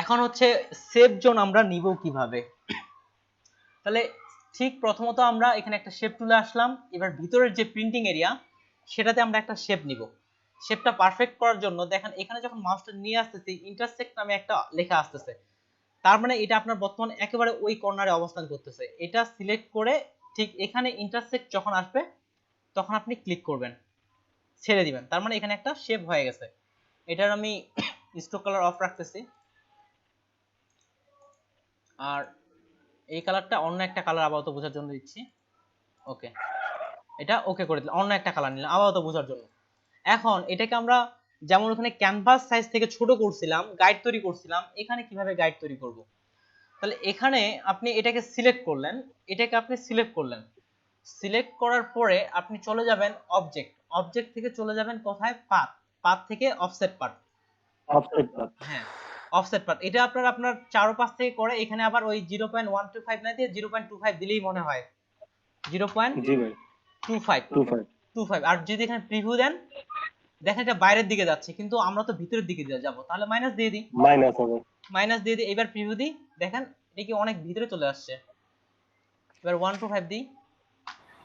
এখন হচ্ছে সেভ জোন আমরা নিব কিভাবে। তাহলে ঠিক প্রথমত আমরা এখানে একটা শেপ তুলে আসলাম, এবার ভিতরের যে প্রিন্টিং এরিয়া সেটাতে আমরা একটা শেপ নিব। শেপটা পারফেক্ট করার জন্য দেখেন এখানে যখন মাউসটা নিয়ে আসতেছি, ইন্টারসেক্ট নামে একটা লেখা আসতেছে, তার মানে এটা আপনার বর্তমানে একেবারে ওই কর্নারে অবস্থান করতেছে। এটা সিলেক্ট করে ঠিক এখানে ইন্টারসেক্ট যখন আসবে তখন আপনি ক্লিক করবেন, ছেড়ে দিবেন, তার মানে এখানে একটা শেপ হয়ে গেছে। এটার আমি স্ট্রোক কালার অফ রাখতেছি, আর এই কালারটা অন্য একটা কালার আপাতত বোঝার জন্য দিচ্ছি। ওকে, এটা ওকে করে দিলাম, অন্য একটা কালার নিলাম আপাতত বোঝার জন্য। এখন এটাকে আমরা যেমন ওখানে ক্যানভাস সাইজ থেকে ছোট করছিলাম, গাইড তৈরি করছিলাম, এখানে কিভাবে গাইড তৈরি করব। তাহলে এখানে আপনি এটাকে সিলেক্ট করলেন, এটাকে আপনি সিলেক্ট করলেন, সিলেক্ট করার পরে আপনি চলে যাবেন অবজেক্ট, অবজেক্ট থেকে চলে যাবেন কোথায়, পাথ, পাথ থেকে অফসেট পাথ। অফসেট পাথ, হ্যাঁ অফসেট পাথ, এটা আপনার চারপাশ থেকে করে, এখানে আবার ওই 0.125 না দিয়ে 0.25 দিলেই মনে হয় 0.25। আর যদি এখানে প্রিভিউ দেন, দেখেন এটা বাইরের দিকে যাচ্ছে, কিন্তু আমরা তো ভিতরের দিকে যাব, তাহলে মাইনাস দিয়ে দিই, মাইনাস হবে, মাইনাস দিয়ে দিই। এবার প্রিভিউ দিই, দেখেন এটা কি অনেক ভিতরে চলে আসছে। এবার 125 দিই,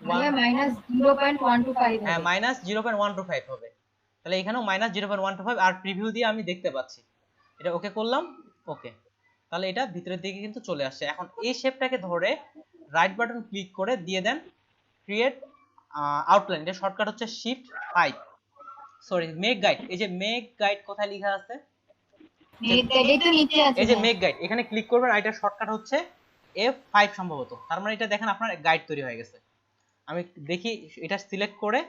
মাইনাস 0.125 হ্যাঁ মাইনাস 0.125 হবে। তাহলে এখানেও মাইনাস 0.125, আর প্রিভিউ দিয়ে আমি দেখতে পাচ্ছি। এটা ওকে করলাম, ওকে, তাহলে এটা ভিতরের দিকে কিন্তু চলে আসছে। এখন এই শেপটাকে ধরে রাইট বাটন ক্লিক করে দিয়ে দেন ক্রিয়েট আউটলাইন, এটা শর্টকাট হচ্ছে শিফট 5, সরি মেক গাইড। এই যে মেক গাইড কোথায় লেখা আছে, এই যে মেক গাইড, এখানে ক্লিক করবেন, আর এটা শর্টকাট হচ্ছে F5 সম্ভবত। তার মানে এটা দেখেন আপনার গাইড তৈরি হয়ে গেছে। আমি দেখি এটা সিলেক্ট করে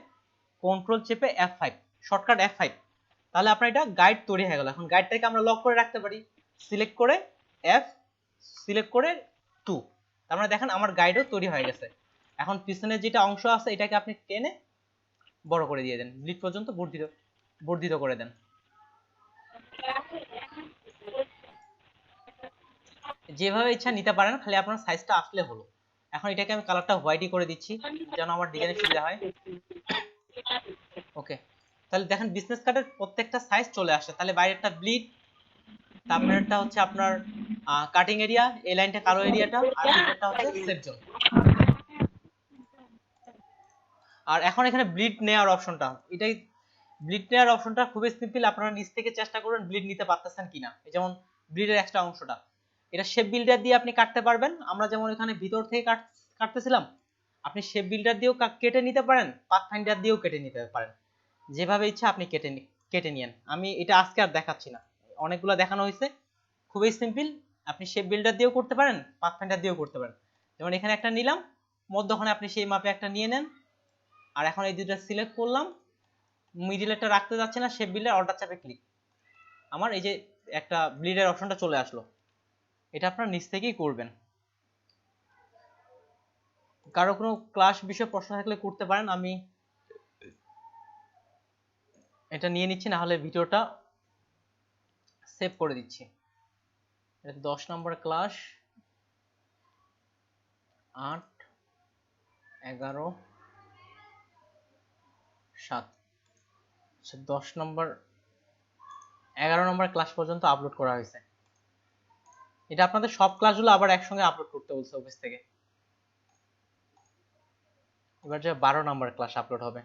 কন্ট্রোল চেপে F5, শর্টকাট F5, তাহলে আপনার এটা গাইড তৈরি হয়ে গেল। এখন গাইডটাকে আমরা লক করে রাখতে পারি, সিলেক্ট করে F, সিলেক্ট করে 2, তার মানে দেখেন আমার গাইডও তৈরি হয়ে গেছে। এখন পিছনের যেটা অংশ আছে এটাকে আপনি টেনে বড় করে দিয়ে দেন, ব্লিড পর্যন্ত বর্ধিত করে দেন। যেভাবে ইচ্ছা নিতে পারেন, খালি আপনার সাইজটা আসলে হলো। এখন এটাকে আমি কালারটা হোয়াইটই করে দিচ্ছি যেন আমার ডিজাইনের সুবিধা হয়। ওকে, তাহলে দেখেন বিজনেস কার্ডের প্রত্যেকটা সাইজ চলে আসে। তাহলে বাইরেরটা ব্লিড, তারপরেরটা হচ্ছে আপনার কাটিং এরিয়া, এই লাইনটা কালো এরিয়াটা, আর ভিতরটা হচ্ছে সেফ জোন। আর এখন এখানে ব্লিড নেওয়ার অপশনটা, এটাই ব্লিড নেওয়ার অপশনটা খুবই সিম্পল। আপনারা নিচ থেকে চেষ্টা করবেন ব্লিড নিতে পারতেছেন কিনা। এই যেমন ব্লিডের এক্সট্রা অংশটা, এটা শেপ বিল্ডার দিয়ে আপনি কাটতে পারবেন। আমরা যেমন এখানে ভিতর থেকে কাটতেছিলাম, আপনি শেপ বিল্ডার দিয়েও কেটে নিতে পারেন, পাথফাইন্ডার দিয়েও কেটে নিতে পারেন, যেভাবে ইচ্ছা আপনি কেটে নিয়েন। আমি এটা আজকে আর দেখাচ্ছি না, অনেকগুলো দেখানো হয়েছে, খুবই সিম্পল। আপনি শেপ বিল্ডার দিয়েও করতে পারেন, পাথফাইন্ডার দিয়েও করতে পারেন। যেমন এখানে একটা নিলাম, মধ্যখানে আপনি সেই মাপে একটা নিয়ে নেন। আর এখন এই দুটো সিলেক্ট করলাম, মিডিলেরটা রাখতে যাচ্ছে না, শেপ বিল্ডার অল্টার চাপে ক্লিক, আমার এই যে একটা ব্লিডের অপশনটা চলে আসলো। এটা আপনারা নিচ থেকেই করবেন। কারো কোনো ক্লাস বিষয়ে প্রশ্ন থাকলে করতে পারেন, আমি এটা নিয়ে নিচ্ছি, না হলে ভিডিওটা সেভ করে দিচ্ছি। এটা 10 নম্বর ক্লাস, 8 11 7, 10 নম্বর 11 নম্বর ক্লাস পর্যন্ত আপলোড করা হয়েছে। এটা আপনাদের সব ক্লাসগুলো আবার একসঙ্গে আপলোড করতে বলছে অফিস থেকে। এবার যে 12 নম্বর ক্লাস আপলোড হবে।